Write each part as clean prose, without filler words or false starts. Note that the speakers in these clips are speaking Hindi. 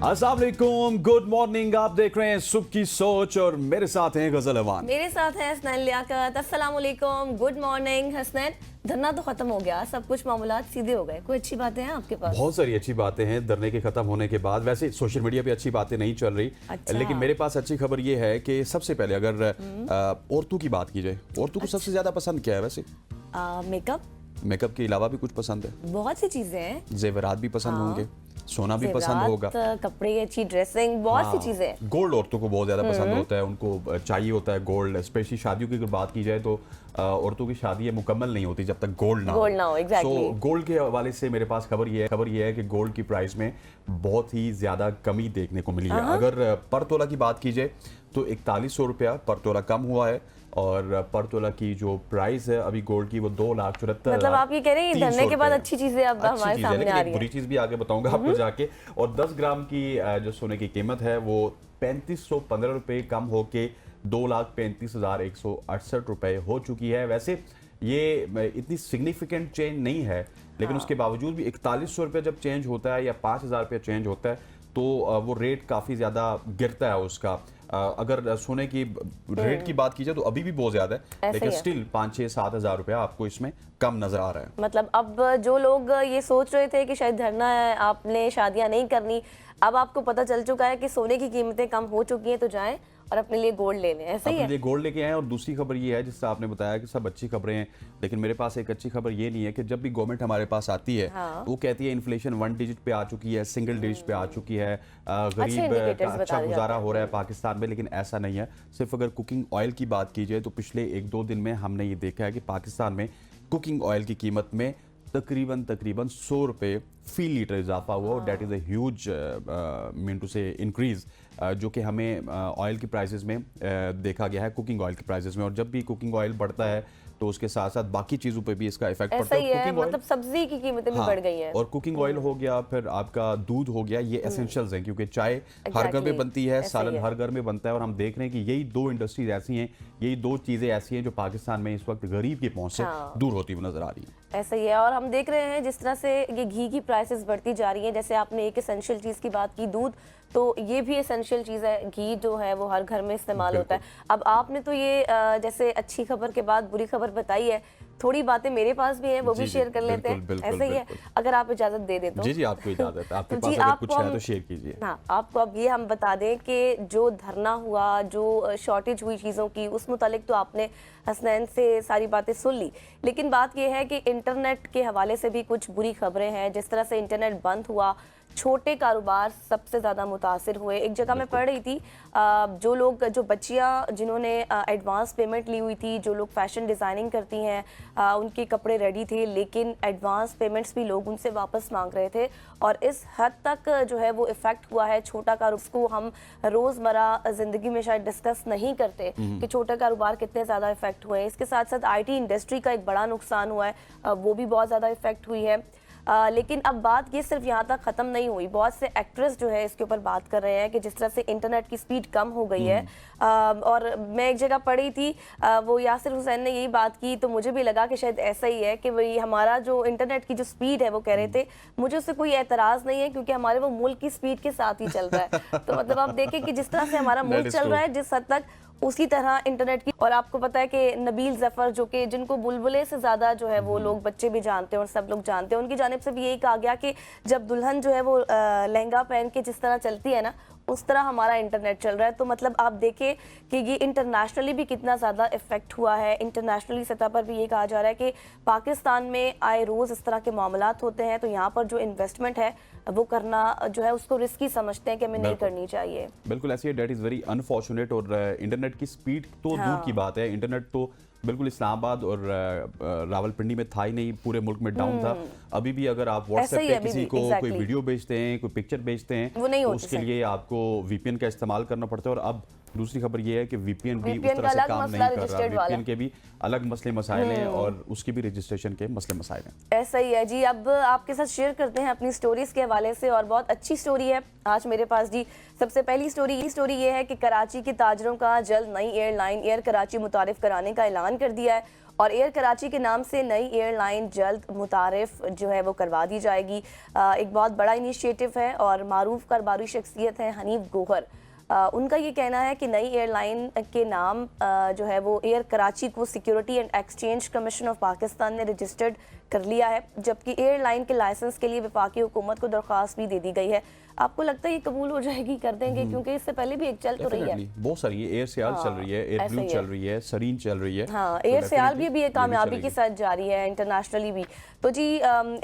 अस्सलाम वालेकुम, गुड मॉर्निंग। आप देख रहे हैं सुबह की सोच और मेरे साथ हैं गजल अवान। मेरे साथ है हसनैन लियाकत। अस्सलाम वालेकुम, गुड मॉर्निंग। हसनैन, धरना तो खत्म हो गया, सब कुछ मामलात सीधे हो गए। कोई अच्छी बातें हैं आपके पास? बहुत सारी अच्छी बातें हैं धरने के खत्म होने के बाद। वैसे सोशल मीडिया पे अच्छी बातें नहीं चल रही। अच्छा। लेकिन मेरे पास अच्छी खबर ये है कि सबसे पहले अगर औरतों की बात की जाए, औरतों को सबसे ज्यादा पसंद क्या है वैसे? मेकअप। मेकअप के अलावा भी कुछ पसंद है? बहुत सी चीजें हैं। जेवरात भी पसंद होंगे, सोना भी पसंद ज़ेवरात, होगा, कपड़े, अच्छी ड्रेसिंग, बहुत सी चीजें हैं। गोल्ड औरतों को बहुत ज़्यादा पसंद होता है, उनको चाहिए होता है गोल्ड। स्पेशली शादियों की अगर बात की जाए तो औरतों की शादी मुकम्मल नहीं होती जब तक गोल्ड ना हो। exactly। So, गोल्ड के हवाले से मेरे पास खबर ये है कि गोल्ड की प्राइस में बहुत ही ज़्यादा कमी देखने को मिली है। अगर पर तोला की बात की जाए तो 4100 रुपया पर तोला कम हुआ है और पर तोला की जो प्राइस है अभी गोल्ड की वो 2,74,000। मतलब आप ये कह रहे हैं धरने के बाद अच्छी चीजें अब हमारे सामने आ रही है। बुरी चीज भी आगे बताऊंगा आपको जाके। और 10 ग्राम की जो सोने की कीमत है वो 3515 रुपए कम होके 2,35,168 रुपए हो चुकी है। वैसे ये इतनी सिग्निफिकेंट चेंज नहीं है, लेकिन उसके बावजूद भी 4100 रुपये जब चेंज होता है या 5,000 रुपये चेंज होता है तो वो रेट काफ़ी ज़्यादा गिरता है उसका। अगर सोने की रेट की बात की जाए तो अभी भी बहुत ज़्यादा है, लेकिन स्टिल 5-6-7 हज़ार रुपया आपको इसमें कम नज़र आ रहा है। मतलब अब जो लोग ये सोच रहे थे कि शायद धरना है, आपने शादियां नहीं करनी, अब आपको पता चल चुका है कि सोने की कीमतें कम हो चुकी हैं, तो जाएं और अपने लिए गोल्ड ले लें। ऐसा ही है? अपने लिए गोल्ड लेके आए। और दूसरी खबर ये है, जिससे आपने बताया कि सब अच्छी खबरें हैं, लेकिन मेरे पास एक अच्छी खबर ये नहीं है कि जब भी गवर्नमेंट हमारे पास आती है वो कहती है इन्फ्लेशन 1 डिजिट पे आ चुकी है, सिंगल डिजिट पे आ चुकी है, गरीब का अच्छा गुजारा हो रहा है पाकिस्तान में। लेकिन ऐसा नहीं है। सिर्फ अगर कुकिंग ऑयल की बात की जाए तो पिछले 1-2 दिन में हमने ये देखा है कि पाकिस्तान में कुकिंग ऑयल की कीमत में तकरीबन 100 रुपये फी लीटर इजाफा हुआ। और that is a huge mean to say increase, जो कि हमें ऑयल की प्राइसेस में देखा गया है, कुकिंग ऑयल के प्राइसेस में। और जब भी कुकिंग ऑयल बढ़ता है तो उसके साथ साथ बाकी चीज़ों पे भी इसका इफेक्ट पड़ता है। कुकिंग मतलब सब्जी की कीमतें भी बढ़ गई हैं। और कुकिंग ऑयल हो गया, फिर आपका दूध हो गया, ये एसेंशियल्स हैं, क्योंकि चाय हर घर में बनती है, सालन हर घर में बनता है। और हम देख रहे हैं कि यही दो इंडस्ट्रीज ऐसी हैं, यही दो चीज़ें ऐसी हैं जो पाकिस्तान में इस वक्त गरीब की पहुंच से दूर होती हुई नजर आ रही है। ऐसा ही है। और हम देख रहे हैं जिस तरह से ये घी की प्राइसेस बढ़ती जा रही हैं, जैसे आपने एक एसेंशियल चीज़ की बात की, दूध, तो ये भी एसेंशियल चीज़ है। घी जो है वो हर घर में इस्तेमाल होता है। अब आपने तो ये जैसे अच्छी खबर के बाद बुरी खबर बताई है, थोड़ी बातें मेरे पास भी हैं, वो भी शेयर कर लेते हैं। ऐसा ही है, अगर आप इजाज़त दे दें तो। जी आपको इजाज़त है। आपके पास अगर कुछ है तो शेयर कीजिए। हाँ, आपको अब ये हम बता दें कि जो धरना हुआ, जो शॉर्टेज हुई चीज़ों की, उस मुतालिक तो आपने हसनैन से सारी बातें सुन ली। लेकिन बात यह है कि इंटरनेट के हवाले से भी कुछ बुरी खबरें हैं। जिस तरह से इंटरनेट बंद हुआ, छोटे कारोबार सबसे ज़्यादा मुतासिर हुए। एक जगह मैं पढ़ रही थी, जो बच्चियां जिन्होंने एडवांस पेमेंट ली हुई थी, जो लोग फैशन डिज़ाइनिंग करती हैं, उनके कपड़े रेडी थे, लेकिन एडवांस पेमेंट्स भी लोग उनसे वापस मांग रहे थे। और इस हद तक जो है वो इफ़ेक्ट हुआ है छोटा कारोबार को। हम रोज़मर्रा ज़िंदगी में शायद डिस्कस नहीं करते कि छोटे कारोबार कितने ज़्यादा इफ़ेक्ट हुए हैं। इसके साथ साथ IT इंडस्ट्री का एक बड़ा नुकसान हुआ है, वो भी बहुत ज़्यादा इफ़ेक्ट हुई है। लेकिन अब बात ये सिर्फ यहाँ तक ख़त्म नहीं हुई। बहुत से एक्ट्रेस जो है इसके ऊपर बात कर रहे हैं कि जिस तरह से इंटरनेट की स्पीड कम हो गई है। और मैं एक जगह पढ़ी थी, वो यासिर हुसैन ने यही बात की, तो मुझे भी लगा कि शायद ऐसा ही है कि वही हमारा जो इंटरनेट की जो स्पीड है, वो कह रहे थे मुझे उससे कोई एतराज़ नहीं है, क्योंकि हमारे वो मुल्क की स्पीड के साथ ही चल रहा है। तो मतलब आप देखें कि जिस तरह से हमारा मुल्क चल रहा है, जिस हद तक उसी तरह इंटरनेट की। और आपको पता है कि नबील ज़फ़र, जो कि जिनको बुलबुले से ज़्यादा जो है वो लोग बच्चे भी जानते हैं और सब लोग जानते हैं, उनकी जानिब से भी यही कहा गया कि जब दुल्हन जो है वो लहंगा पहन के जिस तरह चलती है ना, उस तरह हमारा इंटरनेट चल रहा है। तो मतलब आप देखें कि ये इंटरनेशनली भी कितना ज़्यादा इफेक्ट हुआ है। इंटरनेशनली सतह पर भी ये कहा जा रहा है कि पाकिस्तान में आए रोज़ इस तरह के मामलात होते हैं, तो यहाँ पर जो इन्वेस्टमेंट है वो करना जो है उसको रिस्की समझते हैं कि हमें नहीं करनी चाहिए। बिल्कुल ऐसी है, डेट इज़ वेरी अनफॉर्चुनेट। और इंटरनेट की स्पीड तो दूर की बात है, इंटरनेट तो बिल्कुल इस्लामाबाद और रावलपिंडी में था ही नहीं, पूरे मुल्क में डाउन था। अभी भी अगर आप व्हाट्सएप पे किसी को कोई वीडियो भेजते हैं, कोई पिक्चर भेजते हैं, तो उसके लिए आपको VPN का इस्तेमाल करना पड़ता है। और अब दूसरी खबर ये है कि VPN भी उस तरह से काम नहीं कर रहा। VPN के भी अलग मसले मसाइल हैं और उसकी भी रजिस्ट्रेशन के मसले मसाइल हैं। ऐसा ही है जी। अब आपके साथ शेयर करते हैं अपनी स्टोरीज के हवाले से, और बहुत अच्छी स्टोरी है आज मेरे पास जी। सबसे पहली स्टोरी ये है कि कराची के ताजरों का जल्द नई एयरलाइन एयर कराची मुतारिफ कराने का ऐलान कर दिया है। और एयर कराची के नाम से नई एयरलाइन जल्द मुतारिफ जो है वो करवा दी जाएगी। एक बहुत बड़ा इनिशिएटिव है और मारूफ कारोबारी शख्सियत है हनीफ गौहर। उनका ये कहना है कि नई एयरलाइन के नाम जो है वो एयर कराची को security and exchange commission of Pakistan ने रजिस्टर्ड कर लिया है, जबकि एयरलाइन के लाइसेंस के लिए वफाकी हुकूमत को दरख्वास्त भी दे दी गई है। आपको लगता है ये कबूल हो जाएगी, कर देंगे? क्योंकि इससे पहले भी एक चल तो रही है, बहुत सारी एयर सियाल चल रही है, एयर ब्लू चल रही है, सरीन चल रही है। हाँ, एयर सियाल भी अभी एक कामयाबी के साथ जारी है इंटरनेशनली भी। तो जी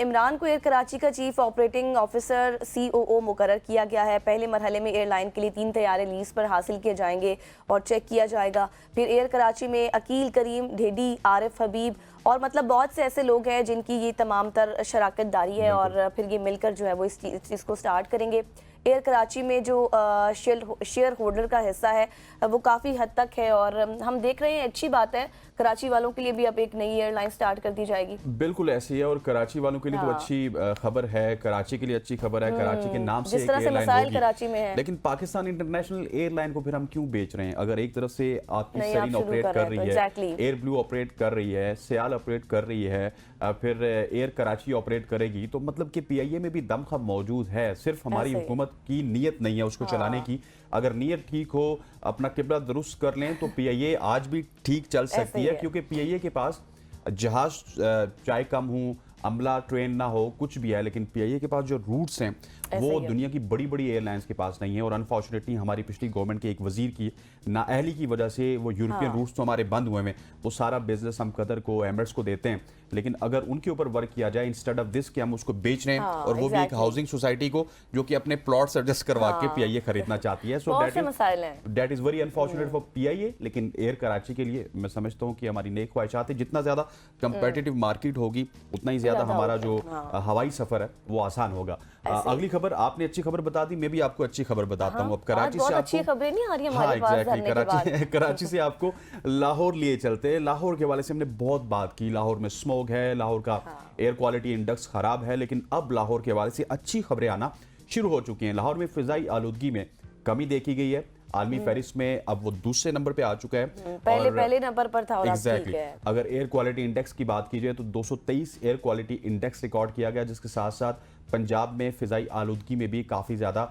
इमरान को एयर कराची का चीफ ऑपरेटिंग ऑफिसर COO मुकर्रर किया गया है। पहले मरहले में एयरलाइन के लिए 3 तैयारे लीज पर हासिल किए जाएंगे और चेक किया जाएगा। फिर एयर कराची में अकील करीम, ढेडी, आरिफ हबीब और मतलब बहुत से ऐसे लोग हैं जिनकी ये तमाम तर शराकत दारी है और फिर ये मिलकर जो है वो इस चीज़ को स्टार्ट करेंगे। एयर कराची में जो शेयर होल्डर का हिस्सा है वो काफ़ी हद तक है और हम देख रहे हैं, अच्छी बात है, कराची वालों के लिए भी अब एक नई एयरलाइन स्टार्ट कर दी जाएगी। बिल्कुल ऐसी है और कराची वालों के लिए तो अच्छी खबर है, कराची के लिए अच्छी खबर है। कराची के नाम से जिस तरह से मसाइल कराची में है, लेकिन पाकिस्तान इंटरनेशनल एयरलाइन को फिर हम क्यों बेच रहे हैं? अगर एक तरफ से आपकी सरीन ऑपरेट कर रही है, एयर ब्लू ऑपरेट कर रही है, सियाल ऑपरेट कर रही है, फिर एयर कराची ऑपरेट करेगी, तो मतलब कि PIA में भी दमखम मौजूद है। सिर्फ हमारी हुकूमत की नीयत नहीं है उसको चलाने की। अगर नीयत ठीक हो, अपना किबला दुरुस्त कर लें तो PIA आज भी ठीक चल सकती है, क्योंकि PIA के पास जहाज चाहे कम हो, अमला ट्रेन ना हो, कुछ भी है, लेकिन PIA के पास जो रूट्स हैं वो दुनिया की बड़ी बड़ी एयरलाइंस के पास नहीं है। और अनफॉर्चुनेटली हमारी पिछली गवर्नमेंट के एक वजीर की नाअहली की वजह से वो यूरोपियन रूट्स तो हमारे बंद हुए हैं। वो सारा बिजनेस हम कतर को, एमिरेट्स को देते हैं, लेकिन अगर उनके ऊपर वर्क किया जाए इंस्टेड ऑफ दिस कि हम उसको बेच रहे हैं, और वो भी एक हाउसिंग सोसाइटी को जो कि अपने प्लॉट्स एडजस्ट करवा के PIA खरीदना चाहती है। So that is very unfortunate for PIA। लेकिन एयर कराची के लिए मैं समझता हूँ कि हमारी नेक ख्वाहिशात है, जितना ज्यादा कंपेटिटिव मार्केट होगी उतना ही ज्यादा हमारा जो हवाई सफर है वो आसान होगा। अगली खबर, आपने अच्छी खबर बता दी, मैं भी आपको अच्छी खबर बताता हूँ। अब कराची से अच्छी खबरें नहीं आ रही हमारे पास। कराची से आपको लाहौर लिए चलते हैं। लाहौर के हवाले से हमने बहुत बात की, लाहौर में स्मोग है, लाहौर का एयर क्वालिटी इंडेक्स खराब है, लेकिन अब लाहौर के हवाले से अच्छी खबरें आना शुरू हो चुकी हैं। लाहौर में फिजाई आलूदगी में कमी देखी गई है। आलमी फेरिस में अब वो दूसरे नंबर पे आ चुका है, पहले नंबर पर था। और एग्जैक्टली अगर एयर क्वालिटी इंडेक्स की बात की जाए तो 223 एयर क्वालिटी इंडेक्स रिकॉर्ड किया गया, जिसके साथ साथ पंजाब में फिजाई आलूदगी में भी काफ़ी ज़्यादा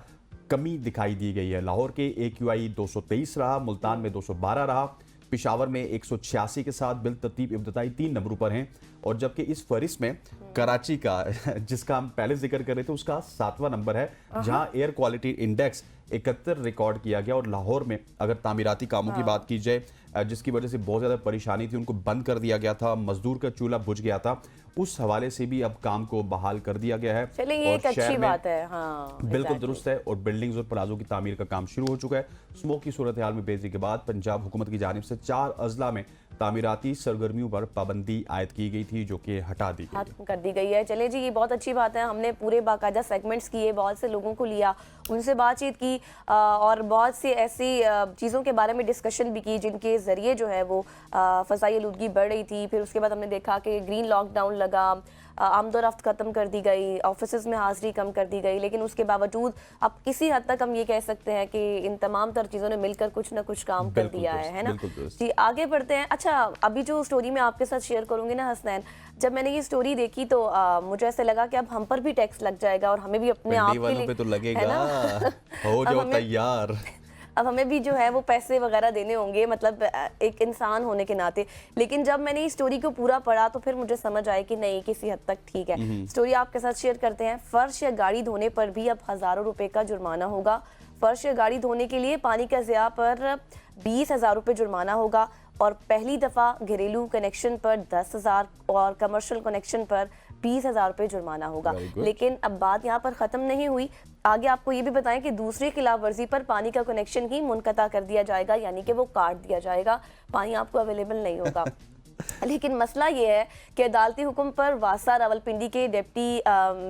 कमी दिखाई दी गई है। लाहौर के AQI 223 रहा, मुल्तान में 212 रहा, पिशावर में 186 के साथ बिल तरतीब इब्तदाई 3 नंबरों पर हैं। और जबकि इस फहरिस्त में कराची का जिसका हम पहले जिक्र कर रहे थे उसका 7वां नंबर है, जहां एयर क्वालिटी इंडेक्स 71 रिकॉर्ड किया गया। और लाहौर में अगर तामीराती कामों की बात की जाए, जिसकी वजह से बहुत ज़्यादा परेशानी थी, उनको बंद कर दिया गया था, मजदूर का चूल्हा बुझ गया था, उस हवाले से भी अब काम को बहाल कर दिया गया है। चलिए, एक अच्छी बात है। हाँ, बिल्कुल दुरुस्त है। और बिल्डिंग्स और प्लाजों की तामीर का काम शुरू हो चुका है। स्मोक की सूरत हाल में बेजी के बाद पंजाब हुकूमत की जानिब से 4 अजला में तामीराती सरगर्मियों पर पाबंदी आयद की गई थी, जो कि हटा दी गई, खत्म कर दी गई है। चले जी, ये बहुत अच्छी बात है। हमने पूरे बाकायदा सेगमेंट्स किए, बहुत से लोगों को लिया, उनसे बातचीत की और बहुत सी ऐसी चीज़ों के बारे में डिस्कशन भी की जिनके ज़रिए जो है वो फ़ज़ाई आलूदगी बढ़ रही थी। फिर उसके बाद हमने देखा कि ग्रीन लॉकडाउन लगा, आमदोरफ्त ख़त्म कर दी गई, ऑफिस में हाजिरी कम कर दी गई, लेकिन उसके बावजूद अब किसी हद तक हम ये कह सकते हैं कि इन तमाम तर चीज़ों ने मिलकर कुछ ना कुछ काम कर दिया है ना। जी, आगे बढ़ते हैं। अच्छा, अभी जो स्टोरी मैं आपके साथ शेयर करूंगी ना हसनैन, जब मैंने ये स्टोरी देखी तो मुझे ऐसे लगा कि अब हम पर भी टैक्स लग जाएगा और हमें भी अपने आप के लिए तो लगेगा। हो जाओ तैयार। अब हमें भी जो है वो पैसे वगैरह देने होंगे, मतलब एक इंसान होने के नाते। लेकिन जब मैंने इस स्टोरी को पूरा पढ़ा तो फिर मुझे समझ आया कि नहीं, किसी हद तक ठीक है। स्टोरी आपके साथ शेयर करते हैं। फर्श या गाड़ी धोने पर भी अब हज़ारों रुपए का जुर्माना होगा। फर्श या गाड़ी धोने के लिए पानी का ज़िया पर 20,000 रुपये जुर्माना होगा और पहली दफ़ा घरेलू कनेक्शन पर 10,000 और कमर्शियल कनेक्शन पर 20,000 रुपये जुर्माना होगा। लेकिन अब बात यहाँ पर ख़त्म नहीं हुई। आगे आपको ये भी बताएं कि दूसरी खिलाफ वर्जी पर पानी का कनेक्शन ही मुनक़ता कर दिया जाएगा, यानी कि वो काट दिया जाएगा, पानी आपको अवेलेबल नहीं होगा। लेकिन मसला ये है कि अदालती हुक्म पर वासा रावलपिंडी के डिप्टी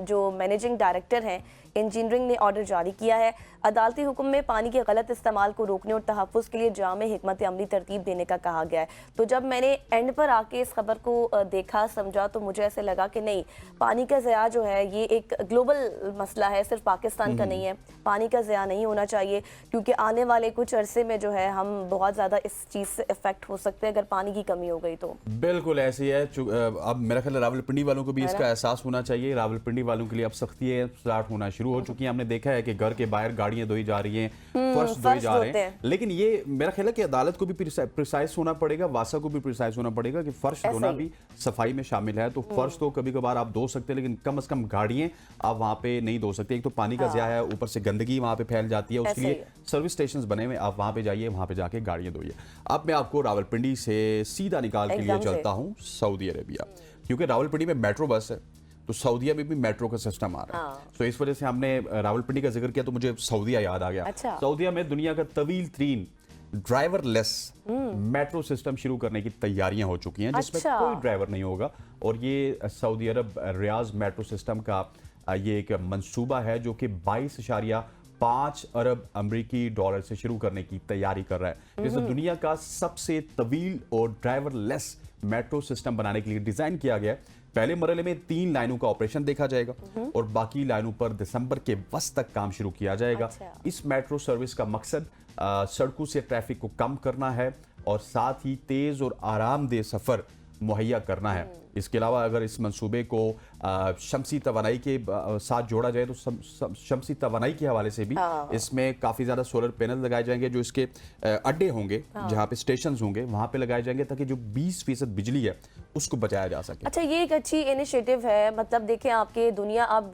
जो मैनेजिंग डायरेक्टर हैं, इंजीनियरिंग ने ऑर्डर जारी किया है। अदालती हुक्म में पानी के गलत इस्तेमाल को रोकने और तहफ़्फ़ुज़ के लिए जामे हिकमत अमली तरतीब देने का कहा गया है। तो जब मैंने एंड पर आके इस खबर को देखा समझा तो मुझे ऐसे लगा कि नहीं, पानी का ज़िया जो है ये एक ग्लोबल मसला है, सिर्फ पाकिस्तान का नहीं है। पानी का ज़िया नहीं होना चाहिए क्योंकि आने वाले कुछ अरसे में जो है हम बहुत ज़्यादा इस चीज़ से इफेक्ट हो सकते हैं अगर पानी की कमी हो गई तो। बिल्कुल ऐसी है। अब मेरा ख्याल है रावलपिंडी वालों को भी इसका एहसास होना चाहिए। रावलपिंडी वालों के लिए अब सख्तियां स्टार्ट होना शुरू हो चुकी हैं। हमने देखा है कि घर के बाहर गाड़ियां धोई जा रही हैं, फर्श धोए जा रहे हैं। लेकिन ये मेरा ख्याल है कि अदालत को भी प्रिसाइज होना पड़ेगा, वासा को भी प्रिसाइज होना पड़ेगा कि फर्श धोना भी सफाई में शामिल है। तो फर्श तो कभी कभार आप धो सकते हैं, लेकिन कम से कम गाड़ियां आप वहां पे नहीं धो सकते। एक तो पानी का ज़िया है, ऊपर से गंदगी वहां पे फैल जाती है। उसके लिए सर्विस स्टेशन बने हुए, आप वहां पे जाइए, वहां पे जाके गाड़ियां धोइए। अब मैं आपको रावलपिंडी से सीधा निकाल के लिए चलता हूं सऊदी अरेबिया, क्योंकि रावलपिंडी में मेट्रो बस है, तो सऊदीया में भी मेट्रो का सिस्टम आ रहा है। तो इस वजह से हमने रावलपिंडी का जिक्र किया तो मुझे सऊदीया याद आ गया। सऊदीया में दुनिया का तवील तरीन ड्राइवरलेस मेट्रो सिस्टम शुरू करने की तैयारियां हो चुकी हैं, जिसमें कोई ड्राइवर नहीं होगा। और ये सऊदी अरब रियाज मेट्रो सिस्टम का ये एक मंसूबा है जो कि 22.5 अरब अमेरिकी डॉलर से शुरू करने की तैयारी कर रहा है। जिसे दुनिया का सबसे तवील और ड्राइवरलेस मेट्रो सिस्टम बनाने के लिए डिजाइन किया गया है। पहले मरहले में 3 लाइनों का ऑपरेशन देखा जाएगा और बाकी लाइनों पर दिसंबर के वस्त तक काम शुरू किया जाएगा। इस मेट्रो सर्विस का मकसद सड़कों से ट्रैफिक को कम करना है और साथ ही तेज और आरामदेह सफर मुहैया करना है। इसके अलावा अगर इस मंसूबे को शमसी तवानाई के साथ जोड़ा जाए तो शमसी तवानाई के हवाले से भी इसमें काफ़ी ज़्यादा सोलर पैनल लगाए जाएंगे, जो इसके अड्डे होंगे, जहाँ पे स्टेशंस होंगे वहाँ पे लगाए जाएंगे, ताकि जो 20% बिजली है उसको बचाया जा सके। अच्छा, ये एक अच्छी इनिशिएटिव है। मतलब देखें, आपके दुनिया अब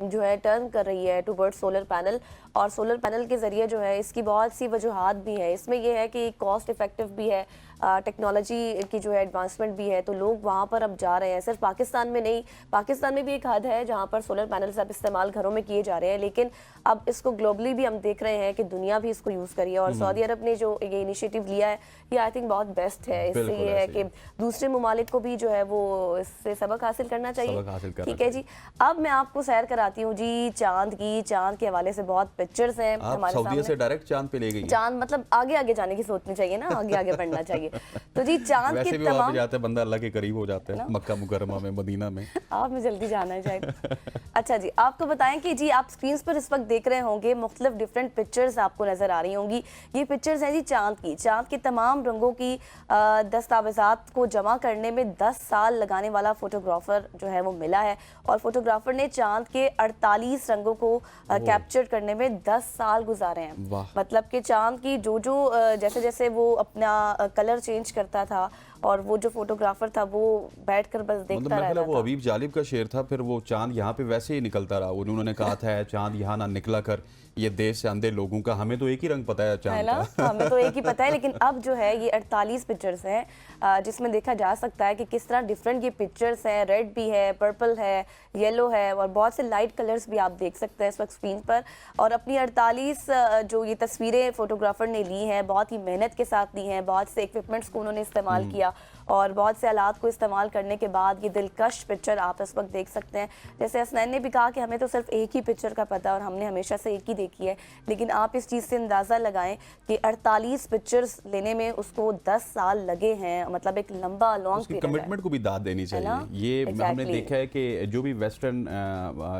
जो है टर्न कर रही है टुवर्ड्स सोलर पैनल, और सोलर पैनल के ज़रिए जो है इसकी बहुत सी वजूहात भी है। इसमें यह है कि कॉस्ट इफेक्टिव भी है, टेक्नोलॉजी की जो है एडवांसमेंट भी है, तो लोग वहाँ पर अब जा रहे हैं। सिर्फ पाकिस्तान में नहीं, पाकिस्तान में भी एक हद है जहाँ पर सोलर पैनल्स अब इस्तेमाल घरों में किए जा रहे हैं, लेकिन अब इसको ग्लोबली भी हम देख रहे हैं कि दुनिया भी इसको यूज़ करी है। और सऊदी अरब ने जो ये इनिशिएटिव लिया है ये आई थिंक बहुत बेस्ट है। इससे ये है कि दूसरे ममालिक को भी जो है वो इससे सबक हासिल करना चाहिए। ठीक है जी, अब मैं आपको सैर कराती हूँ जी चांद की। चांद के हवाले से बहुत पिक्चर्स हैं हमारे सामने। से डायरेक्ट चांद पे ले गई। चांद मतलब आगे आगे जाने की सोचनी चाहिए ना, आगे आगे बढ़ना चाहिए। तो जी चांद वैसे के भी वहाँ पे जाते हैं, बंदा अल्लाह के करीब हो जाता है, मक्का मुकर्रमा में, मदीना में। आपने जल्दी जाना है शायद। अच्छा जी, आपको बताएं कि जी आप स्क्रीन पर इस वक्त देख रहे होंगे मुख्तलिफ डिफरेंट पिक्चर्स आपको नजर आ रही होंगी। ये पिक्चर्स हैं जी चांद की। चांद के तमाम रंगों की दस्तावेजात को जमा करने में 10 साल लगाने वाला फोटोग्राफर जो है वो मिला है, और फोटोग्राफर ने चांद के 48 रंगों को कैप्चर करने में 10 साल गुजारे हैं। मतलब कि चांद की जो जैसे जैसे वो अपना कलर चेंज करता था, और वो जो फोटोग्राफर था वो बैठकर बस देखता रहता था। वो हबीब जालिब का शेर था, फिर वो चांद यहाँ पे वैसे ही निकलता रहा। उन्होंने कहा था चांद यहाँ ना निकला कर, ये देश से अंधे लोगों का, हमें तो एक ही रंग पता है चांद का। हमें तो एक ही पता है, लेकिन अब जो है ये 48 पिक्चर्स हैं जिसमें देखा जा सकता है कि किस तरह डिफरेंट ये पिक्चर्स हैं। रेड भी है, पर्पल है, येलो है, और बहुत से लाइट कलर्स भी आप देख सकते हैं इस वक्त स्क्रीन पर। और अपनी 48 जो ये तस्वीरें फोटोग्राफर ने ली हैं, बहुत ही मेहनत के साथ ली हैं, बहुत से इक्विपमेंट्स को उन्होंने इस्तेमाल किया, और बहुत से आलात को इस्तेमाल करने के बाद ये दिलकश पिक्चर आप इस वक्त देख सकते हैं। जैसे हसनैन ने भी कहा कि हमें तो सिर्फ एक ही पिक्चर का पता है और हमने हमेशा से एक ही देखी है, लेकिन आप इस चीज़ से अंदाज़ा लगाएं कि 48 पिक्चर्स लेने में उसको 10 साल लगे हैं। मतलब एक लंबा लॉन्ग पीरियड है। कमिटमेंट को भी दाद देनी चाहिए। ये हमने देखा है कि जो भी वेस्टर्न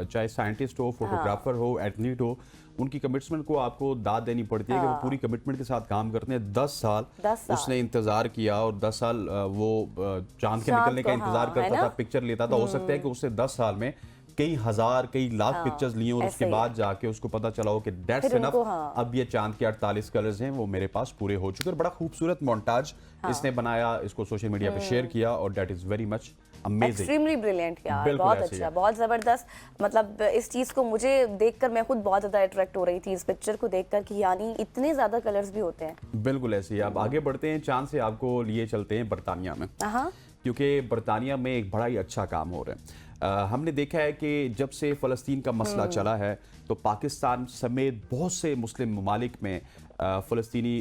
चाहे साइंटिस्ट हो, फोटोग्राफर हो, एथलीट हो, उनकी कमिटमेंट को आपको दाद देनी पड़ती है कि वो पूरी कमिटमेंट के साथ काम करते हैं। 10 साल उसने इंतजार किया, और 10 साल वो चांद के निकलने का इंतजार करता था, पिक्चर लेता था। हो सकता है कि उससे 10 साल में कई हजार कई लाख पिक्चर्स लिए, और उसके बाद जाके उसको पता चला हो कि दैट्स इनफ, अब ये चांद के 48 कलर्स हैं वो मेरे पास पूरे हो चुके हैं। बड़ा खूबसूरत मोन्टाज इसने बनाया, इसको सोशल मीडिया पे शेयर किया, और that is very much amazing, extremely brilliant यार, बहुत अच्छा, बहुत जबरदस्त। मतलब इस चीज को मुझे देखकर मैं खुद बहुत ज्यादा अट्रैक्ट हो रही थी इस पिक्चर को देखकर कि यानी इतने ज्यादा कलर्स भी होते हैं। बिल्कुल ऐसे ही। अब आगे बढ़ते हैं, चांद से आपको लिए चलते हैं बरतानिया में, क्योंकि बरतानिया में एक बड़ा ही अच्छा काम हो रहा है। हमने देखा है कि जब से फ़लस्तीन का मसला चला है तो पाकिस्तान समेत बहुत से मुस्लिम ममालिक में फ़लस्तीनी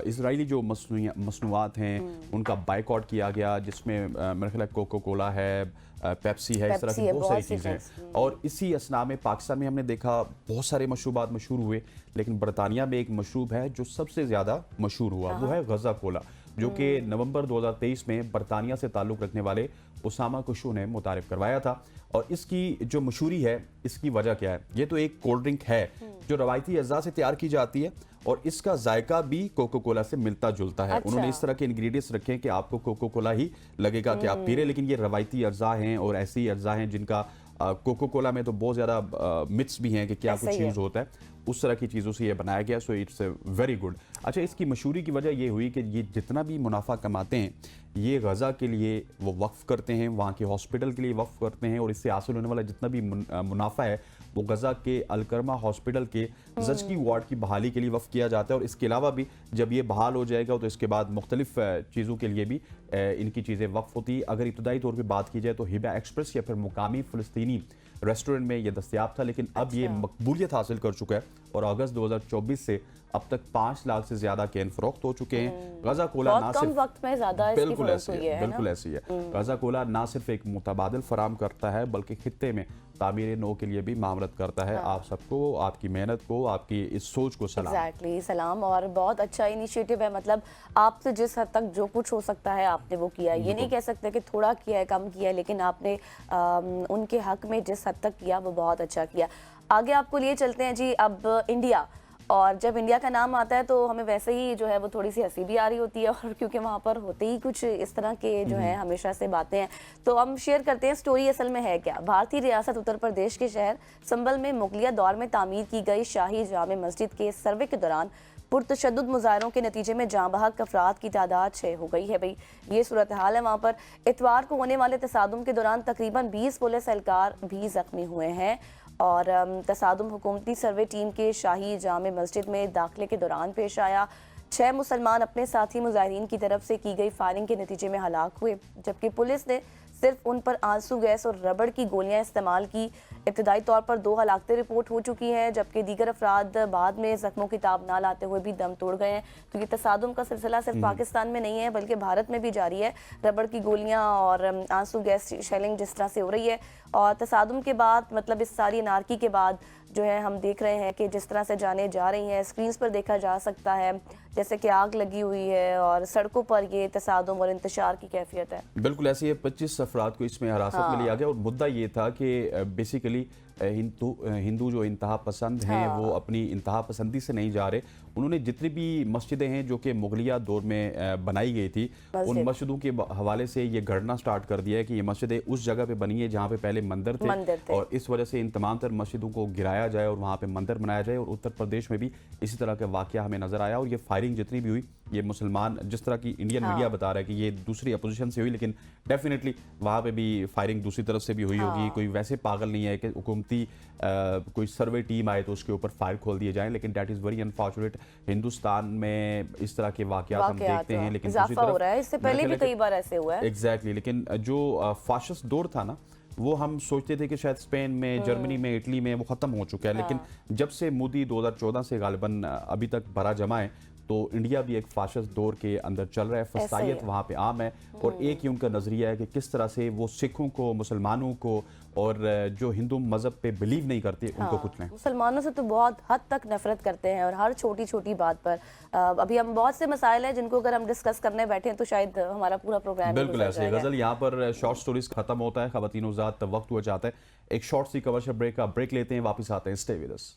इजरायली जो मसनूआत हैं उनका बाइकआउट किया गया, जिसमें मेरे ख्याल कोको कोला है, पेप्सी है, इस तरह की बहुत सारी चीज़ें हैं। और इसी असना में पाकिस्तान में हमने देखा बहुत सारे मशरूबात मशहूर हुए, लेकिन बरतानिया में एक मशरूब है जो सबसे ज़्यादा मशहूर हुआ, वो है गज़ा कोला, जो कि नवंबर 2023 में बरतानिया से ताल्लुक़ रखने वाले उसामा कुशू ने मुतारिफ करवाया था। और इसकी जो मशहूरी है, इसकी वजह क्या है? ये तो एक कोल्ड ड्रिंक है जो रवायती अज़ा से तैयार की जाती है और इसका जायका भी कोको कोला से मिलता जुलता है। उन्होंने इस तरह के इंग्रेडिएंट्स रखे हैं कि आपको कोको कोला ही लगेगा कि आप पी रहे, लेकिन ये रवायती अज़ा हैं और ऐसी अज़ा हैं जिनका कोको कोला में तो बहुत ज़्यादा मिथ्स भी हैं कि क्या कुछ यूज़ होता है, उस तरह की चीज़ों से ये बनाया गया। So it's very good. अच्छा, इसकी मशहूरी की वजह ये हुई कि ये जितना भी मुनाफा कमाते हैं ये गज़ा के लिए वो वक्फ़ करते हैं, वहाँ के हॉस्पिटल के लिए वक्फ़ करते हैं, और इससे हासिल होने वाला जितना भी मुनाफा है वो गज़ा के अलकरमा हॉस्पिटल के ज़चगी वार्ड की बहाली के लिए वक्फ़ किया जाता है। और इसके अलावा भी जब ये बहाल हो जाएगा तो इसके बाद मुख्तलिफ चीज़ों के लिए भी इनकी चीज़ें वक्फ़ होती है। अगर इब्तदाई तौर पर बात की जाए तो हिबा एक्सप्रेस या फिर मुकामी फ़लस्तीनी रेस्टोरेंट में ये दस्तयाब था, लेकिन अब ये मकबूलियत हासिल कर चुका है और अगस्त 2024 से अब तक 5 लाख से ज्यादा कैन फरोख्त हो चुके हैं। गज़ा कोला ना सिर्फ वक्त में ज्यादा बिल्कुल ऐसी है, बिल्कुल ऐसी है। गज़ा कोला ना सिर्फ एक मुतबादिल फराम करता है बल्कि खित्ते में तामीर नो के लिए भी मामलत करता है। आप सबको, आपकी मेहनत को, आपकी इस सोच को सलाम। एग्जैक्टली, सलाम। और बहुत अच्छा इनिशिएटिव है, मतलब आपसे जिस हद तक जो कुछ हो सकता है आपने वो किया। ये नहीं कह सकते कि थोड़ा किया है, कम किया है, लेकिन आपने उनके हक में जिस हद तक किया वो बहुत अच्छा किया। आगे आपको लिए चलते हैं जी, अब इंडिया। और जब इंडिया का नाम आता है तो हमें वैसे ही जो है वो थोड़ी सी हंसी भी आ रही होती है, और क्योंकि वहाँ पर होते ही कुछ इस तरह के जो है हमेशा से बातें हैं। तो हम शेयर करते हैं स्टोरी असल में है क्या। भारतीय रियासत उत्तर प्रदेश के शहर संभल में मुगलिया दौर में तामीर की गई शाही जामे मस्जिद के सर्वे के दौरान पुरतशद्दुद मुजाहरों के नतीजे में जाँ बहक अफराद की तादाद 6 हो गई है। भाई ये सूरत हाल है वहाँ पर। इतवार को होने वाले तसादुम के दौरान तकरीबन 20 पुलिस एहलकार भी जख्मी हुए हैं। और तसादुम हुकूमती सर्वे टीम के शाही जामे मस्जिद में दाखिले के दौरान पेश आया। 6 मुसलमान अपने साथी मुजाहिरीन की तरफ से की गई फायरिंग के नतीजे में हलाक हुए, जबकि पुलिस ने सिर्फ उन पर आंसू गैस और रबड़ की गोलियां इस्तेमाल की। इब्तदाई तौर पर 2 हलाकतें रिपोर्ट हो चुकी हैं, जबकि दीगर अफराद बाद में जख्मों की ताब ना लाते हुए भी दम तोड़ गए हैं। तो ये तसादुम का सिलसिला सिर्फ पाकिस्तान में नहीं है बल्कि भारत में भी जारी है। रबड़ की गोलियां और आंसू गैस शेलिंग जिस तरह से हो रही है, और तसादुम के बाद मतलब इस सारी नारकी के बाद जो है हम देख रहे हैं कि जिस तरह से जाने जा रही हैं, स्क्रीन्स पर देखा जा सकता है जैसे कि आग लगी हुई है और सड़कों पर ये तसादुम और इंतशार की कैफियत है। बिल्कुल ऐसी है। 25 अफराद को इसमें हिरासत में लिया गया और मुद्दा ये था कि बेसिकली हिंदू जो इंतहा पसंद हैं वो अपनी इंतहा पसंदी से नहीं जा रहे। उन्होंने जितनी भी मस्जिदें हैं जो कि मुगलिया दौर में बनाई गई थी, उन मस्जिदों के हवाले से ये गढ़ना स्टार्ट कर दिया है कि ये मस्जिदें उस जगह पे बनी है जहाँ पे पहले मंदिर थे, और इस वजह से इन तमाम तर मस्जिदों को गिराया जाए और वहाँ पे मंदिर बनाया जाए। और उत्तर प्रदेश में भी इसी तरह का वाकया हमें नजर आया। और ये फायरिंग जितनी भी हुई, ये मुसलमान, जिस तरह की इंडियन मीडिया बता रहा है कि ये दूसरी अपोजिशन से हुई, लेकिन डेफिनेटली वहाँ पे भी फायरिंग दूसरी तरफ से भी हुई होगी। कोई वैसे पागल नहीं है कि हुकूमती कोई सर्वे टीम आए तो उसके ऊपर फायर खोल दिए जाए, लेकिन that is very unfortunate. Hindustan में इस तरह के वाकयात हम देखते हैं, लेकिन दूसरी तरफ हो रहा है, इससे पहले भी कई बार ऐसे हुआ है। एग्जैक्टली, लेकिन जो फाशिस्ट दौर था ना, वो हम सोचते थे कि शायद स्पेन में, जर्मनी में, इटली में वो ख़त्म हो चुका है, लेकिन जब से मोदी 2014 से गालिबन अभी तक भरा जमा है, तो इंडिया भी एक फाशिस्ट दौर के अंदर चल रहा है। फसाइयत वहाँ पे आम है, और एक ही उनका नज़रिया है कि किस तरह से वो सिखों को, मुसलमानों को, और जो हिंदू मज़हब पे बिलीव नहीं करते उनको कुछ नहीं। मुसलमानों से तो बहुत हद तक नफरत करते हैं, और हर छोटी छोटी बात पर। अभी हम बहुत से मसाइल हैं जिनको अगर हम डिस्कस करने बैठे हैं तो शायद हमारा पूरा प्रोग्राम बिल्कुल ऐसे है। गजल यहाँ पर शॉर्ट स्टोरीज खत्म होता है, ख़वातीनो ज़ात वक्त हुआ जाता है। एक शॉर्ट सी कमर्शियल ब्रेक का ब्रेक लेते हैं, वापस आते हैं। Stay with us.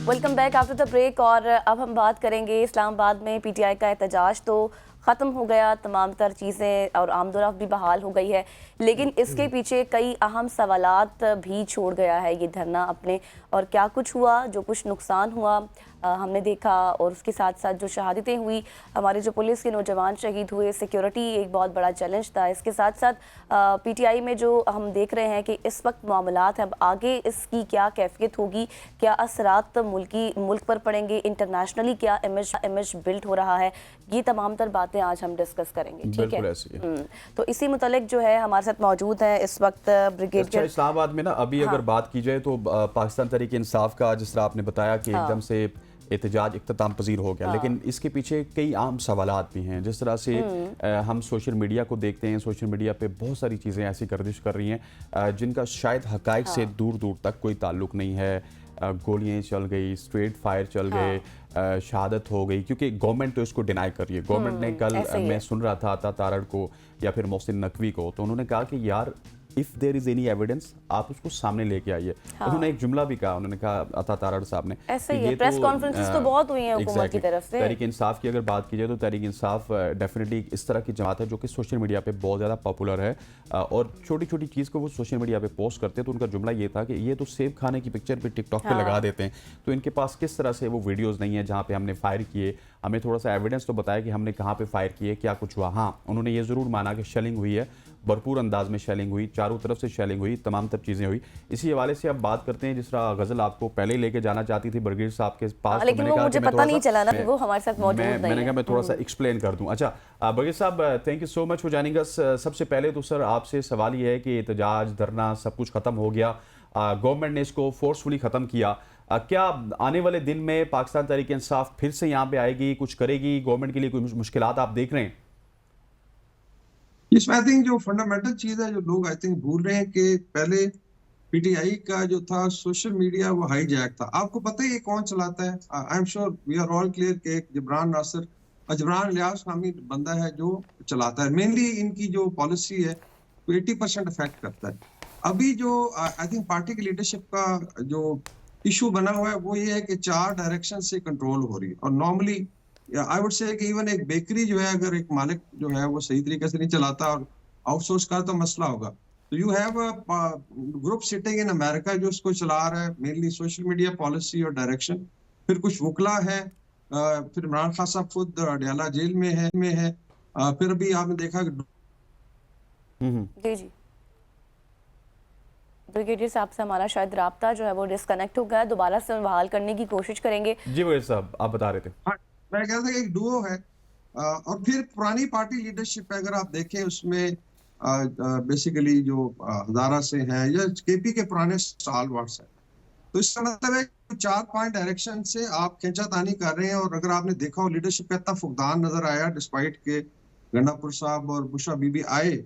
Welcome back after the break. और अब हम बात करेंगे इस्लामाबाद में पीटीआई का एहतजाज तो ख़त्म हो गया, तमाम तर चीज़ें और आमदोरफ्त भी बहाल हो गई है, लेकिन इसके पीछे कई अहम सवालात भी छोड़ गया है ये धरना अपने। और क्या कुछ हुआ, जो कुछ नुकसान हुआ हमने देखा, और उसके साथ साथ जो शहादतें हुई, हमारे जो पुलिस के नौजवान शहीद हुए, सिक्योरिटी एक बहुत बड़ा चैलेंज था। इसके साथ साथ पीटीआई में जो हम देख रहे हैं कि इस वक्त मामलात हैं, अब आगे इसकी क्या कैफियत होगी, क्या असरात मुल्क पर पड़ेंगे, इंटरनेशनली क्या इमेज बिल्ड हो रहा है, ये तमाम तर बातें आज हम डिस्कस करेंगे। ठीक है, तो इसी मुतालिक जो है हमारे साथ मौजूद है इस वक्त ब्रिगेडियर। इस्लामाबाद में ना अभी अगर बात की जाए तो पाकिस्तान तहरीक इंसाफ का, जिस तरह आपने बताया कि एकदम से एहतजाज इख्तिताम पजीर हो गया, लेकिन इसके पीछे कई आम सवालात भी हैं। जिस तरह से हम सोशल मीडिया को देखते हैं, सोशल मीडिया पे बहुत सारी चीज़ें ऐसी गर्दिश कर रही हैं जिनका शायद हकायक से दूर दूर तक कोई ताल्लुक नहीं है। गोलियां चल गई, स्ट्रेट फायर चल गए, शहादत हो गई, क्योंकि गवर्नमेंट तो इसको डिनाई कर रही है। गवर्नमेंट ने कल, मैं सुन रहा था अता तारड़ को या फिर मोहसिन नकवी को, तो उन्होंने कहा कि यार if there is any evidence आप उसको सामने लेके आइए। उन्होंने एक जुमला भी कहा, उन्होंने कहा अता तारड़ साहब ने, ऐसे ही प्रेस कॉन्फ्रेंसेस तो बहुत हुई हैं हुकूमत की तरफ से। तहरीक इंसाफ की अगर बात की जाए तो तहरीक इंसाफ डेफिनेटली इस तरह की जमात है जो कि सोशल मीडिया पे बहुत ज़्यादा पॉपुलर है और छोटी छोटी चीज़ को वो सोशल मीडिया पे पोस्ट करते हैं। तो उनका जुमला ये था कि ये तो सेब खाने की पिक्चर पे टिकटॉक पे लगा देते हैं, तो इनके पास किस तरह से वो वीडियोज़ नहीं है जहाँ पे हमने फायर किए, हमें थोड़ा सा एविडेंस तो बताया कि हमने कहाँ पे फायर किए, क्या कुछ हुआ। हाँ, उन्होंने ये ज़रूर माना कि शेलिंग हुई है, भरपूर अंदाज में शेलिंग हुई, चारों तरफ से शेलिंग हुई, तमाम तब चीज़ें हुई। इसी हवाले से अब बात करते हैं, जिस तरह गज़ल आपको पहले ही लेके जाना चाहती थी ब्रिगेडियर साहब के पास, लेकिन वो मुझे पता नहीं चला ना कि वो हमारे साथ मौजूद नहीं है। मैंने कहा मैं थोड़ा सा एक्सप्लेन कर दूं। अच्छा ब्रिगेडियर साहब, thank you so much for joining अस। सबसे पहले तो सर आपसे सवाल ये है कि एहतजाज, धरना सब कुछ ख़त्म हो गया, गवर्नमेंट ने इसको फोर्सफुली ख़त्म किया, क्या आने वाले दिन में पाकिस्तान तहरीक इंसाफ फिर से यहाँ पे आएगी, कुछ करेगी, गवर्नमेंट के लिए कोई मुश्किलात आप देख रहे हैं? इसमें आई थिंक जो फंडामेंटल चीज है जो लोग आई थिंक भूल रहे हैं कि पहले पीटीआई का जो था सोशल मीडिया वो हाईजैक था। आपको पता ही ये कौन चलाता है? I am sure we are all clear कि जबरान नासिर, अजबरान लियास नामी बंदा है जो चलाता है। मेनली इनकी जो पॉलिसी है वो 80% इफेक्ट करता है। अभी जो आई थिंक पार्टी की लीडरशिप का जो इशू बना हुआ है वो ये है कि 4 डायरेक्शन से कंट्रोल हो रही है। और नॉर्मली आई वुड से कि इवन एक बेकरी जो है, अगर एक मालिक जो है वो सही तरीके से नहीं चलाता और आउटसोर्स कर तो मसला होगा। तो you have a group sitting in America जो उसको चला रहा है, मेनली सोशल मीडिया पॉलिसी और डायरेक्शन। फिर कुछ वकला है, फिर इमरान खान साहब खुद अडयाला जेल में है। फिर अभी आपने देखा कि जी ब्रिगेडियर साहब से हमारा शायद राब्ता जो है वो डिस्कनेक्ट हो गया, दोबारा से बहाल करने की कोशिश करेंगे। जी ब्रिगेडियर साहब आप बता रहे थे। हाँ, मैं कह रहा था कि एक डुओ है और फिर पुरानी पार्टी लीडरशिप है, अगर आप देखें उसमें बेसिकली जो हजारा से हैं या केपी के पुराने स्टालवर्ड्स हैं। तो इसका मतलब है कि 4-5 डायरेक्शन से आप खींचातानी कर रहे हैं। और अगर आपने देखा हो लीडरशिप का इतना फुकदान नजर आया, डिस्पाइट के गंडापुर साहब और बुशा बीबी आए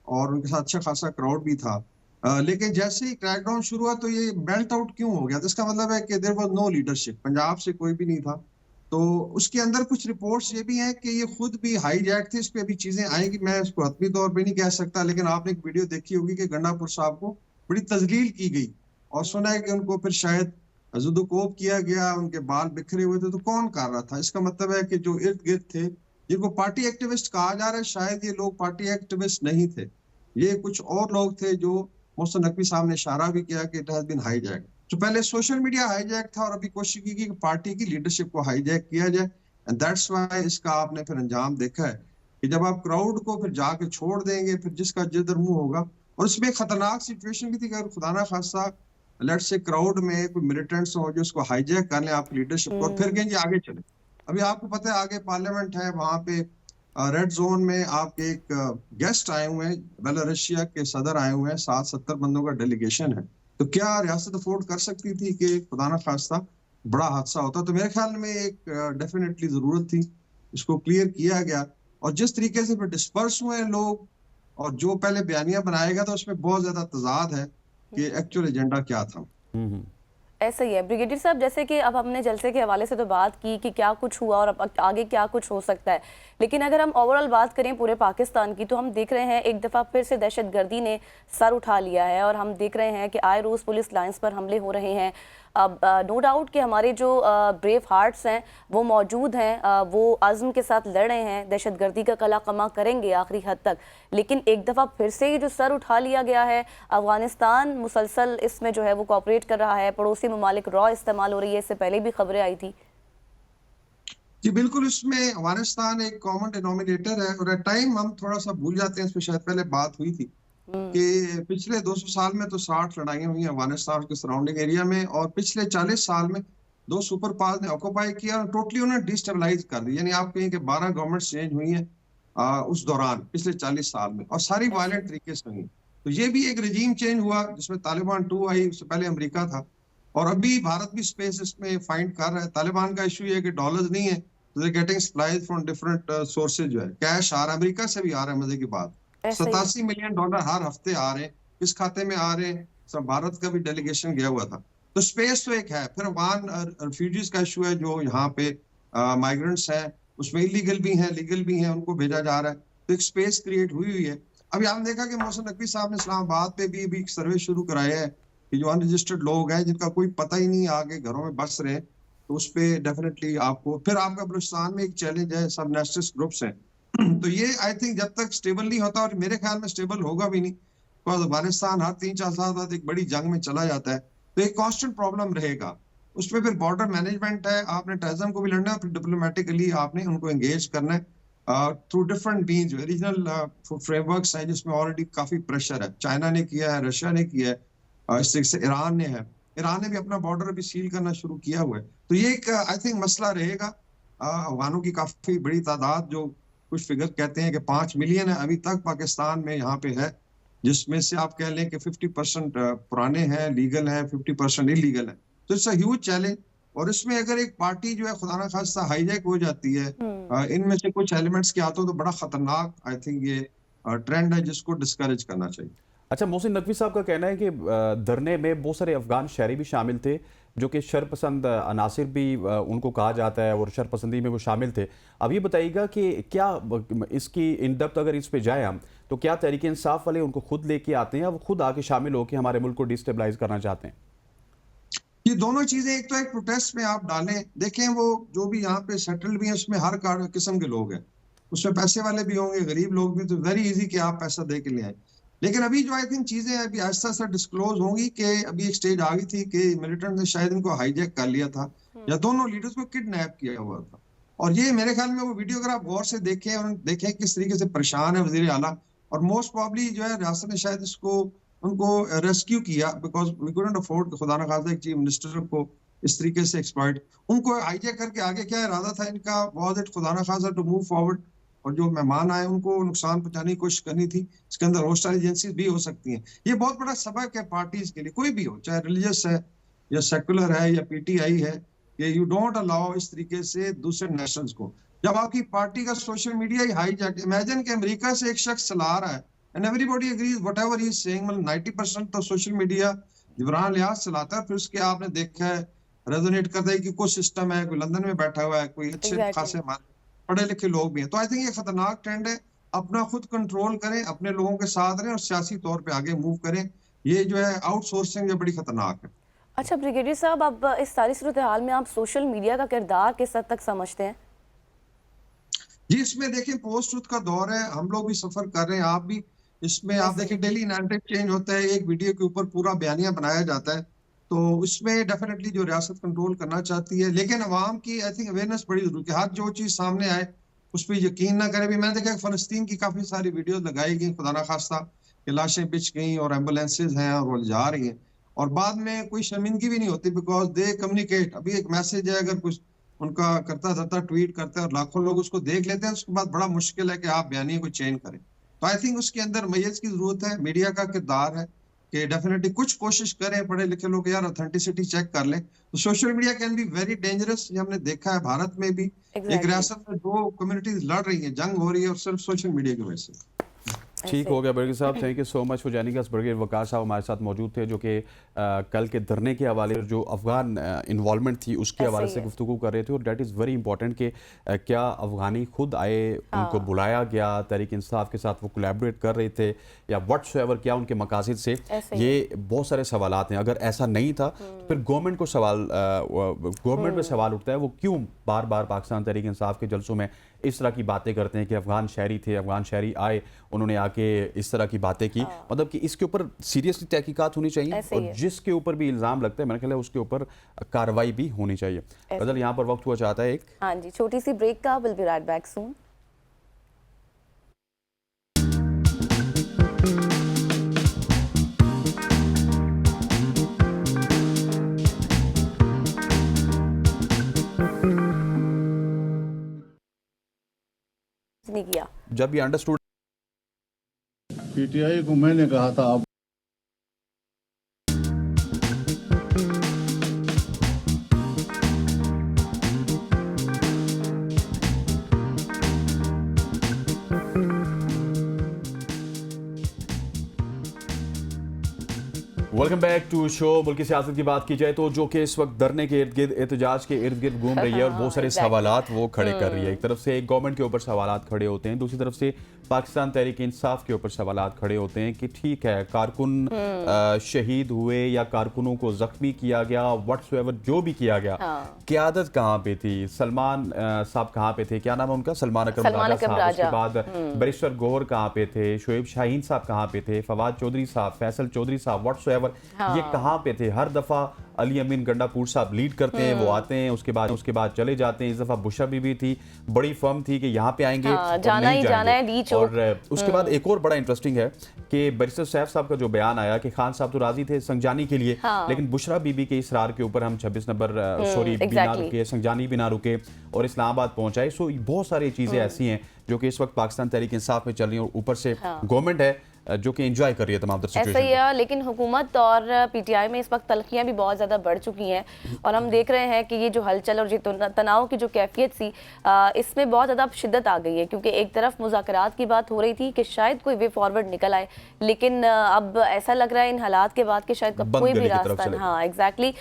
और उनके साथ अच्छा खासा क्राउड भी था, लेकिन जैसे ही क्रैकडाउन शुरू हुआ तो ये बेल्ट आउट क्यों हो गया? तो इसका मतलब है कि there was no leadership, Punjab से कोई भी नहीं था। तो उसके अंदर कुछ रिपोर्ट्स ये भी हैं कि ये खुद भी हाईजैक थे। इस पे भी चीजें आएंगी, मैं इसको हतमी तौर पे नहीं कह सकता, लेकिन आपने एक वीडियो देखी होगी कि गंडापुर साहब को बड़ी तजलील की गई और सुना है कि उनको फिर शायद जुदोकोब किया गया, उनके बाल बिखरे हुए थे। तो कौन कर रहा था? इसका मतलब है कि जो इर्द गिर्द थे जिनको पार्टी एक्टिविस्ट कहा जा रहा है, शायद ये लोग पार्टी एक्टिविस्ट नहीं थे, ये कुछ और लोग थे। जो मोहसिन नकवी साहब ने इशारा भी किया कि इट हैज बीन हाईजैक। तो पहले सोशल मीडिया हाईजैक था और अभी कोशिश की कि पार्टी की लीडरशिप को हाईजैक किया जाए। एंड दैट्स व्हाई इसका आपने फिर अंजाम देखा है कि जब आप क्राउड को फिर जाके छोड़ देंगे, फिर जिसका जिधर मुंह होगा। और उसमें खतरनाक सिचुएशन भी थी कि अगर खुदा ना खासा लेट्स से क्राउड में कोई मिलिटेंट्स हो जो उसको हाईजैक कर लें आप लीडरशिप को और फिर कहें जी आगे चले। अभी आपको पता है आगे पार्लियामेंट है, वहां पे रेड जोन में आपके एक गेस्ट आए हुए हैं, बेलारूसिया के सदर आए हुए हैं, 60-70 बंदों का डेलीगेशन है। तो क्या रियासत अफोर्ड कर सकती थी कि खुदा ना खास्ता बड़ा हादसा होता? तो मेरे ख्याल में एक डेफिनेटली जरूरत थी, इसको क्लियर किया गया। और जिस तरीके से फिर डिस्पर्स हुए लोग और जो पहले बयानियां बनाएगा तो उसमें बहुत ज्यादा तजाद है कि एक्चुअल एजेंडा क्या था। ऐसा ही है ब्रिगेडियर साहब, जैसे कि अब हमने जलसे के हवाले से तो बात की कि क्या कुछ हुआ और अब आगे क्या कुछ हो सकता है, लेकिन अगर हम ओवरऑल बात करें पूरे पाकिस्तान की तो हम देख रहे हैं एक दफ़ा फिर से दहशतगर्दी ने सर उठा लिया है और हम देख रहे हैं कि आए रोज़ पुलिस लाइंस पर हमले हो रहे हैं। अब नो डाउट कि हमारे जो ब्रेव हार्ट्स हैं वो मौजूद हैं, वो आज़म के साथ लड़ रहे हैं, दहशतगर्दी का कला कमा करेंगे आखिरी हद तक। लेकिन एक दफ़ा फिर से ये जो सर उठा लिया गया है, अफगानिस्तान मुसलसल इसमें जो है वो कोऑपरेट कर रहा है, पड़ोसी ममालिक रॉ इस्तेमाल हो रही है, इससे पहले भी खबरें आई थी। जी बिल्कुल, इसमें अफगानिस्तान एक कॉमन डिनोमिनेटर है और एट टाइम हम थोड़ा सा भूल जाते हैं, इस पर शायद पहले बात हुई थी कि पिछले 200 साल में तो 60 लड़ाइयां हुई हैं अफगानिस्तान के सराउंडिंग एरिया में, और पिछले 40 साल में 2 सुपर पावर्स ने ऑक्युपाई किया और टोटली उन्हें डिस्टेबलाइज कर दिया। यानी आप कहें कि 12 गवर्नमेंट चेंज हुई हैं उस दौरान पिछले 40 साल में, और सारी वायलेंट तरीके से हुई। तो ये भी एक रजीम चेंज हुआ जिसमें तालिबान 2 आई, उससे पहले अमेरिका था, और अभी भारत भी स्पेस इसमें फाइंड कर रहा है। तालिबान का इशू ये है कि डॉलर्स नहीं है, तो they getting supplies from different sources, जो है कैश आ रहा है, अमेरिका से भी आ रहा है। मजे की बात, ऐसा ही 87 मिलियन डॉलर हर हफ्ते आ रहे हैं, किस खाते में आ रहे हैं, सब भारत का भी डेलीगेशन गया हुआ था। तो स्पेस तो एक है। फिर अफगान रिफ्यूजीज का इशू है, जो यहाँ पे माइग्रेंट्स हैं, उसमें इलीगल भी हैं, लीगल भी हैं, उनको भेजा जा रहा है। तो एक स्पेस क्रिएट हुई हुई है। अभी आपने देखा कि मोहसिन नकवी साहब ने इस्लामाबाद पे भी एक सर्वे शुरू कराया है कि जो अनरजिस्टर्ड लोग हैं, जिनका कोई पता ही नहीं आगे घरों में बस रहे हैं, तो उस पे डेफिनेटली आपको, फिर आपका बलूचिस्तान में एक चैलेंज है, सब नेशनलिस्ट ग्रुप्स हैं। तो ये आई थिंक जब तक स्टेबल नहीं होता, और मेरे ख्याल में स्टेबल होगा भी नहीं, बिकॉज अफगानिस्तान हर 3-4 साल बाद एक बड़ी जंग में चला जाता है, तो एक कांस्टेंट प्रॉब्लम रहेगा। उसमें फिर बॉर्डर मैनेजमेंट है, आपने टेररिज्म को भी लड़ना है, फिर डिप्लोमेटिकली आपने उनको एंगेज करना है through different means. Regional frameworks हैं जिसमें ऑलरेडी काफी प्रेशर है, चाइना ने किया है, रशिया ने किया है, इस तरीके से ईरान ने है, ईरान ने भी अपना बॉर्डर अभी सील करना शुरू किया हुआ है। तो ये एक आई थिंक मसला रहेगा। अफगानों की काफी बड़ी तादाद, जो कुछ फिगर कहते हैं कि 5 मिलियन है अभी तक पाकिस्तान में यहाँ पे है, जिसमें से आप कह लें कि 50% पुराने हैं, लीगल हैं, 50% इलीगल है। तो इट्स अ ह्यूज चैलेंज। और इसमें अगर एक पार्टी जो है खुदा ना खास्ता हाईजैक हो जाती है, इनमें से कुछ एलिमेंट्स के आते हो, तो बड़ा खतरनाक आई थिंक ये ट्रेंड है जिसको डिस्करेज करना चाहिए। अच्छा, मोहसिन नकवी साहब का कहना है कि धरने में बहुत सारे अफगान शहरी भी शामिल थे, जो कि शरपसंद अनासिर भी उनको कहा जाता है, और शरपसंदी में वो शामिल थे। अब ये बताइएगा कि क्या इसकी इन डेप्थ अगर इस पे जाए हम, तो क्या तहरीक इंसाफ वाले उनको खुद लेके आते हैं, या वो खुद आके शामिल होकर हमारे मुल्क को डिस्टेबलाइज करना चाहते हैं? ये दोनों चीजें, एक तो एक प्रोटेस्ट में आप डालें, देखें वो जो भी यहाँ पे सेटल्ड भी हैं, उसमें हर किस्म के लोग हैं, उसमें पैसे वाले भी होंगे, गरीब लोग भी, तो वेरी इजी कि आप पैसा दे के ले आए। लेकिन अभी जो आई थिंक चीजें अभी आहिस्ता आहिस्ता डिस्क्लोज होंगी कि अभी एक स्टेज आ गई थी कि मिलिटेंट ने शायद इनको हाईजैक कर लिया था, या दोनों लीडर्स को किडनैप किया हुआ था। और ये मेरे ख्याल में वो वीडियो अगर आप गौर से देखें और देखें किस तरीके से परेशान है वजीर आला, और मोस्ट प्रॉब्ली जो है रियासत ने शायद इसको उनको रेस्क्यू किया, बिकॉज वी कुडंट अफोर्ड खुदा ना खास्ता एक चीफ मिनिस्टर को इस तरीके से एक्सप्लॉइट। उनको हाईजैक करके आगे क्या इरादा था इनका, वाज इट खुदा ना खास्ता टू मूव फॉरवर्ड, और जो मेहमान आए उनको नुकसान पहुंचाने की कोशिश करनी थी। इसके अंदर होस्टाइल एजेंसीज भी हो सकती हैं। ये बहुत बड़ा सबक है पार्टीज के लिए, कोई भी हो, चाहे रिलीजियस है या सेकुलर है या पीटीआई है, कि यू डोंट अलाउ इस तरीके से दूसरे नेशनल्स को। जब आपकी पार्टी का सोशल मीडिया ही हाईजैक, इमेजिन कि अमेरिका से एक शख्स चला रहा है and everybody agrees whatever he is saying, मतलब 90% तो सोशल मीडिया जिब्रान लियाज चलाता है, फिर उसके आपने देखा है रेजोनेट करता है कि कोई सिस्टम है, कोई लंदन में बैठा हुआ है, कोई अच्छे खासे पढ़े लिखे लोग भी हैं। तो आई थिंक ये खतरनाक ट्रेंड है। अपना खुद कंट्रोल करें, अपने लोगों के साथ रहें और सियासी तौर पे आगे मूव करें। ये जो है आउटसोर्सिंग जो बड़ी खतरनाक है। अच्छा ब्रिगेडियर साहब, अब इस सारी सूरत हाल में आप सोशल मीडिया का किरदार किस हद तक समझते हैं? जी, इसमें देखिए पोस्ट ट्रुथ का दौर है, हम लोग भी सफर कर रहे हैं, आप भी। इसमें आप देखिए डेली नैरेटिव चेंज होता है, एक वीडियो के ऊपर पूरा बयानिया बनाया जाता है, तो उसमें डेफिनेटली जो रियासत कंट्रोल करना चाहती है, लेकिन अवाम की आई थिंक अवेयरनेस बड़ी जरूरी है। हर जो चीज सामने आए उस पर यकीन ना करें। भी मैंने देखा फलस्तीन की काफी सारी वीडियो लगाई गई, खुदा ना खास्ता कि लाशें बिछ गई और एम्बुलेंसेज हैं और वो जा रही हैं, और बाद में कोई शर्मिंदगी भी नहीं होती, बिकॉज दे कम्युनिकेट। अभी एक मैसेज है, अगर कुछ उनका करता धरता ट्वीट करते हैं और लाखों लोग उसको देख लेते हैं, उसके बाद बड़ा मुश्किल है कि आप बयानिए को चेंज करें। तो आई थिंक उसके अंदर मैयज की जरूरत है, मीडिया का किरदार है कि डेफिनेटली कुछ कोशिश करें, पढ़े लिखे लोग यार ऑथेंटिसिटी चेक कर लें। तो social media can be very dangerous, ये हमने देखा है भारत में भी। एक रियासत में 2 कम्युनिटीज लड़ रही है, जंग हो रही है, और सिर्फ सोशल मीडिया की वजह से। ठीक हो गया बर्गर साहब, thank you so much for joining us. बर्गर वकार साहब हमारे साथ मौजूद थे, जो कि कल के धरने के हवाले जो अफगान इन्वॉल्वमेंट थी उसके हवाले से गुफ्तगू कर रहे थे। और डेट इज़ वेरी इंपॉर्टेंट कि क्या अफगानी खुद आए, उनको बुलाया गया, तहरीक इंसाफ के साथ वो कोलैबोरेट कर रहे थे या व्हाट्सएवर, क्या उनके मकासद से, ये बहुत सारे सवालात हैं। अगर ऐसा नहीं था तो फिर गवर्नमेंट को गवर्नमेंट पे सवाल उठता है, वो क्यों बार बार पाकिस्तान तहरीक इंसाफ के जलसों में इस तरह की बातें करते हैं कि अफगान शहरी थे, अफगान शहरी आए, उन्होंने आके इस तरह की बातें की। मतलब कि इसके ऊपर सीरियसली तहकीकात होनी चाहिए और जिसके ऊपर भी इल्ज़ाम लगता है मेरे ख्याल है उसके ऊपर कार्रवाई भी होनी चाहिए। बदल यहाँ पर वक्त हुआ चाहता है एक, हाँ जी, छोटी सी ब्रेक का। विल बी राइट बैक सून। नहीं किया जब ये अंडरस्टूड पीटीआई को मैंने कहा था आप वेलकम बैक टू शो। मुल्की सियासत की बात की जाए तो जो कि इस वक्त धरने के इर्द गिर्द, एहतजाज के इर्द गिर्द घूम रही है और बहुत सारे सवालात वो खड़े कर रही है। एक तरफ से गवर्नमेंट के ऊपर सवालात खड़े होते हैं, दूसरी तरफ से पाकिस्तान तहरीक इंसाफ के ऊपर सवालात खड़े होते हैं कि ठीक है कारकुन शहीद हुए या कारकुनों को जख्मी किया गया, व्हाट्सएवर जो भी किया गया, क़यादत कहाँ पे थी, सलमान साहब कहाँ पे थे, क्या नाम है उनका, सलमान अकरम राजा साहब, उसके बाद बैरिस्टर गौहर कहाँ पे थे, शोएब शाहीन साहब कहाँ पे थे, फवाद चौधरी साहब, फैसल चौधरी साहब, व्हाट्सएवर ये कहाँ पे थे। हर दफा अली अमीन गंडापुर साहब लीड करते हैं, वो आते हैं, उसके बाद चले जाते हैं। इस दफा बुशरा बीबी थी, बड़ी फर्म थी कि यहाँ पे आएंगे जाना ही जाना है, रीच। और उसके बाद एक और बड़ा इंटरेस्टिंग है कि बैरिस्टर सैफ साहब का जो बयान आया कि खान साहब तो राजी थे संगजानी के लिए, लेकिन बुशरा बीबी के इसरार के ऊपर हम 26 नंबर बिना रुके, संगजानी बिना रुके और इस्लामाबाद पहुंचाए। सो बहुत सारी चीजें ऐसी हैं जो कि इस वक्त पाकिस्तान तहरीक इंसाफ में चल रही हैं और ऊपर से गवर्नमेंट है जो कि एंजॉय कर रही है तमाम ऐसा ही है। लेकिन हुकूमत और पीटीआई में इस वक्त तलखियां भी बहुत ज़्यादा बढ़ चुकी हैं और हम देख रहे हैं कि ये जो हलचल और ये तनाव की जो कैफियत सी, इसमें बहुत ज़्यादा शिद्दत आ गई है। क्योंकि एक तरफ मुज़ाकरात की बात हो रही थी कि शायद कोई वे फॉरवर्ड निकल आए, लेकिन अब ऐसा लग रहा है इन हालात के बाद कि शायद कोई भी रास्ता नहीं। हाँ एग्जैक्टली।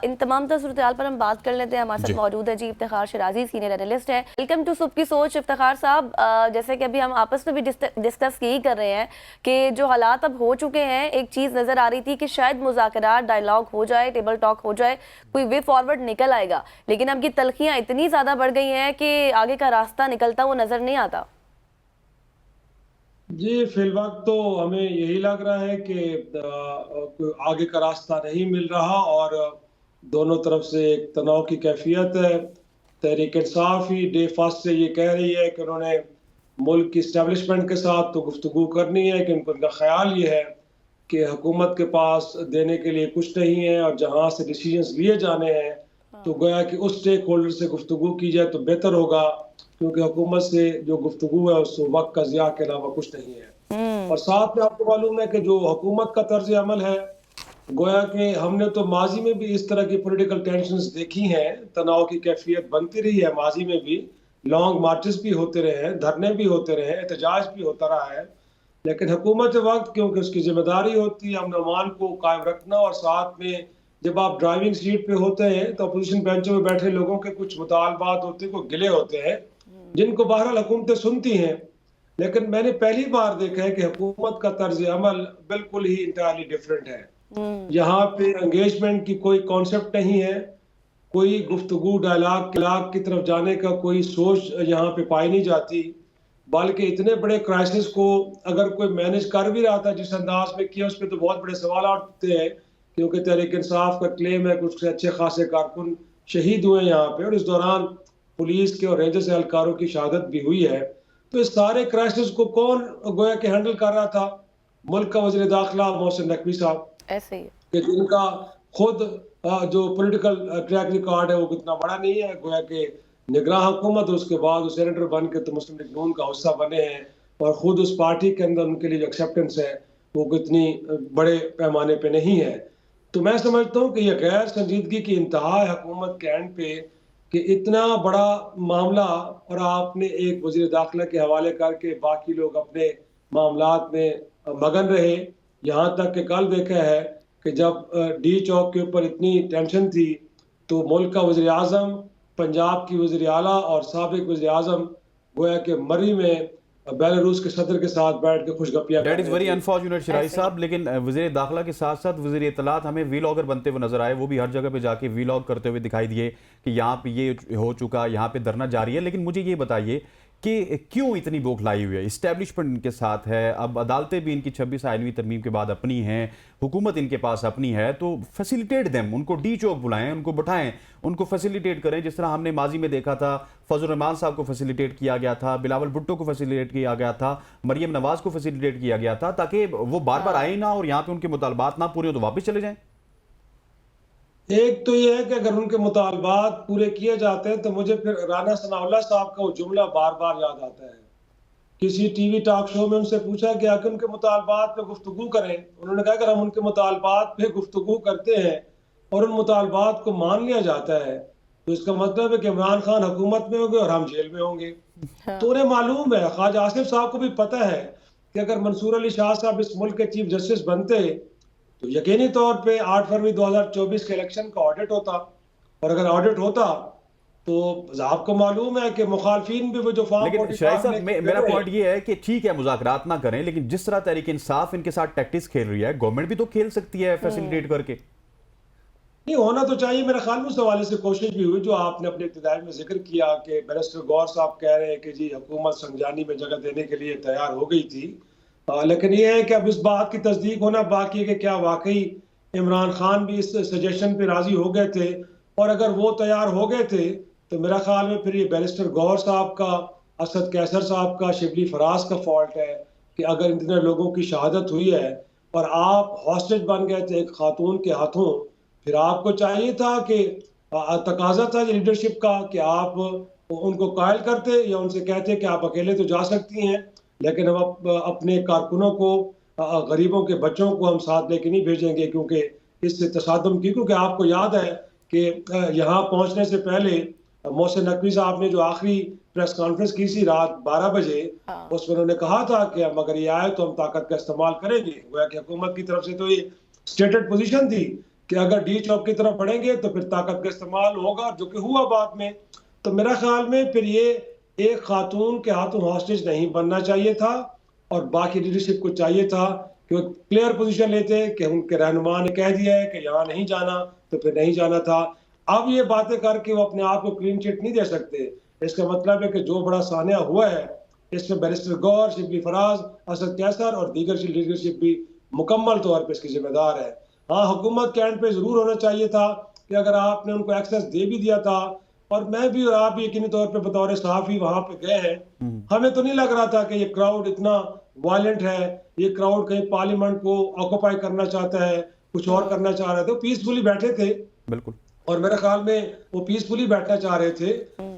इन तमाम सूरत हाल पर हम बात कर लेते हैं। हमारे साथ मौजूद है जी इफ्तिखार शिराजी, सीनियर एनालिस्ट है। वेलकम टू सुबह की सोच। इफ्तिखार साहब, जैसे कि अभी हम आपस में भी डिस्कस यही कर रहे हैं कि जो हालात अब हो चुके हैं, एक चीज नजर आ रही थी कि शायद मुज़ाकरात, डायलॉग हो जाए, टेबल टॉक हो जाए, कोई वे फॉरवर्ड निकल आएगा, लेकिन अब ये तलखियां इतनी ज्यादा बढ़ गई हैं कि आगे का रास्ता निकलता वो नजर नहीं आता। जी फिलवक्त तो हमें यही लग रहा है कि आगे का रास्ता नहीं मिल रहा और दोनों तरफ से एक तनाव की कैफियत है। तहरीक इंसाफ ही डे फर्स्ट से ये कह रही है कि उन्होंने मुल्क की इस्टेब्लिशमेंट के साथ तो गुफ्तगू करनी है, कि उनका ख्याल ये है कि हुकूमत के पास देने के लिए कुछ नहीं है और जहाँ से डिसीजंस लिए जाने हैं तो गोया कि उस स्टेक होल्डर से गुफ्तगू की जाए तो बेहतर होगा, क्योंकि हुकूमत से जो गुफ्तगू है उस वक्त का ज़िया के अलावा कुछ नहीं है। और साथ में आपको मालूम है कि जो हुकूमत का तर्ज अमल है, गोया कि हमने तो माजी में भी इस तरह की पॉलिटिकल टेंशंस देखी हैं, तनाव की कैफियत बनती रही है माजी में भी, लॉन्ग मार्चेस भी होते रहे हैं, धरने भी होते रहे, एहतजाज भी होता रहा है, लेकिन हुकूमत वक्त क्योंकि उसकी जिम्मेदारी होती है अमन अमान को कायम रखना, और साथ में जब आप ड्राइविंग सीट पे होते हैं तो अपोजिशन बेंचों में बैठे लोगों के कुछ मुतालबात होते हैं, कोई गिले होते हैं जिनको बहरहाल हुकूमतें सुनती हैं, लेकिन मैंने पहली बार देखा है कि हुकूमत का तर्ज अमल बिल्कुल ही इंटायरली डिफरेंट है। यहाँ पे एंगेजमेंट की कोई कॉन्सेप्ट नहीं है, कोई गुफ्तगू डायलॉग की तरफ जाने का कोई सोच यहाँ पे पाई नहीं जाती, बल्कि इतने बड़े क्राइसिस को अगर कोई मैनेज कर भी रहा था जिस अंदाज में किया, उस पर तो बहुत बड़े सवाल उठते हैं, क्योंकि तहरीक इंसाफ का क्लेम है कुछ अच्छे खासे कारकुन शहीद हुए यहाँ पे और इस दौरान पुलिस के और रेंजर्स एहलकारों की शहादत भी हुई है। तो इस सारे क्राइसिस को कौन गोया के हैंडल कर रहा था? मुल्क का वज़ीर दाखिला मोहसिन नकवी साहब, ऐसे ही कि जिनका खुद जो पॉलिटिकल ट्रैक रिकॉर्ड है वो कितना बड़ा नहीं है, गोया के निगरान हुकूमत, उसके बाद सेनेटर बन के तो मुस्लिम लीग नून का हिस्सा बने हैं और खुद उस पार्टी के अंदर उनके लिए जो एक्सेप्टेंस है वो कितनी बड़े पैमाने पे नहीं है। तो मैं समझता हूँ कि यह गैर संजीदगी की इंतहा है हुकूमत के एंड पे कि इतना बड़ा मामला और आपने एक वज़ीर दाखिला के हवाले करके बाकी लोग अपने मामलात में मगन रहे। यहाँ तक कि कल देखा है कि जब डी चौक के ऊपर इतनी टेंशन थी तो मुल्क का वज़ीर आज़म, पंजाब की वज़ीर आला और साबिक वज़ीर आज़म गोया के मरी में बेलारूस के सदर के साथ बैठ के खुशगपियां दैट इज़ वेरी अनफॉर्चुनेट शिराई साहब। लेकिन वज़ीर दाखिला के साथ साथ वज़ीर इत्तलात हमें वीलॉगर बनते हुए नजर आए। वो भी हर जगह पे जाके वीलॉग करते हुए दिखाई दिए कि यहाँ पे ये हो चुका, यहाँ पे धरना जारी है। लेकिन मुझे ये बताइए कि क्यों इतनी बौखलाई हुई है? इस्टेब्लिशमेंट इनके साथ है, अब अदालतें भी इनकी 26 आइनवी तरमीम के बाद अपनी हैं, हुकूमत इनके पास अपनी है, तो फैसिलिटेट देम, उनको डी चौक बुलाएं, उनको बैठाएं, उनको फैसिलिटेट करें। जिस तरह हमने माजी में देखा था, फजल रहमान साहब को फैसिलिटेट किया गया था, बिलावल भुट्टो को फैसिलिटेट किया गया था, मरियम नवाज को फैसिलिटेट किया गया था, ताकि वो बार बार आए ना और यहाँ पे उनके मुतालबात ना पूरे हो तो वापस चले जाएं। एक तो ये है कि अगर उनके मुतालबात पूरे किए जाते हैं तो मुझे फिर राना सनाउल्लाह साहब का वो जुमला बार बार याद आता है। किसी टीवी टॉक शो में उनसे पूछा गया कि उनके मुतालबात पे गुफ्तगू करें। उन्होंने कहा अगर हम उनके मुतालबात पे गुफ्तगू करते हैं और उन मुतालबात को मान लिया जाता है तो इसका मतलब है कि इमरान खान हुकूमत में होंगे और हम जेल में होंगे। तो उन्हें मालूम है, ख्वाजा आसिफ साहब को भी पता है कि अगर मंसूर अली शाह साहब इस मुल्क के चीफ जस्टिस बनते तो यकीनी तौर पे 8 फरवरी 2024 के इलेक्शन का ऑडिट होता, और अगर ऑडिट होता तो आपको मालूम है कि मुखालफिन भी वो जो फॉर्म। लेकिन शाहिद साहब मेरा पॉइंट ये है कि ठीक है मुज़ाकरात ना करें, लेकिन जिस तरह तहरीक इंसाफ इनके साथ टैक्टिक्स खेल रही है, गवर्नमेंट भी तो खेल सकती है फैसिलिटेट करके। नहीं होना तो चाहिए। मेरे ख्याल में उस हवाले से कोशिश भी हुई जो आपने अपने इब्तिदाई में जिक्र किया कि बैरिस्टर गौर साहब कह रहे हैं कि जी हुकूमत संजानी में जगह देने के लिए तैयार हो गई थी। लेकिन ये है कि अब इस बात की तस्दीक होना बाकी है कि क्या वाकई इमरान खान भी इस सजेशन पे राजी हो गए थे, और अगर वो तैयार हो गए थे तो मेरा ख्याल में फिर ये बैरिस्टर गौर साहब का, असद कैसर साहब का, शिबली फराज का फॉल्ट है कि अगर इतने लोगों की शहादत हुई है और आप हॉस्टेज बन गए थे एक खातून के हाथों, फिर आपको चाहिए था कि तकाजा था लीडरशिप का कि आप उनको कायल करते या उनसे कहते कि आप अकेले तो जा सकती हैं, लेकिन हम अपने कारकुनों को, गरीबों के बच्चों को हम साथ लेके नहीं भेजेंगे क्योंकि इससे तसादुम की। क्योंकि आपको याद है कि यहाँ पहुंचने से पहले मोहसिन नकवी साहब ने जो आखिरी प्रेस कॉन्फ्रेंस की थी रात 12 बजे, उसमें उन्होंने कहा था कि हम अगर ये आए तो हम ताकत का इस्तेमाल करेंगे। गोया कि हुकूमत की तरफ से तो ये स्टेटेड पोजीशन थी कि अगर डी चौक की तरफ बढ़ेंगे तो फिर ताकत का इस्तेमाल होगा, जो कि हुआ बाद में। तो मेरा ख्याल में फिर ये एक खातून के हाथों हॉस्टेज नहीं बनना चाहिए था, और बाकी लीडरशिप को चाहिए था कि वो क्लियर पोजीशन लेते कि उनके रहनुमा ने कह दिया है कि यहाँ नहीं जाना तो फिर नहीं जाना था। अब ये बातें करके वो अपने आप को क्लीन चिट नहीं दे सकते। इसका मतलब है कि जो बड़ा सानिया हुआ है इसमें बैरिस्टर गौर, शिबली फराज, असद कैसर और दीगर लीडरशिप भी मुकम्मल तौर पर इसकी जिम्मेदार है। हाँ, हुकूमत के एंड पे जरूर होना चाहिए था कि अगर आपने उनको एक्सेस दे भी दिया था, और मैं भी और आप भी यकीनी तौर पे बतौर सहाफी वहां पे गए हैं, हमें तो नहीं लग रहा था कि ये क्राउड इतना वायलेंट है, ये क्राउड कहीं पार्लियामेंट को ऑक्यूपाई करना चाहता है, कुछ और करना चाह रहे थे। पीसफुली बैठे थे बिल्कुल, और मेरे ख्याल में वो पीसफुली बैठना चाह रहे थे,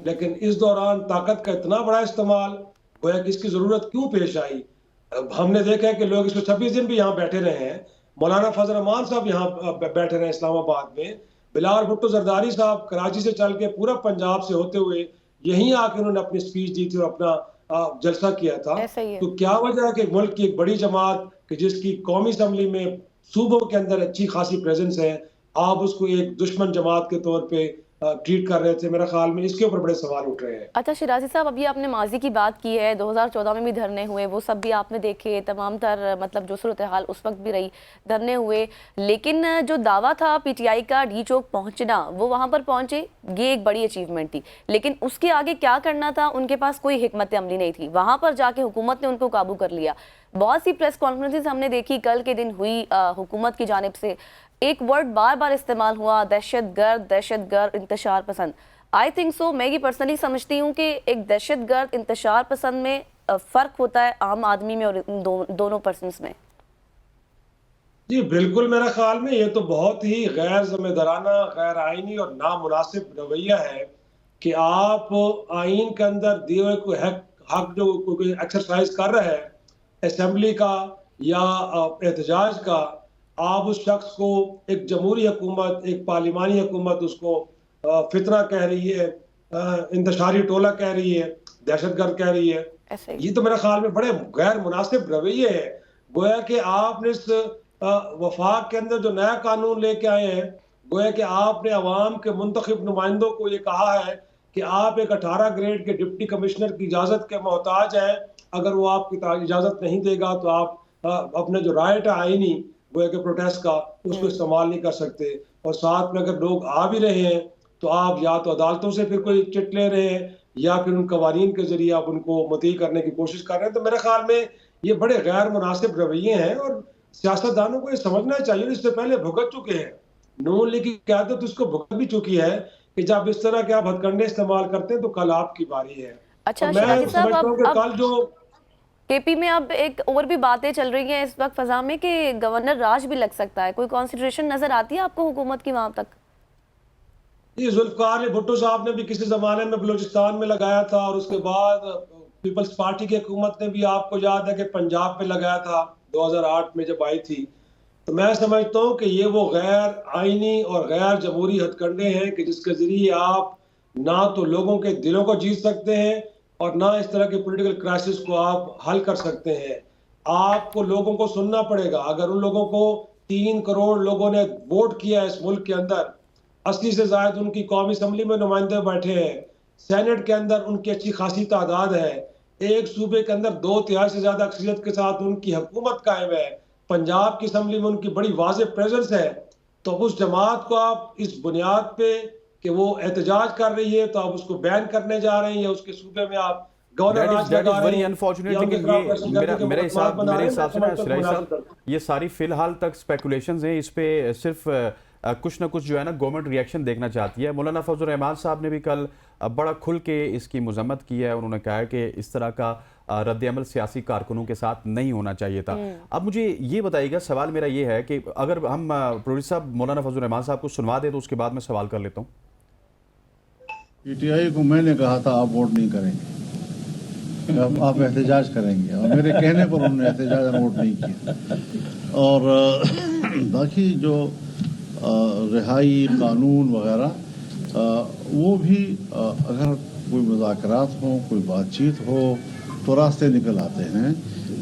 लेकिन इस दौरान ताकत का इतना बड़ा इस्तेमाल गोया कि इसकी जरूरत क्यों पेश आई। हमने देखा है कि लोग 126 दिन भी यहाँ बैठे रहे हैं। मौलाना फजल रहमान साहब यहाँ बैठे रहे इस्लामाबाद में, बिलावल भुट्टो जरदारी साहब कराची से चल के पूरा पंजाब से होते हुए यहीं आके उन्होंने अपनी स्पीच दी थी और अपना जलसा किया था। तो क्या वजह है कि मुल्क की एक बड़ी जमात कि जिसकी कौमी असम्बली में सूबों के अंदर अच्छी खासी प्रेजेंस है, आप उसको एक दुश्मन जमात के तौर पे ट्रीट कर रहे थे। मेरा ख्याल में इसके ऊपर बड़े सवाल उठ रहे हैं। अच्छा शिराजी साहब, अभी आपने माजी की बात की है, 2014 में भी धरने हुए, वो सब भी आपने देखे, तमाम तर मतलब जो सूरत हाल उस वक्त भी रही, धरने हुए, लेकिन जो दावा था पीटीआई का डी चौक पहुंचना, वो वहां पर पहुंचे, ये एक बड़ी अचीवमेंट थी, लेकिन उसके आगे क्या करना था उनके पास कोई हिकमत अमली नहीं थी। वहां पर जाके हुकूमत ने उनको काबू कर लिया। बहुत सी प्रेस कॉन्फ्रेंसेस हमने देखी, कल के दिन हुई हुकूमत की जानिब से एक वर्ड बार बार इस्तेमाल हुआ, दहशतगर्द, इंतशार पसंद। आई थिंक सो, मैं ये पर्सनली समझती हूँ कि एक दहशतगर्द, इंतशार पसंद में फ़र्क होता है आम आदमी में और दोनों पर्सन्स में। जी बिल्कुल, मेरा ख्याल में ये तो बहुत ही गैर जिम्मेदाराना, गैर आईनी और नामुनासिब रवैया है कि आप आइन के अंदर दिए हुए कोई हक जो कोई एक्सरसाइज कर रहा है असेंबली का या एहतजाज का, आप उस शख्स को एक जमहूरी हुकूमत, एक पार्लिमानी हुकूमत उसको फितना कह रही है, इंतशारी टोला कह रही है, दहशतगर्द कह रही है। ऐसे ही ये तो मेरे ख्याल में बड़े गैर मुनासिब रवैये है। गोया कि आपने इस वफाक के अंदर जो नया कानून लेके आए हैं, गोया कि आपने अवाम के मुंतखब नुमाइंदों को ये कहा है कि आप एक 18 ग्रेड के डिप्टी कमिश्नर की इजाज़त के मोहताज हैं। अगर वो आपकी इजाज़त नहीं देगा तो आप अपने जो राइट है आईनी गोया के प्रोटेस्ट का, उसको इस्तेमाल नहीं कर सकते। और साथ में अगर लोग आ भी रहे हैं तो आप या तो अदालतों से फिर कोई चिट ले रहे हैं या फिर उन कवानीन के जरिए आप उनको मुतई करने की कोशिश कर रहे हैं। तो मेरे ख्याल में ये बड़े गैर मुनासिब रवैये हैं और सियासतदानों को ये समझना चाहिए। इससे पहले भुगत चुके हैं, नून लीग की क़यादत उसको भुगत भी चुकी है कि जब इस तरह के आप हथकंडे इस्तेमाल करते हैं तो कल आपकी बारी है। अच्छा मैं शिराजी साहब, समझता हूँ कि अब कल जो केपी में अब एक और भी बातें चल रही हैं इस वक्त फजा में कि गवर्नर राज भी लग सकता है। कोई कॉन्सिडरेशन नजर आती है आपको हुकूमत की वहां तक? ये जुल्फकार अली भुट्टो साहब ने भी किसी जमाने में बलूचिस्तान में लगाया था और उसके बाद पीपल्स पार्टी की हुकूमत ने भी, आपको याद है कि पंजाब में लगाया था 2008 में जब आई थी। तो मैं समझता हूँ कि ये वो गैर आईनी और गैर जमहूरी हथकंडे हैं कि जिसके जरिए आप ना तो लोगों के दिलों को जीत सकते हैं और ना इस तरह के पॉलिटिकल क्राइसिस को आप हल कर सकते हैं। आपको लोगों को सुनना पड़ेगा। अगर उन लोगों को 3 करोड़ लोगों ने वोट किया है इस मुल्क के अंदर, 80 से ज्यादा उनकी कौमी असम्बली में नुमाइंदे बैठे हैं, सेनेट के अंदर उनकी अच्छी खासी तादाद है, एक सूबे के अंदर 2/3 से ज्यादा अक्सरियत के साथ उनकी हुकूमत कायम है, पंजाब की असम्बली में उनकी बड़ी वाज़ेह प्रेजेंस है, तो उस जमात को आप इस बुनियाद पे कि वो एहतजाज कर रही है तो आप उसको बैन करने जा रहे हैं या उसके सूबे में आप गवर्नर राज लगा रहे वेरी हैं अनफॉर्चुनेट। या उनके लेकिन खिलाफ ये प्रदर्शन करने के मेरे मुकदमात बना रहे हैं। हिसाब से ना शिराई साहब, मुनासिब ये सारी फिलहाल तक स्पेकुलेशंस हैं। इस पे सिर्फ कुछ ना कुछ जो है ना गवर्नमेंट रिएक्शन देखना चाहती है। मौलाना फजल रहमान साहब ने भी कल बड़ा खुल के इसकी मजम्मत की है। उन्होंने कहा है कि इस तरह का रद्द-ए-अमल सियासी कारकुनों के साथ नहीं होना चाहिए था। अब मुझे ये बताइएगा, सवाल मेरा ये है कि अगर हम प्रोड्यूसर साहब मौलाना फजल रहमान साहब को सुनवा दें तो उसके बाद मैं सवाल कर लेता हूँ। पीटीआई को मैंने कहा था आप वोट नहीं करेंगे, आप एहतजाज करेंगे, और मेरे कहने पर उन्होंने एहतजाज वोट नहीं किया। और बाकी जो रिहाई कानून वगैरह वो भी अगर कोई मुज़ाकरात हो, कोई बातचीत हो तो रास्ते निकल आते हैं।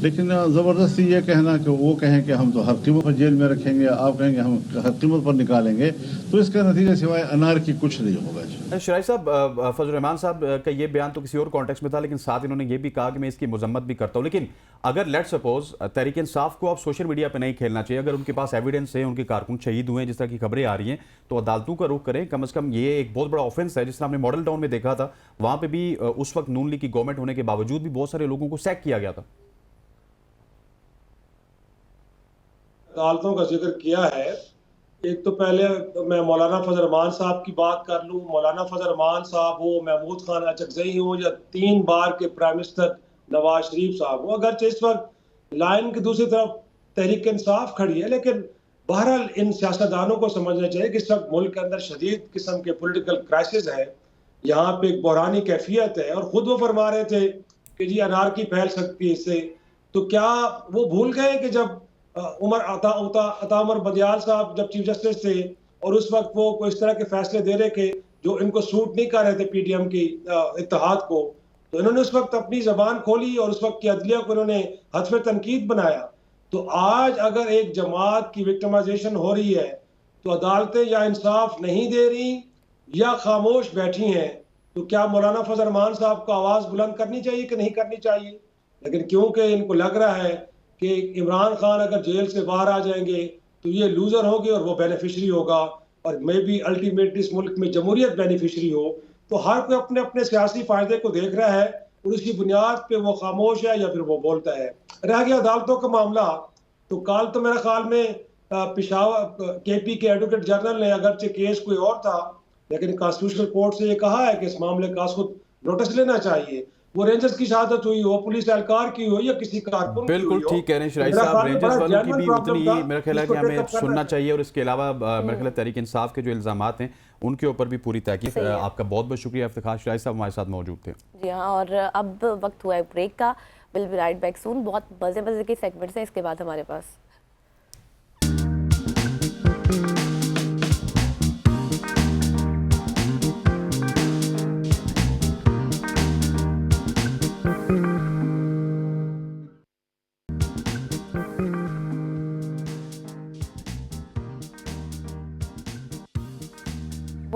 लेकिन ज़बरदस्ती ये कहना कि वो कहें कि हम तो हर कीमत पर जेल में रखेंगे, आप कहेंगे हम हर कीमत पर निकालेंगे, तो इसका नतीजा सिवाय अनार की कुछ नहीं होगा। शिराई साहब, फजल रहमान साहब का ये बयान तो किसी और कॉन्टेक्स्ट में था, लेकिन साथ इन्होंने ये भी कहा कि मैं इसकी मजम्मत भी करता हूँ। लेकिन अगर लेट सपोज तहरीक इंसाफ को आप सोशल मीडिया पर नहीं खेलना चाहिए, अगर उनके पास एविडेंस है, उनके कारकुन शहीद हुए हैं, जिस तरह की खबरें आ रही हैं, तो अदालतों का रुख करें। कम से कम ये एक बहुत बड़ा ऑफेंस है। जिस तरह हमने मॉडल टाउन में देखा था, वहां पर भी उस वक्त नून लीग की गवर्नमेंट होने के बावजूद भी बहुत सारे लोगों को सैक किया गया था। अदालतों का जिक्र किया है, एक तो पहले मैं मौलाना फजल रहमान साहब की बात कर लूँ। मौलाना फजल रहमान साहब हो, महमूद खान अचकज़ई हो, या 3 बार के प्राइम मिनिस्टर नवाज शरीफ साहब हो, अगरचे इस वक्त लाइन की दूसरी तरफ तहरीक इंसाफ खड़ी है, लेकिन बहरहाल इन सियासतदानों को समझना चाहिए कि इस वक्त मुल्क के अंदर शदीद किस्म के पोलिटिकल क्राइसिस है, यहाँ पे एक बहरानी कैफियत है। और ख़ुद वो फरमा रहे थे कि जी अनारकी फैल सकती है इससे। तो क्या वो भूल गए कि जब अता उमर बदियाल साहब जब चीफ जस्टिस थे और उस वक्त वो कोई इस तरह के फैसले दे रहे थे जो इनको सूट नहीं कर रहे थे पीटीएम की इत्तेहाद को, तो इन्होंने उस वक्त अपनी जबान खोली और उस वक्त की अदलिया को इन्होंने हत्फ तनकीद बनाया। तो आज अगर एक जमात की विक्टिमाइजेशन हो रही है तो अदालतें या इंसाफ नहीं दे रही या खामोश बैठी हैं, तो क्या मौलाना फजल रहमान साहब को आवाज़ बुलंद करनी चाहिए कि नहीं करनी चाहिए? लेकिन क्योंकि इनको लग रहा है कि इमरान खान अगर जेल से बाहर आ जाएंगे तो ये लूजर होंगे और वो बेनिफिशरी होगा, और मे बी अल्टीमेटली इस मुल्क में जमहूरियत बेनिफिशरी हो। तो हर कोई अपने अपने सियासी फायदे को देख रहा है और उसकी बुनियाद पे वो खामोश है या फिर वो बोलता है। रह गया अदालतों का मामला, तो कल तो मेरे ख्याल में पेशावर केपी के एडवोकेट जनरल ने, अगरचे केस कोई और था, लेकिन कॉन्स्टिट्यूशनल कोर्ट से ये कहा है कि इस मामले का खुद नोटिस लेना चाहिए। वो रेंजर्स की शहादत हुई हो, पुलिस एहलकार की हो या किसी कारकुन, बिल्कुल ठीक कह रहे हैं शिराई साहब। रेंजर्स वालों की भी उतनी मेरा ख्याल है कि हमें सुनना चाहिए, और इसके अलावा मेरा ख्याल है तहरीक इंसाफ के जो इल्जामात हैं उनके ऊपर भी पूरी तहकीक। आपका बहुत बहुत शुक्रिया इफ्तिखार शिराई साहब हमारे साथ मौजूद थे। जी हाँ, और अब वक्त हुआ है ब्रेक का। Will be right back soon. बहुत मजे के सेगमेंट्स हैं इसके बाद हमारे पास।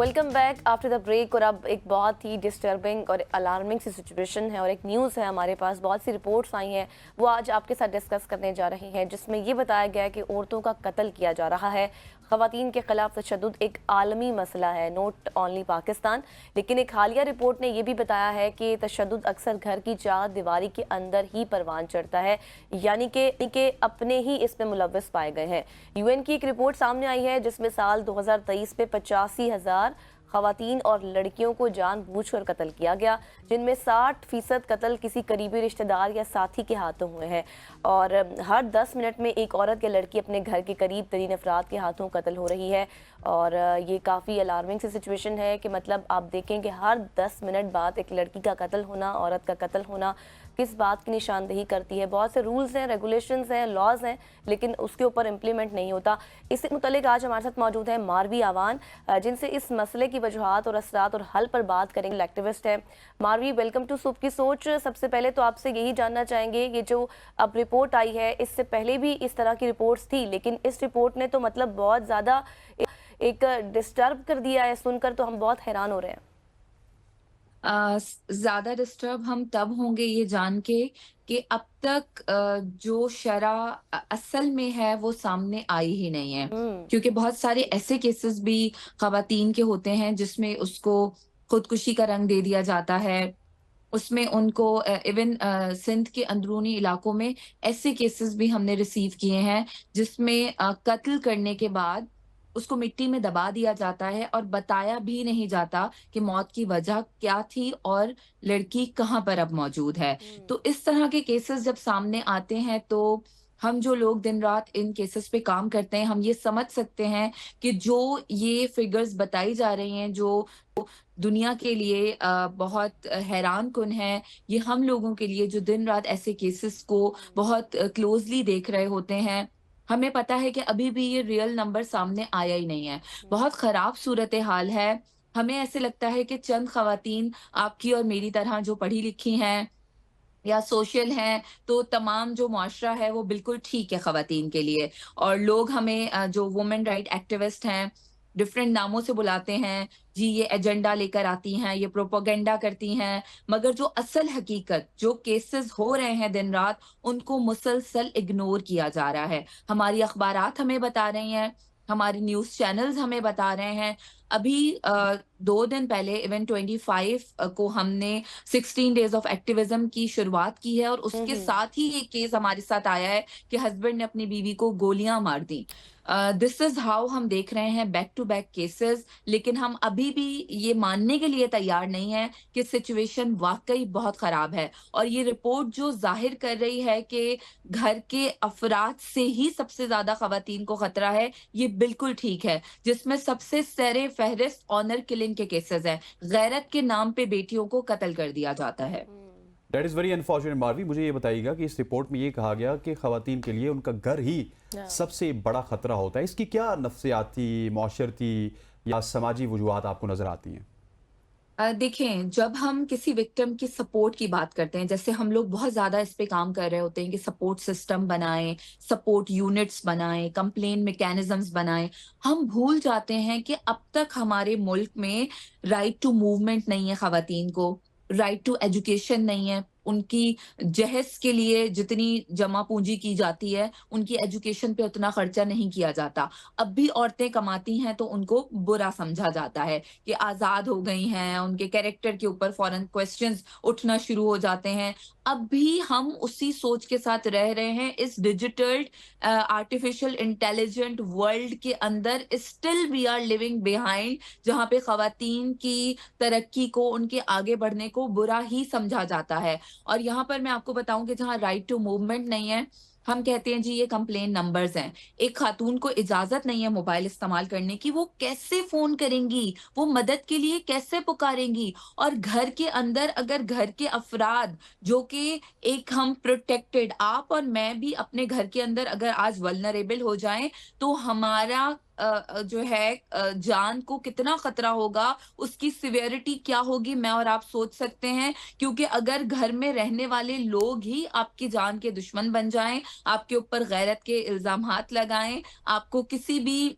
Welcome back after the break. और अब एक बहुत ही डिस्टर्बिंग और अलार्मिंग सी सिचुएशन है और एक न्यूज़ है हमारे पास, बहुत सी रिपोर्ट्स आई हैं, वो आज आपके साथ डिस्कस करने जा रही हैं, जिसमें ये बताया गया है कि औरतों का कत्ल किया जा रहा है। ख़वातीन के खिलाफ तशद्दुद एक आलमी मसला है, नॉट ओनली पाकिस्तान। लेकिन एक हालिया रिपोर्ट ने यह भी बताया है कि तशद्दुद अक्सर घर की चार दीवारी के अंदर ही परवान चढ़ता है, यानी कि अपने ही इसमें मुलव्वस पाए गए हैं। यूएन की एक रिपोर्ट सामने आई है जिसमें साल 2023 में 85,000 ख़वातीन और लड़कियों को जानबूझकर कत्ल किया गया, जिनमें 60% कत्ल किसी करीबी रिश्तेदार या साथी के हाथों हुए हैं। और हर 10 मिनट में एक औरत या लड़की अपने घर के करीब तरीन अफराद के हाथों कत्ल हो रही है। और ये काफ़ी अलार्मिंग सी सिचुएशन है कि मतलब आप देखें कि हर 10 मिनट बाद एक लड़की का कत्ल होना, औरत का कत्ल होना किस बात की निशानदेही करती है। बहुत से रूल्स हैं, रेगुलेशंस हैं, लॉज हैं, लेकिन उसके ऊपर इम्प्लीमेंट नहीं होता। इससे मुतल्लिक आज हमारे साथ मौजूद है मारवी आवान, जिनसे इस मसले की वजूहात और असरात और हल पर बात करेंगे। एक्टिविस्ट है मारवी, वेलकम टू सुबह की सोच। सबसे पहले तो आपसे यही जानना चाहेंगे, ये जो अब रिपोर्ट आई है, इससे पहले भी इस तरह की रिपोर्ट्स थी, लेकिन इस रिपोर्ट ने तो मतलब बहुत ज़्यादा एक डिस्टर्ब कर दिया है। सुनकर तो हम बहुत हैरान हो रहे हैं। ज्यादा डिस्टर्ब हम तब होंगे ये जान के कि अब तक जो शरा असल में है वो सामने आई ही नहीं है, क्योंकि बहुत सारे ऐसे केसेस भी खवातीन के होते हैं जिसमें उसको खुदकुशी का रंग दे दिया जाता है। उसमें उनको इवन सिंध के अंदरूनी इलाकों में ऐसे केसेस भी हमने रिसीव किए हैं जिसमें कत्ल करने के बाद उसको मिट्टी में दबा दिया जाता है और बताया भी नहीं जाता कि मौत की वजह क्या थी और लड़की कहाँ पर अब मौजूद है। तो इस तरह के केसेस जब सामने आते हैं तो हम जो लोग दिन रात इन केसेस पे काम करते हैं, हम ये समझ सकते हैं कि जो ये फिगर्स बताई जा रही हैं, जो दुनिया के लिए बहुत हैरान कुन है, ये हम लोगों के लिए जो दिन रात ऐसे केसेस को बहुत क्लोजली देख रहे होते हैं, हमें पता है कि अभी भी ये रियल नंबर सामने आया ही नहीं है। बहुत खराब सूरत हाल है। हमें ऐसे लगता है कि चंद खवातीन आपकी और मेरी तरह जो पढ़ी लिखी हैं या सोशल हैं, तो तमाम जो मुआशरा है वो बिल्कुल ठीक है खवातीन के लिए। और लोग हमें जो वुमेन राइट एक्टिविस्ट हैं डिफरेंट नामों से बुलाते हैं, जी ये एजेंडा लेकर आती हैं, ये प्रोपोगेंडा करती हैं, मगर जो असल हकीकत जो केसेस हो रहे हैं दिन रात, उनको मुसलसल इग्नोर किया जा रहा है। हमारी अखबारात हमें बता रही हैं, हमारे न्यूज़ चैनल्स हमें बता रहे हैं। अभी 2 दिन पहले इवन 25 को हमने 16 डेज ऑफ एक्टिविज्म की शुरुआत की है और उसके साथ ही एक केस हमारे साथ आया है कि हस्बैंड ने अपनी बीवी को गोलियां मार दी। दिस इज हाउ हम देख रहे हैं बैक टू बैक केसेस, लेकिन हम अभी भी ये मानने के लिए तैयार नहीं है कि सिचुएशन वाकई बहुत खराब है। और ये रिपोर्ट जो जाहिर कर रही है कि घर के अफराद से ही सबसे ज्यादा खवातीन को खतरा है, ये बिल्कुल ठीक है। जिसमें सबसे सरे फहरिस्त ऑनर किलिंग के केसेस हैं, गैरत के नाम पे बेटियों को कत्ल कर दिया जाता है। That is very unfortunate. Marvi, मुझे ये बताइएगा कि इस रिपोर्ट में ये कहा गया कि खवातीन के लिए उनका घर ही सबसे बड़ा खतरा होता है। इसकी क्या नफ्सियाती, माशरती या समाजी वजूहात आपको नजर आती हैं? देखें, जब हम किसी विक्टिम की सपोर्ट की बात करते हैं, जैसे हम लोग बहुत ज्यादा इस पे काम कर रहे होते हैं कि सपोर्ट सिस्टम बनाएं, सपोर्ट यूनिट्स बनाएं, कंप्लेन मैकेनिज्म्स बनाएं, हम भूल जाते हैं कि अब तक हमारे मुल्क में राइट टू मूवमेंट नहीं है, खवातीन को राइट टू एजुकेशन नहीं है, उनकी जहेज के लिए जितनी जमा पूंजी की जाती है उनकी एजुकेशन पे उतना खर्चा नहीं किया जाता। अब भी औरतें कमाती हैं तो उनको बुरा समझा जाता है कि आजाद हो गई हैं, उनके कैरेक्टर के ऊपर फौरन क्वेश्चंस उठना शुरू हो जाते हैं। अब भी हम उसी सोच के साथ रह रहे हैं इस डिजिटल आर्टिफिशियल इंटेलिजेंट वर्ल्ड के अंदर। Still we are living behind, जहाँ पे खवातीन की तरक्की को, उनके आगे बढ़ने को बुरा ही समझा जाता है। और यहाँ पर मैं आपको बताऊं कि जहाँ राइट टू मूवमेंट नहीं है, हम कहते हैं जी ये कंप्लेन नंबर्स हैं। एक खातून को इजाजत नहीं है मोबाइल इस्तेमाल करने की, वो कैसे फोन करेंगी, वो मदद के लिए कैसे पुकारेंगी? और घर के अंदर अगर घर के अफराद जो कि एक हम प्रोटेक्टेड, आप और मैं भी अपने घर के अंदर अगर आज वल्नरेबल हो जाएं तो हमारा जो है जान को कितना खतरा होगा, उसकी सिवियरिटी क्या होगी, मैं और आप सोच सकते हैं। क्योंकि अगर घर में रहने वाले लोग ही आपकी जान के दुश्मन बन जाएं, आपके ऊपर गैरत के इल्जामात लगाएं, आपको किसी भी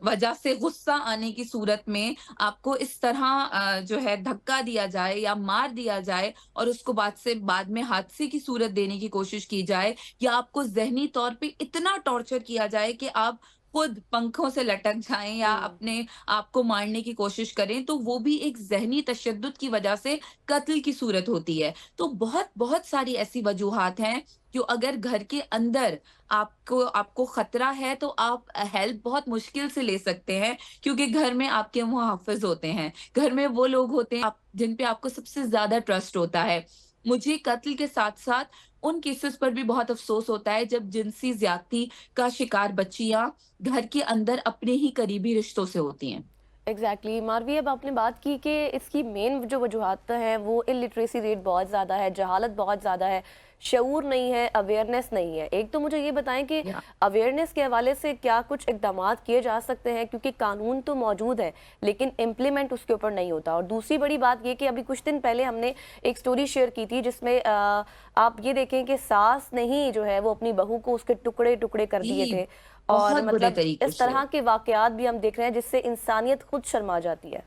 वजह से गुस्सा आने की सूरत में आपको इस तरह जो है धक्का दिया जाए या मार दिया जाए और उसको बाद में हादसे की सूरत देने की कोशिश की जाए, या आपको ज़हनी तौर पे इतना टॉर्चर किया जाए कि आप खुद पंखों से लटक जाएँ या अपने आप को मारने की कोशिश करें, तो वो भी एक ज़हनी तशद्दुद की वजह से कत्ल की सूरत होती है। तो बहुत सारी ऐसी वजूहात हैं, जो अगर घर के अंदर आपको आपको खतरा है, तो आप हेल्प बहुत मुश्किल से ले सकते हैं, क्योंकि घर में आपके मुहाफ़िज़ होते हैं। घर में वो लोग होते हैं जिन पे आपको सबसे ज़्यादा ट्रस्ट होता है। मुझे कत्ल के साथ-साथ उन केसेस पर भी बहुत अफ़सोस होता है, जब जिनसी ज़्यादती का शिकार बच्चियाँ घर के अंदर अपने ही करीबी रिश्तों से होती हैं। एग्जैक्टली मारवी, अब आपने बात की कि इसकी मेन जो वजूहत हैं वो इलिटरेसी रेट बहुत ज़्यादा है, जहालत बहुत ज़्यादा है, शऊर नहीं है, अवेयरनेस नहीं है। एक तो मुझे ये बताएं कि या अवेयरनेस के हवाले से क्या कुछ इकदाम किए जा सकते हैं, क्योंकि कानून तो मौजूद है लेकिन इम्प्लीमेंट उसके ऊपर नहीं होता। और दूसरी बड़ी बात ये कि अभी कुछ दिन पहले हमने एक स्टोरी शेयर की थी जिसमें आप ये देखें कि सास ने ही जो है वो अपनी बहू को उसके टुकड़े टुकड़े कर दिए जी, थे। और बहुत बुरे मतलब तरीके इस से। तरह के वाकयात भी हम देख रहे हैं जिससे इंसानियत खुद शर्मा जाती है।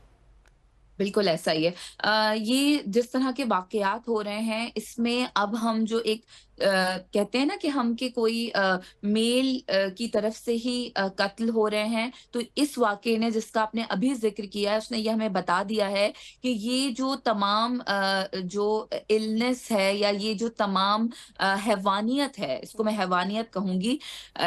बिल्कुल ऐसा ही है। ये जिस तरह के वाक़यात हो रहे हैं, इसमें अब हम जो एक कहते हैं ना कि हम के कोई मेल की तरफ से ही कत्ल हो रहे हैं, तो इस वाक़ये ने जिसका आपने अभी ज़िक्र किया है, उसने ये हमें बता दिया है कि ये जो तमाम जो इलनेस है या ये जो तमाम हैवानियत है, इसको मैं हैवानियत कहूँगी,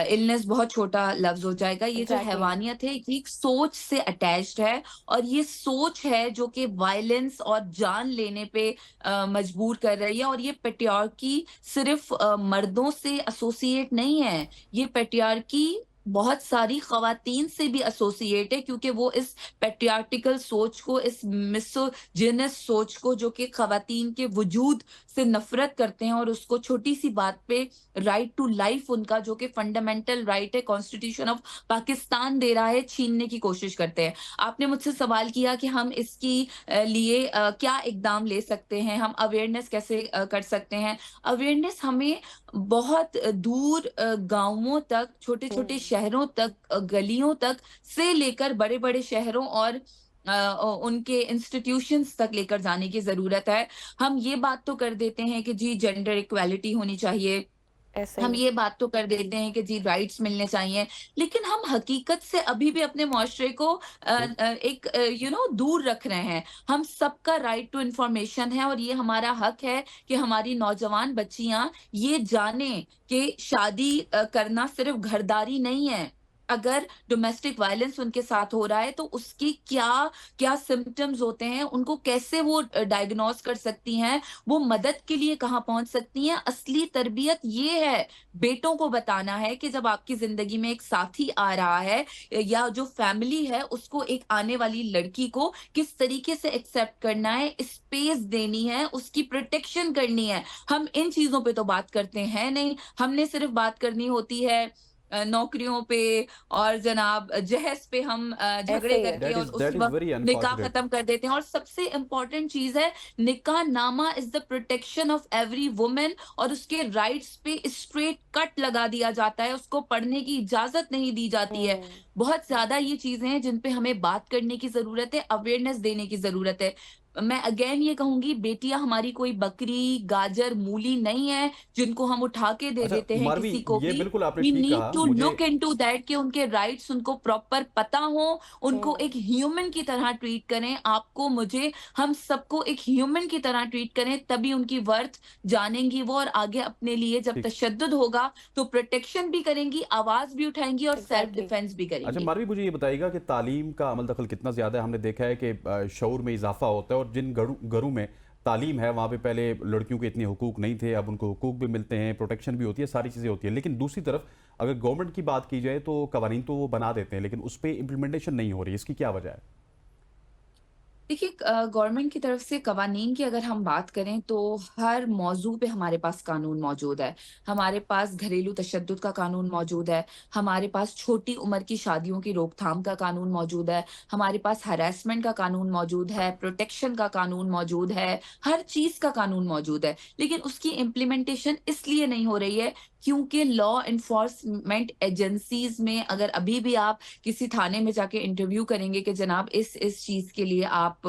इलनेस बहुत छोटा लफ्ज़ हो जाएगा। ये जो एग्जैक्टली हैवानियत है, ये एक सोच से अटैच्ड है, और ये सोच है जो कि वायलेंस और जान लेने पे मजबूर कर रही है। और ये पैट्रियार्की सिर्फ मर्दों से एसोसिएट नहीं है, ये पैट्रियार्की बहुत सारी खवातीन से भी एसोसिएट है, क्योंकि वो इस पैट्रियार्टिकल सोच को, इस मिसोजिनस सोच को, जो कि खवातीन के वजूद से नफरत करते हैं और उसको छोटी सी बात पे राइट टू लाइफ, उनका जो कि फंडामेंटल राइट है, कॉन्स्टिट्यूशन ऑफ पाकिस्तान दे रहा है, छीनने की कोशिश करते हैं। आपने मुझसे सवाल किया कि हम इसकी लिए क्या इकदाम ले सकते हैं, हम अवेयरनेस कैसे कर सकते हैं। अवेयरनेस हमें बहुत दूर गाँवों तक, छोटे-छोटे शहरों तक, गलियों तक से लेकर बड़े-बड़े शहरों और उनके इंस्टीट्यूशंस तक लेकर जाने की ज़रूरत है। हम ये बात तो कर देते हैं कि जी जेंडर इक्वालिटी होनी चाहिए, ऐसे हम ही। ये बात तो कर देते हैं कि जी राइट्स मिलने चाहिए, लेकिन हम हकीकत से अभी भी अपने मुआशरे को एक दूर रख रहे हैं। हम सबका राइट टू इंफॉर्मेशन है, और ये हमारा हक है कि हमारी नौजवान बच्चियां ये जाने कि शादी करना सिर्फ घरदारी नहीं है। अगर डोमेस्टिक वायलेंस उनके साथ हो रहा है, तो उसकी क्या क्या सिम्टम्स होते हैं, उनको कैसे वो डायग्नोज कर सकती हैं, वो मदद के लिए कहाँ पहुंच सकती हैं। असली तरबियत ये है, बेटों को बताना है कि जब आपकी जिंदगी में एक साथी आ रहा है, या जो फैमिली है उसको एक आने वाली लड़की को किस तरीके से एक्सेप्ट करना है, स्पेस देनी है, उसकी प्रोटेक्शन करनी है। हम इन चीजों पे तो बात करते हैं नहीं, हमने सिर्फ बात करनी होती है नौकरियों पे, और जनाब जहेज पे हम ऐसे झगड़े ही है। करके और उस दैट इज वक्त वेरी निकाह अनफॉर्चुनेट। खत्म कर देते हैं। और सबसे इम्पोर्टेंट चीज है, निकाह नामा is the protection of every women, और उसके राइट्स पे स्ट्रेट कट लगा दिया जाता है, उसको पढ़ने की इजाजत नहीं दी जाती है। बहुत ज्यादा ये चीजें हैं जिन पे हमें बात करने की जरूरत है, अवेयरनेस देने की जरूरत है। मैं अगेन ये कहूंगी, बेटियां हमारी कोई बकरी, गाजर, मूली नहीं है जिनको हम उठा के दे अच्छा देते हैं मारवी, किसी को ये भी। बिल्कुल आपने वी ठीक नीड कहा। टू मुझे लुक इनटू दैट कि उनके राइट्स उनको प्रॉपर पता हो, उनको एक ह्यूमन की तरह ट्रीट करें। आपको, मुझे, हम सबको एक ह्यूमन की तरह ट्रीट करें, तभी उनकी वर्थ जानेंगी वो, और आगे अपने लिए जब ठीक। तशद्दुद होगा तो प्रोटेक्शन भी करेंगी, आवाज भी उठाएंगी और सेल्फ एग्जैक्टली। डिफेंस भी अच्छा करेंगी। मारवी, मुझे ये बताइएगा कि तालीम का अमल दखल कितना ज़्यादा है। हमने देखा है कि शऊर में इजाफा होता है, और जिन घरों में तालीम है वहाँ पे पहले लड़कियों के इतने हुकूक नहीं थे, अब उनको हुकूक भी मिलते हैं, प्रोटेक्शन भी होती है, सारी चीज़ें होती है। लेकिन दूसरी तरफ अगर गवर्नमेंट की बात की जाए तो कवानीन तो वो बना देते हैं, लेकिन उस पर इम्प्लीमेंटेशन नहीं हो रही, इसकी क्या वजह है? देखिए, गवर्नमेंट की तरफ से कवानीन की अगर हम बात करें तो हर मौजू पे हमारे पास कानून मौजूद है। हमारे पास घरेलू तशद्दुद का कानून मौजूद है, हमारे पास छोटी उम्र की शादियों की रोकथाम का कानून मौजूद है, हमारे पास हैरेसमेंट का कानून मौजूद है, प्रोटेक्शन का कानून मौजूद है, हर चीज़ का कानून मौजूद है। लेकिन उसकी इम्प्लीमेंटेशन इसलिए नहीं हो रही है क्योंकि लॉ एनफोर्समेंट एजेंसीज़ में अगर अभी भी आप किसी थाने में जाके इंटरव्यू करेंगे कि जनाब इस चीज़ के लिए आप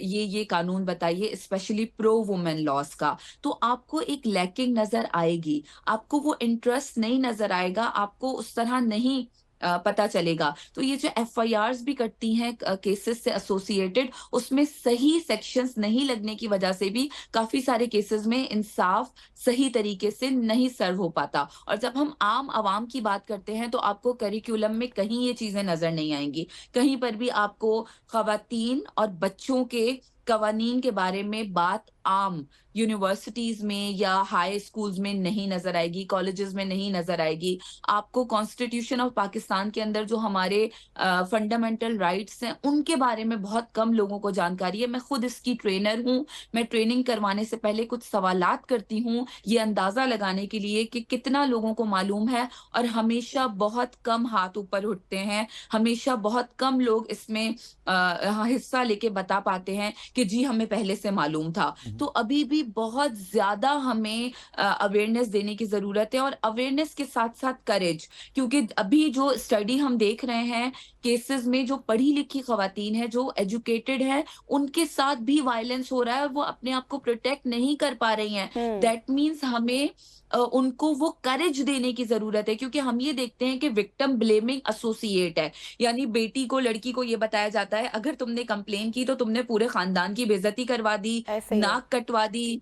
ये कानून बताइए, स्पेशली प्रो वुमेन लॉज का, तो आपको एक लैकिंग नजर आएगी, आपको वो इंटरेस्ट नहीं नजर आएगा, आपको उस तरह नहीं पता चलेगा। तो ये जो एफआईआर्स भी कटती हैं केसेस से एसोसिएटेड, उसमें सही सेक्शंस नहीं लगने की वजह से भी काफी सारे केसेस में इंसाफ सही तरीके से नहीं सर्व हो पाता। और जब हम आम आवाम की बात करते हैं तो आपको करिकुलम में कहीं ये चीजें नजर नहीं आएंगी, कहीं पर भी आपको खवातीन और बच्चों के कवानीन के बारे में बात आम यूनिवर्सिटीज में या हाई स्कूल्स में नहीं नजर आएगी, कॉलेजेस में नहीं नजर आएगी। आपको कॉन्स्टिट्यूशन ऑफ पाकिस्तान के अंदर जो हमारे फंडामेंटल राइट्स हैं उनके बारे में बहुत कम लोगों को जानकारी है। मैं खुद इसकी ट्रेनर हूँ, मैं ट्रेनिंग करवाने से पहले कुछ सवालात करती हूँ ये अंदाजा लगाने के लिए कि कितना लोगों को मालूम है, और हमेशा बहुत कम हाथ ऊपर उठते हैं, हमेशा बहुत कम लोग इसमें हिस्सा लेके बता पाते हैं कि जी हमें पहले से मालूम था। तो अभी भी बहुत ज्यादा हमें अवेयरनेस देने की जरूरत है, और अवेयरनेस के साथ साथ करेज, क्योंकि अभी जो स्टडी हम देख रहे हैं केसेस में जो पढ़ी लिखी खवातीन है, जो एजुकेटेड है, उनके साथ भी वायलेंस हो रहा है और वो अपने आप को प्रोटेक्ट नहीं कर पा रही हैं। दैट मीन्स हमें उनको वो करेज देने की जरूरत है, क्योंकि हम ये देखते हैं कि विक्टिम ब्लेमिंग एसोसिएट है, यानी बेटी को, लड़की को ये बताया जाता है अगर तुमने कंप्लेन की तो तुमने पूरे खानदान की बेइज्जती करवा दी, ऐसे ही है। नाक कटवा दी।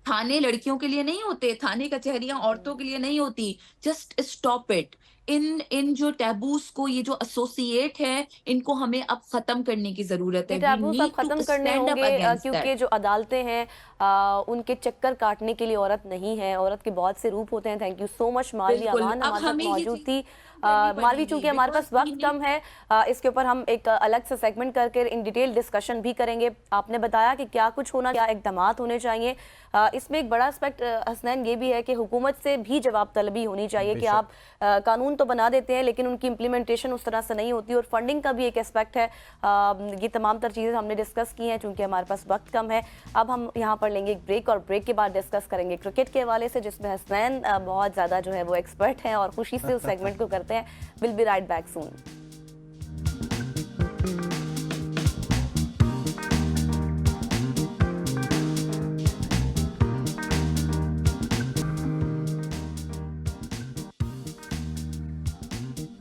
थाने लड़कियों के लिए नहीं होते, थाने कचहरियां औरतों के लिए नहीं होती। Just stop it. इन जो टैबूस को, ये जो एसोसिएट है, इनको हमें अब खत्म करने की जरूरत ये है। वी टैबू सब नीड खत्म टू करने स्टैंड अप होंगे अगेंस्ट क्योंकि दैट। जो अदालतें हैं उनके चक्कर काटने के लिए औरत नहीं है, औरत के बहुत से रूप होते हैं। Thank you so much Malvi बिल्कुल, अमान अब हमारे साथ हमें ये मौजूद चीज़ थी। करनी मालवी, पड़ेगी चूंकि हमारे पास बिकॉज़ वक्त कम है, इसके ऊपर हम एक अलग से सेगमेंट करके इन डिटेल डिस्कशन भी करेंगे। आपने बताया कि क्या कुछ होना, क्या इकदाम होने चाहिए। इसमें एक बड़ा एस्पेक्ट हसनैन ये भी है कि हुकूमत से भी जवाब तलबी होनी चाहिए कि आप कानून तो बना देते हैं लेकिन उनकी इम्प्लीमेंटेशन उस तरह से नहीं होती, और फंडिंग का भी एक एस्पेक्ट है। ये तमाम तर चीज़ें हमने डिस्कस की हैं, चूंकि हमारे पास वक्त कम है। अब हम यहाँ पर लेंगे एक ब्रेक, और ब्रेक के बाद डिस्कस करेंगे क्रिकेट के हवाले से, जिसमें हसनैन बहुत ज़्यादा जो है वो एक्सपर्ट हैं और खुशी से उस सेगमेंट को करते हैं। Will be right back soon.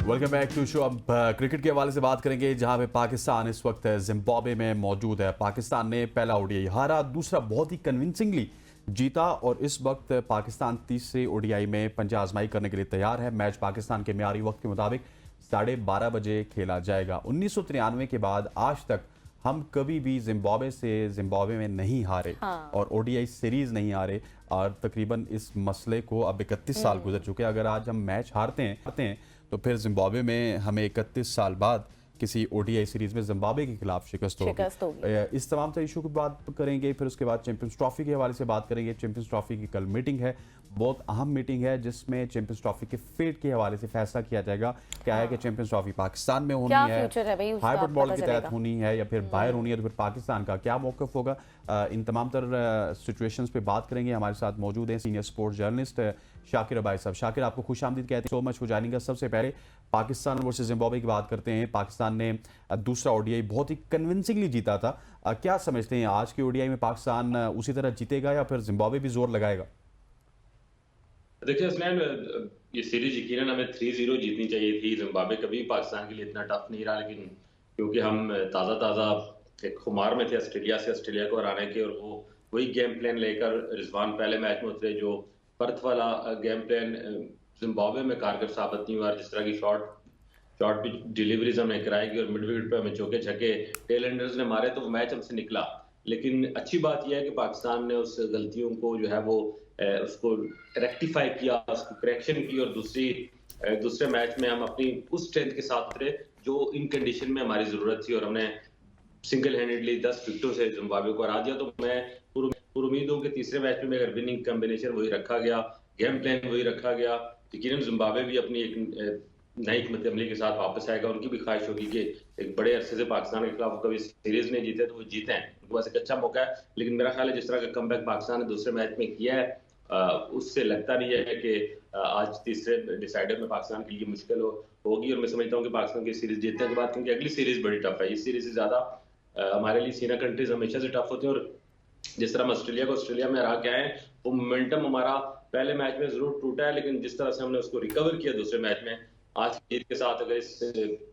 Welcome back to show. अब क्रिकेट के हवाले से बात करेंगे, जहां पे पाकिस्तान इस वक्त जिम्बाब्वे में मौजूद है। पाकिस्तान ने पहला ओडीआई हारा, दूसरा बहुत ही कन्विंसिंगली जीता, और इस वक्त पाकिस्तान तीसरे ओडीआई में पंजा आजमाई करने के लिए तैयार है। मैच पाकिस्तान के मियारी वक्त के मुताबिक 12:30 बजे खेला जाएगा। 1993 के बाद आज तक हम कभी भी जिम्बाब्वे में नहीं हारे, और ओडीआई सीरीज नहीं हारे, और तकरीबन इस मसले को अब 31 साल गुजर चुके हैं। अगर आज हम मैच हारते हैं तो फिर जिम्बाब्वे में हमें 31 साल बाद किसी ओडीआई सीरीज में जिम्बाब्वे के खिलाफ शिकस्त होगी। इस तमाम तरह इशू की बात करेंगे। फिर उसके बाद चैंपियंस ट्रॉफी के हवाले से बात करेंगे। चैंपियंस ट्रॉफी की कल मीटिंग है, बहुत अहम मीटिंग है, जिसमें चैंपियंस ट्रॉफी के फेट के हवाले से फैसला किया जाएगा। क्या है कि चैंपियंस ट्रॉफी पाकिस्तान में होनी है, हाइब्रिड मॉडल के तहत होनी है, या फिर बाहर होनी है, तो फिर पाकिस्तान का क्या मौक़िफ़ होगा। इन तमाम तर सिचुएशंस पे बात करेंगे। हमारे साथ मौजूद हैं सीनियर स्पोर्ट्स जर्नलिस्ट शाकिर अबाई साहब। शाकिर, आपको खुशामदीद कहते हैं, सो मच फॉर जॉइनिंग अस। सबसे पहले पाकिस्तान वर्सेस जिम्बाब्वे की बात करते हैं। पाकिस्तान ने दूसरा ओडीआई बहुत ही कन्विंसिंगली जीता था। क्या समझते हैं, आज के ओडीआई में पाकिस्तान उसी तरह जीतेगा या फिर जिम्बाब्वे भी जोर लगाएगा? देखिए हसनैन, ये सीरीज यकीनन हमें 3-0 जीतनी चाहिए थी। जिम्बाब्वे कभी पाकिस्तान के लिए इतना टफ नहीं रहा, लेकिन क्योंकि हम ताज़ा एक खुमार में थे ऑस्ट्रेलिया को हराने के, और वो वही गेम प्लान लेकर रिजवान पहले मैच में उतरे, जो पर्थ वाला गेम प्लान जिम्बाब्वे में कारगर साबित नहीं हुआ। जिस तरह की शॉर्ट डिलीवरीज हमने कराई और मिड विकेट पे हमें चौके छक्के टेल एंडर्स ने मारे, तो वो मैच हमसे निकला। लेकिन अच्छी बात यह है कि पाकिस्तान ने उस गलतियों को जो है वो उसको रेक्टिफाई किया, उसको करेक्शन की, और दूसरे मैच में हम अपनी उस स्ट्रेंथ के साथ उतरे जो इन कंडीशन में हमारी जरूरत थी, और हमने सिंगल हैंडेडली 10 विकेटों से जिम्बाब्वे को हरा दिया। तो मैं पूरी उम्मीद हूँ कि तीसरे मैच में अगर विनिंग कॉम्बिनेशन वही रखा गया, गेम प्लान वही रखा गया, यकीनन जिम्बाब्वे भी अपनी एक नई हिकमत अमली के साथ वापस आएगा। उनकी भी ख्वाहिश होगी कि एक बड़े अरसे से पाकिस्तान के खिलाफ कभी सीरीज नहीं जीते तो वो जीते हैं, उनके पास एक अच्छा मौका है। लेकिन मेरा ख्याल है जिस तरह का कमबैक पाकिस्तान ने दूसरे मैच में किया है, उससे लगता नहीं है कि आज तीसरे डिसाइडर में पाकिस्तान के लिए मुश्किल होगी। और मैं समझता हूँ कि पाकिस्तान की सीरीज जीतने के बाद, क्योंकि अगली सीरीज बड़ी टफ है, इस सीरीज से ज्यादा हमारे लिए सीनियर कंट्रीज हमेशा से टफ होती है। और जिस तरह हम ऑस्ट्रेलिया को ऑस्ट्रेलिया में हरा के आए, वो मोमेंटम हमारा पहले मैच में जरूर टूटा है, लेकिन जिस तरह से हमने उसको रिकवर किया दूसरे मैच में, आज की जीत के साथ, अगर इस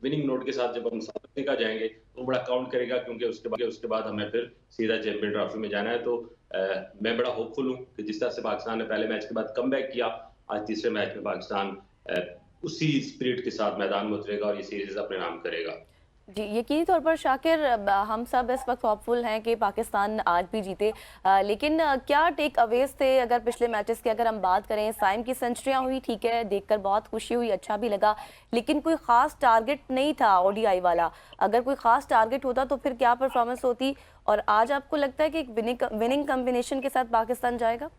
विनिंग नोट के साथ जब हम सामने का जाएंगे तो बड़ा काउंट करेगा, क्योंकि उसके बाद हमें फिर सीधा चैंपियन ट्रॉफी में जाना है। तो मैं बड़ा होपफुल हूँ कि जिस तरह से पाकिस्तान ने पहले मैच के बाद कमबैक किया, आज तीसरे मैच में पाकिस्तान उसी स्पिरिट के साथ मैदान में उतरेगा और ये सीरीज अपने नाम करेगा। जी, यकीनी तौर पर शाकिर, हम सब इस वक्त होपफुल हैं कि पाकिस्तान आज भी जीते, लेकिन क्या टेक अवेज थे अगर पिछले मैचेस की अगर हम बात करें? साइम की सेंचुरियां हुई, ठीक है, देखकर बहुत खुशी हुई, अच्छा भी लगा, लेकिन कोई खास टारगेट नहीं था ओडीआई वाला। अगर कोई खास टारगेट होता तो फिर क्या परफॉर्मेंस होती? और आज आपको लगता है कि एक विनिंग कॉम्बिनेशन के साथ पाकिस्तान जाएगा?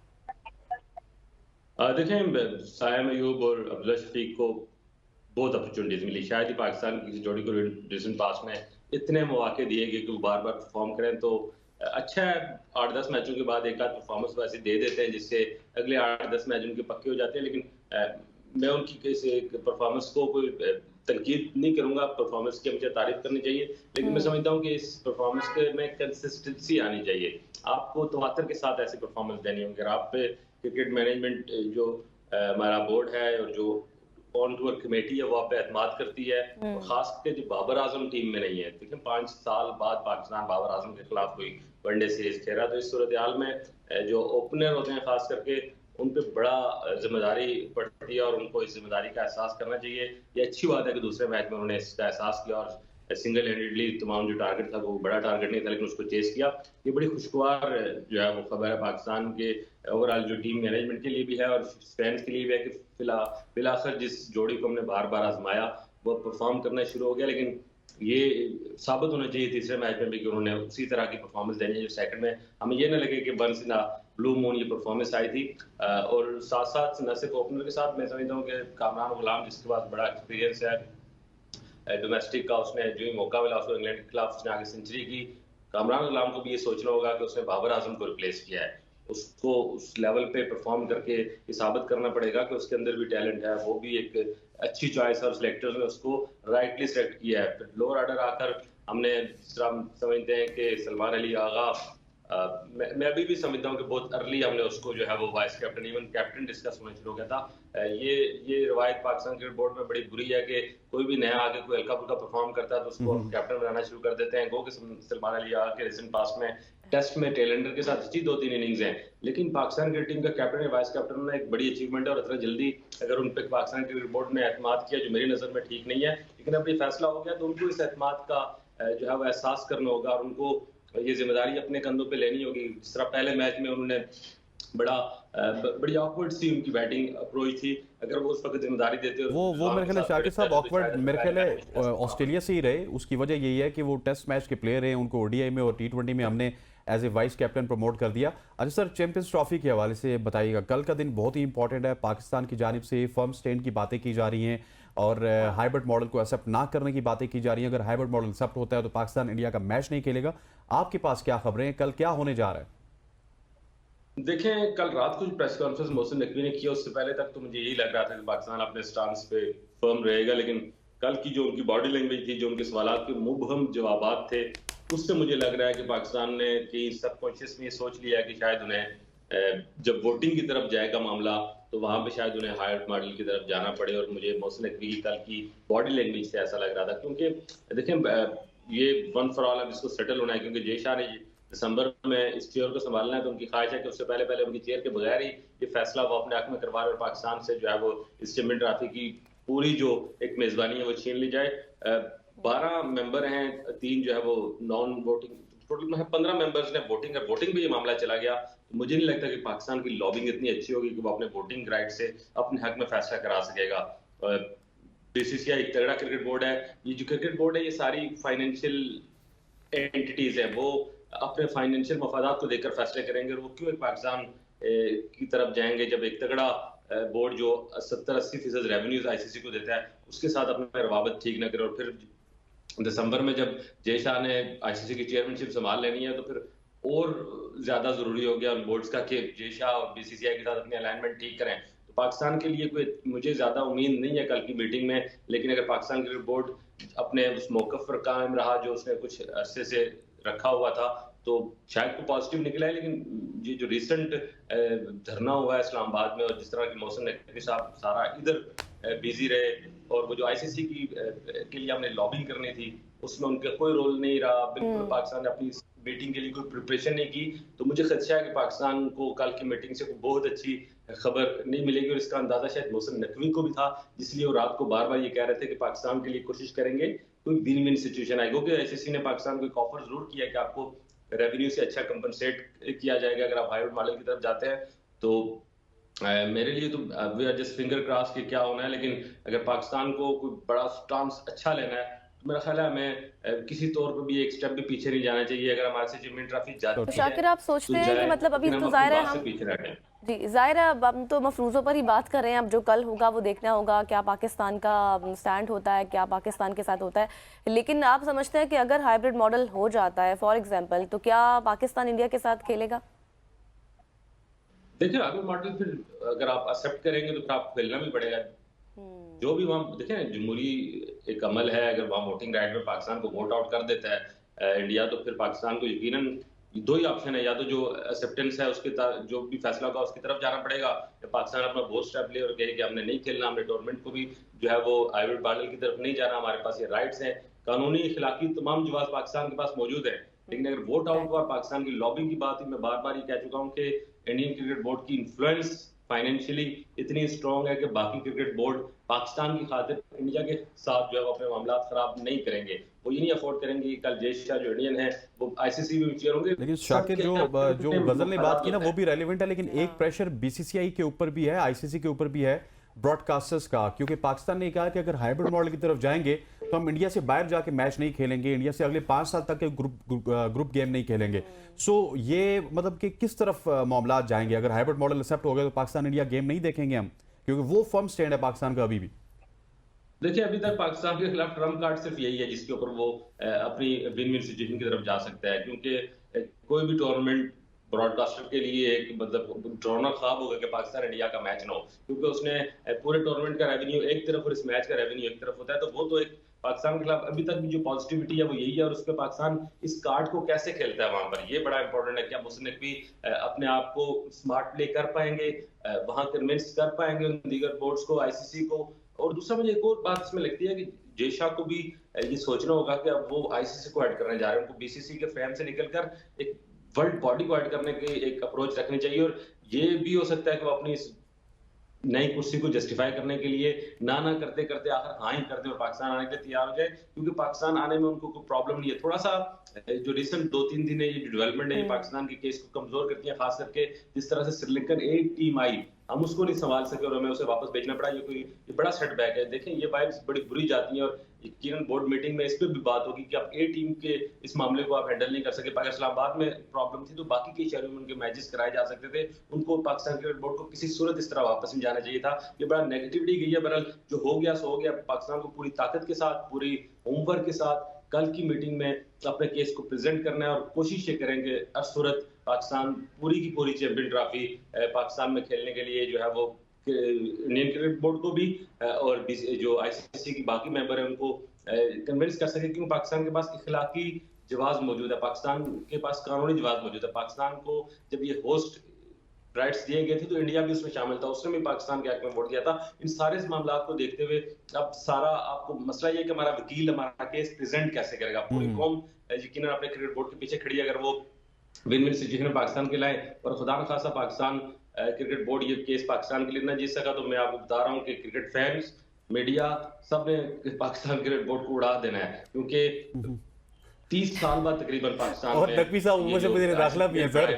देखें, साइम अयूब और अब्दुल्ला शफीक को बहुत अपॉर्चुनिटीज मिली, शायद ही पाकिस्तान की किसी जोड़ी को रिसेंट पास में इतने मौके दिए गए कि वो बार बार परफॉर्म करें। तो अच्छा है, 8-10 मैचों के बाद एक आध परफॉर्मेंस वैसे दे देते हैं जिससे अगले 8-10 मैच उनके पक्के हो जाते हैं। लेकिन मैं उनकी किसी परफॉर्मेंस को कोई तनकीद नहीं करूंगा, परफॉर्मेंस की मुझे तारीफ करनी चाहिए, लेकिन मैं समझता हूँ कि इस परफॉर्मेंस के में कंसिस्टेंसी आनी चाहिए। आपको तवातर के साथ ऐसी परफॉर्मेंस देनी होगी। अगर आप पे क्रिकेट मैनेजमेंट जो हमारा बोर्ड है और जो ऑन टूर कमेटी है वो आप पे एतमाद करती है, और खास करके जो बाबर आजम टीम में नहीं है। देखिए 5 साल बाद पाकिस्तान बाबर आजम के खिलाफ कोई वनडे सीरीज खेल रहा, तो इस सूरत हाल में जो ओपनर होते हैं खास करके उन पे बड़ा जिम्मेदारी पड़ती है और उनको इस जिम्मेदारी का एहसास करना चाहिए। ये अच्छी बात है कि दूसरे मैच में उन्होंने इसका एहसास किया और सिंगल हैंडेडली तमाम जो टारगेट था वो बड़ा टारगेट नहीं था, लेकिन उसको चेस किया। ये बड़ी खुशगवार जो है वो खबर है पाकिस्तान के ओवरऑल जो टीम मैनेजमेंट के लिए भी है और फैंस के लिए भी है कि फिलहाल जिस जोड़ी को हमने बार बार आजमाया वो परफॉर्म करना शुरू हो गया। लेकिन ये साबित होना चाहिए तीसरे मैच में भी कि उन्होंने उसी तरह की परफॉर्मेंस देनी है जो सेकंड में। हमें ये ना लगे कि वंस इन ब्लू मून ये परफॉर्मेंस आई थी। और साथ साथ न सिर्फ ओपनर के साथ, मैं समझता हूँ कि कामरान गुलाम जिसके पास बड़ा एक्सपीरियंस है डोमेस्टिक का, उसने जो ही मौका मिला उसको इंग्लैंड के खिलाफ उसने आगे सेंचुरी की। कामरान गुलाम को भी ये सोचना होगा कि उसने बाबर आजम को रिप्लेस किया है, उसको उस लेवल पे परफॉर्म करके ये साबित करना पड़ेगा कि उसके अंदर भी टैलेंट है। वो भी एक अच्छी चॉइस है और सिलेक्टर्स ने उसको राइटली सिलेक्ट किया है। फिर लोअर ऑर्डर आकर हमने समझते हैं कि सलमान अली आगा, मैं अभी भी समझता हूँ कि बहुत अर्ली हमने उसको जो है वो vice captain, even captain discuss होना शुरू हो गया था। ये रवायत पाकिस्तान क्रिकेट बोर्ड में बड़ी बुरी है कि कोई भी नया आके कोई हल्का फुल्का परफॉर्म करता है तो उसको कैप्टन बनाना शुरू कर देते हैं। गो कि सलमान अली आगा के रिसेंट पास में टेस्ट में टेलेंडर के साथ अच्छी 2-3 इनिंग्स हैं, लेकिन पाकिस्तान क्रिकेट टीम का कैप्टन या वाइस कैप्टन होना एक बड़ी अचीवमेंट है। और इतना जल्दी अगर उन पर पाकिस्तान क्रिकेट बोर्ड ने एतमाद किया जो मेरी नज़र में ठीक नहीं है, लेकिन अब ये फैसला हो गया तो उनको इस एतमाद का जो है वो एहसास करना होगा और उनको ये जिम्मेदारी अपने कंधों पे लेनी होगी। जिस तरह पहले मैच में उन्होंने बड़ी ऑकवर्ड सी उनकी बैटिंग अप्रोच थी, अगर वो उस वक्त जिम्मेदारी देते वो मेरे ख्याल शाकिर साहब ऑकवर्ड मेरे ख्याल ऑस्ट्रेलिया से ही रहे। उसकी वजह यही है कि वो टेस्ट मैच के प्लेयर हैं, उनको ओडीआई में और टी20 में हमने as a vice captain promote कर दिया। अच्छा सर, चैंपियंस ट्रॉफी के हवाले से बताइएगा, कल का दिन बहुत ही इंपॉर्टेंट है। पाकिस्तान की जानिब से फर्म स्टैंड की बातें की जा रही हैं और हाइब्रिड मॉडल को एक्सेप्ट ना करने की बातें की जा रही हैं। अगर हाइब्रिड मॉडल एक्सेप्ट होता है तो पाकिस्तान इंडिया का मैच नहीं खेलेगा। आपके पास क्या खबरें हैं, कल क्या होने जा रहा है? देखें, कल रात को जो प्रेस कॉन्फ्रेंस मोहसिन नकवी ने किया उससे पहले तक तो मुझे यही लग रहा था कि पाकिस्तान अपने स्टांस पे फर्म रहेगा, लेकिन कल की जो उनकी बॉडी लैंग्वेज थी, जो उनके सवालात के मुबहम जवाबात थे, उससे मुझे लग रहा है कि पाकिस्तान ने कि सबकॉन्शियस में ये सोच लिया कि शायद उन्हें जब वोटिंग की तरफ जाएगा मामला तो वहां पे शायद उन्हें हाइब्रिड मॉडल की तरफ जाना पड़े। और मुझे मोहसिन नकवी की कल की बॉडी लैंग्वेज से ऐसा लग रहा था, क्योंकि देखें ये वन फॉर ऑल अब इसको सेटल होना है, क्योंकि जयशाह ने दिसंबर में इस चेयर को संभालना है तो उनकी ख्वाहिश है कि उससे पहले उनकी चेयर के बगैर ही ये फैसला वो अपने हक में करवा रहे और पाकिस्तान से जो है वो इस चैंपियन ट्रॉफी की पूरी जो एक मेजबानी है वो छीन ली जाए। 12 मेंबर हैं, 3 जो है वो नॉन वोटिंग, टोटल 15 मेंबर्स ने वोटिंग भी ये मामला चला गया। तो मुझे नहीं लगता कि पाकिस्तान की लॉबिंग इतनी अच्छी होगी कि वो अपने वोटिंग राइट से अपने हक में फैसला करा सकेगा। बीसीसीआई एक तगड़ा क्रिकेट बोर्ड है। ये जो क्रिकेट बोर्ड है ये सारी फाइनेंशियल एंटिटीज है वो अपने फाइनेंशियल मफादात को देखकर फैसले करेंगे, और वो क्यों एक पाकिस्तान की तरफ जाएंगे जब एक तगड़ा बोर्ड जो 70-80% रेवेन्यूज आईसीसी को देता है उसके साथ अपना रवाबत ठीक ना करे। और फिर दिसंबर में जब जय शाह ने आईसीसी की चेयरमैनशिप संभाल लेनी है तो फिर और ज्यादा जरूरी हो गया उन बोर्ड्स का कि जय शाह और बीसीसीआई के साथ अपनी अलाइनमेंट ठीक करें। तो पाकिस्तान के लिए कोई मुझे ज्यादा उम्मीद नहीं है कल की मीटिंग में, लेकिन अगर पाकिस्तान क्रिकेट बोर्ड अपने उस मौकफ पर कायम रहा जो उसने कुछ अरसे से रखा हुआ था तो शायद को पॉजिटिव निकला है। लेकिन ये जो रिसेंट धरना हुआ है इस्लामाबाद में और जिस तरह की मौसम नकवी साहब सारा इधर बिजी रहे और वो जो आईसीसी की के लिए हमने लॉबिंग करनी थी उसमें उनका कोई रोल नहीं रहा, बिल्कुल पाकिस्तान ने अपनी मीटिंग के लिए कोई प्रिपरेशन नहीं की। तो मुझे खदशा है कि पाकिस्तान को कल की मीटिंग से कोई बहुत अच्छी खबर नहीं मिलेगी, और इसका अंदाजा शायद मौसम नकवी को भी था, जिसलिए वो रात को बार बार ये कह रहे थे कि पाकिस्तान के लिए कोशिश करेंगे कोई विन विन सिचुएशन आएगी। क्योंकि आईसीसी ने पाकिस्तान को एक ऑफर जरूर किया कि आपको रेवेन्यू से अच्छा कंपनसेट किया जाएगा अगर आप हाइब्रिड मॉडल की तरफ जाते हैं। तो मेरे लिए तो we are just finger cross कि क्या होना है, लेकिन अगर पाकिस्तान को कोई बड़ा स्टांस अच्छा लेना है तो मेरा ख्याल है हमें किसी तौर पर भी एक स्टेप भी पीछे नहीं जाना चाहिए। अगर हमारे से चैंपियन ट्रॉफी जाती तो है शाकिर आप सोचते हैं कि मतलब अभी तो जाहिर है हम पीछे रह गए। जी जाहिर है अब हम तो मफरूज़ों पर ही बात कर रहे हैं, अब जो कल होगा वो देखना होगा क्या पाकिस्तान का स्टैंड होता है, क्या पाकिस्तान के साथ होता है। लेकिन आप समझते हैं कि अगर हाइब्रिड मॉडल हो जाता है फॉर एग्जांपल तो क्या पाकिस्तान इंडिया के साथ खेलेगा? देखिए हाइब्रिड मॉडल फिर अगर आप एक्सेप्ट करेंगे तो फिर आपको खेलना भी पड़ेगा। जो भी वहाँ देखें जमहूरी एक अमल है, अगर वहाँ वोटिंग राइट में पाकिस्तान को वोट आउट कर देता है इंडिया तो फिर पाकिस्तान को यकीनन दो ही ऑप्शन है, या तो जो एक्सेप्टेंस है उसके जो भी फैसला होगा उसकी तरफ जाना पड़ेगा, या पाकिस्तान अपना बोर्ड स्टेप ले और कहे कि हमने नहीं खेलना, हमने टूर्नामेंट को भी जो है वो हाइब्रिड मॉडल की तरफ नहीं जाना, हमारे पास ये राइट्स हैं, कानूनी इखलाकी तमाम जवाब पाकिस्तान के पास मौजूद है। लेकिन अगर वोट आउट हुआ पाकिस्तान की लॉबिंग की बात ही मैं बार बार ये कह चुका हूँ कि इंडियन क्रिकेट बोर्ड की इन्फ्लुएंस फाइनेंशियली इतनी स्ट्रॉन्ग है कि बाकी क्रिकेट बोर्ड पाकिस्तान की खातिर इंडिया के साथ जो है वो अपने मामला खराब नहीं करेंगे। वो ये नहीं अफोर्ड करेंगे कि कल जय शाह जो इंडियन है वो आईसीसी में चेयर होंगे। लेकिन शाकिर जो गजल ने बात की ना वो भी रेलिवेंट है, लेकिन एक प्रेशर बीसीसीआई के ऊपर भी है, आईसीसी के ऊपर भी है, ब्रॉडकास्टर्स का, क्योंकि पाकिस्तान ने कहा कि अगर हाइब्रिड मॉडल की तरफ जाएंगे तो हम इंडिया से बाहर जाके मैच नहीं खेलेंगे, इंडिया से अगले 5 साल तक के ग्रुप गेम नहीं खेलेंगे। सो ये मतलब कि किस तरफ मामला जाएंगे? अगर हाइब्रिड मॉडल एक्सेप्ट हो गया तो पाकिस्तान इंडिया गेम नहीं देखेंगे हम, क्योंकि वो फर्म स्टैंड है पाकिस्तान का अभी भी। देखिए अभी तक पाकिस्तान के खिलाफ ट्रम्प कार्ड सिर्फ यही है जिसके ऊपर वो अपनी विन विन सिचुएशन की तरफ जा सकता है, क्योंकि कोई भी टूर्नामेंट ब्रॉडकास्टर के लिए एक मतलब ड्रोना ख्वाब होगा कि पाकिस्तान इंडिया का मैच ना हो, क्योंकि उसने पूरे टूर्नामेंट का रेवेन्यू एक तरफ और इस मैच का रेवेन्यू एक तरफ होता है। तो वो तो एक पाकिस्तान के खिलाफ अभी तक भी जो पॉजिटिविटी है वो यही है, और उसमें पाकिस्तान इस कार्ड को कैसे खेलता है वहां पर ये बड़ा इंपॉर्टेंट है। क्या मुस्लिम भी अपने आप को स्मार्ट प्ले कर पाएंगे, वहां कन्विंस कर पाएंगे उन दीगर बोर्ड्स को, आईसीसी को। और दूसरा मुझे एक और बात इसमें लगती है कि जय शाह को भी ये सोचना होगा कि अब वो आईसीसी को ऐड करने जा रहे हैं, उनको बीसीसी के फ्रेम से निकलकर एक वर्ल्ड बॉडी को ऐड करने की एक अप्रोच रखनी चाहिए। और ये भी हो सकता है कि वो अपनी इस नई कुर्सी को जस्टिफाई करने के लिए ना करते करते आखिर हाँ ही कर दे और पाकिस्तान आने के लिए तैयार हो जाए, क्योंकि पाकिस्तान आने में उनको कोई प्रॉब्लम नहीं है। थोड़ा सा जो रिसेंट 2-3 दिन है ये डेवलपमेंट है ये पाकिस्तान के केस को कमजोर करती है, खास करके जिस तरह से श्रीलंकन ए टीम आई हम उसको नहीं संभाल सके और हमें उसे वापस भेजना पड़ा। ये बड़ा सेटबैक है। देखें ये वाइब्स बड़ी बुरी जाती हैं, और यकीनन बोर्ड मीटिंग में इस पर भी बात होगी कि आप ए टीम के इस मामले को आप हैंडल नहीं कर सके। अगर इस्लामाबाद में प्रॉब्लम थी तो बाकी के शहरों में उनके मैचेस कराए जा सकते थे, उनको पाकिस्तान क्रिकेट बोर्ड को किसी सूरत इस तरह वापस नहीं जाना चाहिए था। ये बड़ा नेगेटिविटी गई है। बहरहाल जो हो गया सो हो गया। पाकिस्तान को पूरी ताकत के साथ पूरी होमवर्क के साथ कल की मीटिंग में अपने केस को प्रेजेंट करना है, और कोशिश ये करेंगे हर सूरत पाकिस्तान पूरी की पूरी चैंपियन ट्रॉफी पाकिस्तान में खेलने के लिए जो है वो इंडियन क्रिकेट बोर्ड को भी और जो आईसीसी की बाकी मेंबर है उनको कन्विंस कर सके, क्योंकि पाकिस्तान के पास इखलाकी जवाब मौजूद है, पाकिस्तान के पास कानूनी जवाब मौजूद है। पाकिस्तान को जब ये होस्ट राइट्स दिए गए थे तो इंडिया भी उसमें शामिल था, उसने भी पाकिस्तान के हक में वोट दिया था। इन सारे मामला को देखते हुए अब सारा आपको मसला ये कि हमारा वकील हमारा केस प्रेजेंट कैसे करेगा। पूरी कौम यकीनन अपने क्रिकेट बोर्ड के पीछे खड़ी है अगर वो विन विन सिचुएशन पाकिस्तान के लाए, और खुदा न खासा पाकिस्तान क्रिकेट बोर्ड ये केस पाकिस्तान के लिए ना जीत सका तो मैं आपको बता रहा हूँ कि क्रिकेट फैंस मीडिया सब ने पाकिस्तान क्रिकेट बोर्ड को उड़ा देना है, क्योंकि 30 साल बाद तकरीबन पाकिस्तान और नकवी साहब ऊपर से वज़ीर दाखिला भी है सर।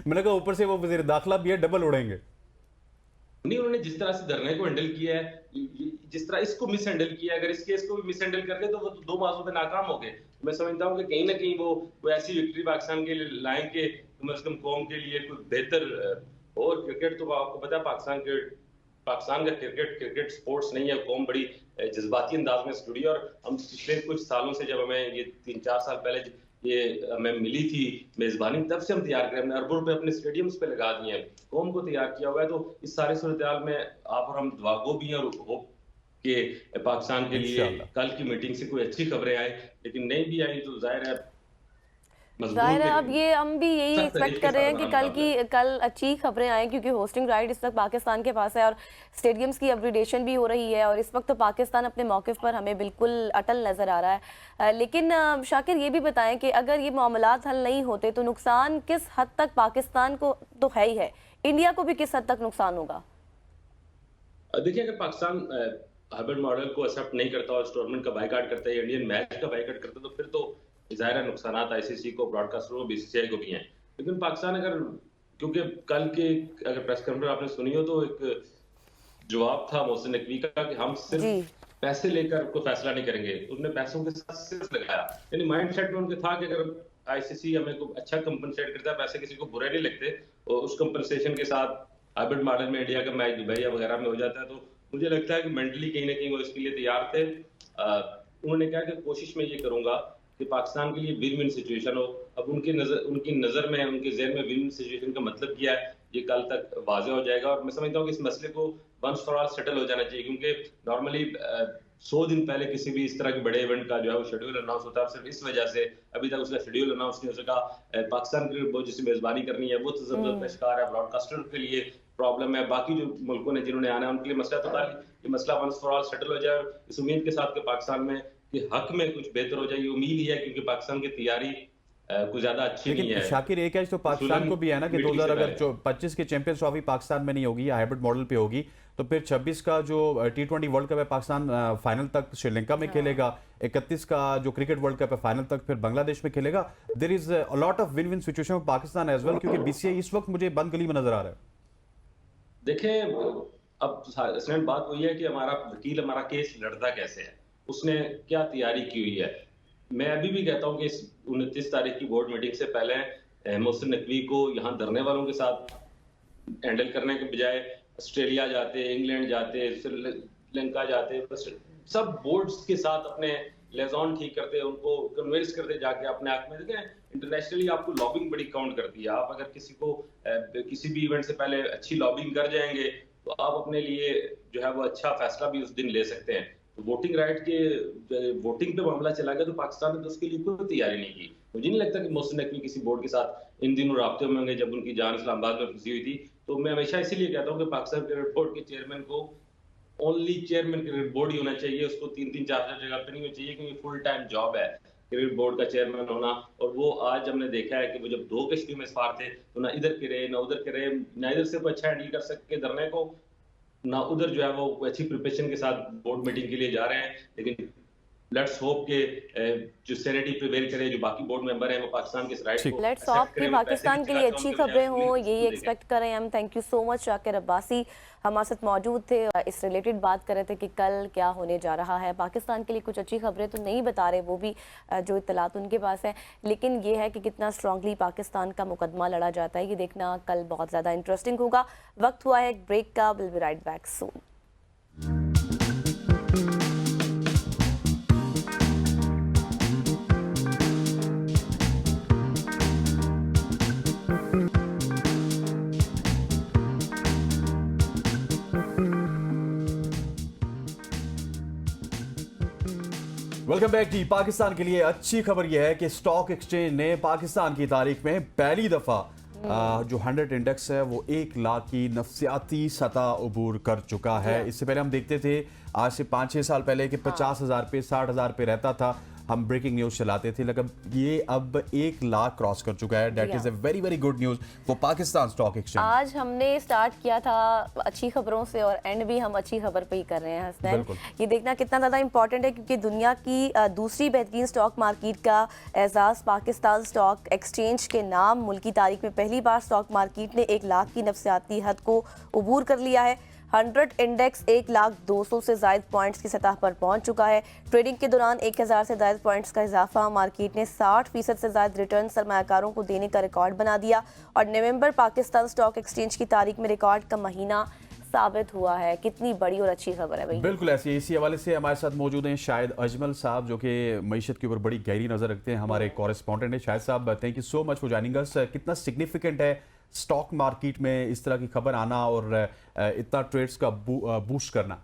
मैंने कहा ऊपर से वो वज़ीर दाखिला भी है, डबल उड़ेंगे। नहीं, उन्होंने जिस तरह से धरने को हैंडल किया है, जिस तरह इसको मिस हैंडल किया है, अगर इस केस को भी मिस हैंडल कर गए तो वो 2 मासों पे नाकाम हो गए। मैं समझता हूँ कि कहीं ना कहीं वो ऐसी विक्ट्री पाकिस्तान के लिए लाएं कि कम से कम कौम के लिए कोई बेहतर और क्रिकेट तो आपको पता है पाकिस्तान का क्रिकेट स्पोर्ट्स नहीं है। कौम बड़ी जज्बाती अंदाज में जुड़ी है और हम पिछले कुछ सालों से, जब हमें ये 3-4 साल पहले ये हमें मिली थी मेजबानी, तब से हम तैयार करें, हमने अरबों रुपए अपने स्टेडियम्स पे लगा दिए हैं, कौम को तैयार किया हुआ है। तो इस सारे सूरत में आप और हम दुआगो भी हैं और होप कि पाकिस्तान के लिए कल की मीटिंग से कोई अच्छी खबरें आए, लेकिन नहीं भी आई तो जाहिर है अब ये हम भी यही एक्सपेक्ट कर रहे हैं कि कल अच्छी खबरें आए, क्योंकि होस्टिंग राइट इस वक्त पाकिस्तान के पास है और स्टेडियम्स की अपग्रेडेशन भी हो रही है और इस वक्त तो पाकिस्तान अपने मौक़िफ़ पर हमें बिल्कुल अटल नज़र आ रहा है। लेकिन शाकिर ये भी बताएं कि अगर ये मामलात हल नहीं होते तो नुकसान किस हद तक पाकिस्तान को तो है ही है, इंडिया को भी किस हद तक नुकसान होगा? देखिए, अगर पाकिस्तान हाइब्रिड मॉडल को एक्सेप्ट नहीं करता और टूर्नामेंट का बायकॉट करता है, इंडियन मैच का बायकॉट करता है, तो फिर तो ज़ाहिर है नुकसानात आईसीसी को, ब्रॉडकास्टरों को, बीसीसीआई को भी हैं। लेकिन पाकिस्तान अगर, क्योंकि कल के अगर प्रेस कॉन्फ्रेंस आपने सुनी हो तो एक जवाब था मोहसिन नकवी का कि हम सिर्फ पैसे लेकर कोई फैसला नहीं करेंगे, उन्होंने पैसों के साथ सिर्फ लगाया, यानी माइंडसेट में उनके था कि अगर आईसीसी हमें को अच्छा कंपनसेट करता है, पैसे किसी को बुरे नहीं लगते, और उस कंपनसेशन के साथ हाइब्रिड मॉडल में इंडिया का मैच दुबई या वगैरह में हो जाता है, तो मुझे लगता है कि मेंटली कहीं ना कहीं वो इसके लिए तैयार थे। उन्होंने कहा कि कोशिश में ये करूंगा कि पाकिस्तान के लिए विन विन सिचुएशन हो। अब उनकी नज़र में, उनके ज़हन में विन विन सिचुएशन का मतलब क्या है, ये कल तक वाज़ेह हो जाएगा। और मैं समझता हूँ कि इस मसले को वंस फॉर ऑल सेटल हो जाना चाहिए, क्योंकि नॉर्मली 100 दिन पहले किसी भी इस तरह के बड़े इवेंट का जो है वो शेड्यूल अनाउंस होता है, सिर्फ इस वजह से अभी तक उसका शेड्यूल अनाउंस नहीं हो सका। पाकिस्तान क्रिकेट बोर्ड जिसकी मेजबानी करनी है वो तो जबरदस्त का शिकार है, ब्रॉडकास्टर के लिए प्रॉब्लम है, बाकी जो मुल्कों ने जिन्होंने आना है उनके लिए मसला, तो ये मसला वंस फॉर ऑल सेटल हो जाए। इस उम्मीद के साथ कि पाकिस्तान में कि हक में कुछ बेहतर हो जाए, ये उम्मीद ही है, क्योंकि पाकिस्तान की तैयारी कुछ ज्यादा अच्छी नहीं है। शाकिर, एक एज तो पाकिस्तान को भी है ना कि 2025 की चैंपियंस ट्रॉफी पाकिस्तान में नहीं होगी, हाइब्रिड मॉडल पे होगी, तो फिर 26 का जो T20 वर्ल्ड कप है पाकिस्तान फाइनल तक श्रीलंका में खेलेगा, 31 का जो क्रिकेट वर्ल्ड कप है फाइनल तक फिर बांग्लादेश में खेलेगा। There is a lot of win win situation for Pakistan as well, क्योंकि बीसीसीआई इस वक्त मुझे बंद गली में नजर आ रहा है। देखिए, अब इसमें बात वही है कि हमारा वकील हमारा केस लड़ता कैसे है, उसने क्या तैयारी की हुई है। मैं अभी भी कहता हूं कि इस 29 तारीख की बोर्ड मीटिंग से पहले मोहसिन नकवी को यहां धरने वालों के साथ हैंडल करने के बजाय ऑस्ट्रेलिया जाते, इंग्लैंड जाते, श्रीलंका जाते, सब बोर्ड्स के साथ अपने लेजॉन ठीक करते, उनको कन्विंस करते जाके अपने आप में। देखें, इंटरनेशनली आपको लॉबिंग बड़ी काउंट करती है। आप अगर किसी को किसी भी इवेंट से पहले अच्छी लॉबिंग कर जाएंगे तो आप अपने लिए जो है वो अच्छा फैसला भी उस दिन ले सकते हैं। वोटिंग राइट के वोटिंग पे मामला चला गया तो पाकिस्तान ने तो उसके लिए कोई तैयारी नहीं की। मुझे नहीं लगता कि मोहसिन नकवी किसी बोर्ड के साथ इन दिनों राब्ते में होंगे जब उनकी जान इस्लामाबाद में फंसी हुई थी। तो मैं हमेशा इसीलिए कहता हूँ कि पाकिस्तान क्रिकेट बोर्ड के चेयरमैन को ओनली चेयरमैन क्रिकेट बोर्ड ही होना चाहिए, उसको 3-4 जगह पे नहीं होना चाहिए, क्योंकि फुल टाइम जॉब है क्रिकेट बोर्ड का चेयरमैन होना। और वो आज हमने देखा है कि वो जब 2 कश्तियों में सवार थे तो ना इधर के रहे ना उधर के रहे, ना इधर से कोई अच्छा हैंडल कर सके धरने को, ना उधर जो है वो अच्छी प्रिपरेशन के साथ बोर्ड मीटिंग के लिए जा रहे हैं। लेकिन लेट्स होप के जो सेनेटी प्रिवेल करे, जो बाकी बोर्ड मेंबर हैं वो पाकिस्तान के इस राइट को लेट्स होप कि पाकिस्तान के लिए अच्छी खबरें हों, यही एक्सपेक्ट करें हम। Thank you so much. Shakir Abbasi हमारे साथ मौजूद थे, इस रिलेटेड बात कर रहे थे कि कल क्या होने जा रहा है। पाकिस्तान के लिए कुछ अच्छी खबरें तो नहीं बता रहे, वो भी जो इत्तलात उनके पास है, लेकिन ये है कि कितना स्ट्रांगली पाकिस्तान का मुकदमा लड़ा जाता है, ये देखना कल बहुत ज़्यादा इंटरेस्टिंग होगा। वक्त हुआ है एक ब्रेक का, will be right back soon. Welcome back ji. Pakistan के लिए अच्छी खबर यह है कि स्टॉक एक्सचेंज ने पाकिस्तान की तारीख में पहली दफा जो 100 इंडेक्स है वो 1 लाख की नफसियाती सतह अबूर कर चुका है। इससे पहले हम देखते थे आज से 5-6 साल पहले कि 50,000 पे 60,000 पे रहता था। हम ब्रेकिंग न्यूज़ चलाते थे, लेकिन ये अब 1 लाख क्रॉस कर चुका है। That is a very very good news for Pakistan stock exchange. आज हमने स्टार्ट किया था अच्छी खबरों से और एंड भी हम अच्छी खबर पे ही कर रहे हैं हसनैन। ये देखना कितना ज़्यादा इंपॉर्टेंट है क्योंकि दुनिया की दूसरी बेहतरीन स्टॉक मार्केट का एजाज़ पाकिस्तान स्टॉक एक्सचेंज के नाम मुल्की तारीख में पहली बार स्टॉक मार्केट ने 1 लाख की नफसियाती हद को अबूर कर लिया है। 100 इंडेक्स 1,200,000 से ज़ायद पॉइंट्स की सतह पर पहुंच चुका है। ट्रेडिंग के दौरान 1000 से ज़ायद पॉइंट्स का इजाफा, मार्केट ने 60% से ज़ायद रिटर्न सरमायाकारों को देने का रिकॉर्ड बना दिया और नवंबर पाकिस्तान स्टॉक एक्सचेंज की तारीख में रिकॉर्ड का महीना साबित हुआ है। कितनी बड़ी और अच्छी खबर है भाई। बिल्कुल ऐसी, इसी हवाले से हमारे साथ मौजूद हैं शाहिद अजमल साहब, जो कि मईशत के ऊपर बड़ी गहरी नज़र रखते हैं, हमारे कॉरेस्पॉन्डेंट हैं। शाहिद साहब, thank you so much for joining अस। कितना सिग्निफिकेंट है स्टॉक मार्केट में इस तरह की खबर आना और इतना ट्रेड्स का बूस्ट करना?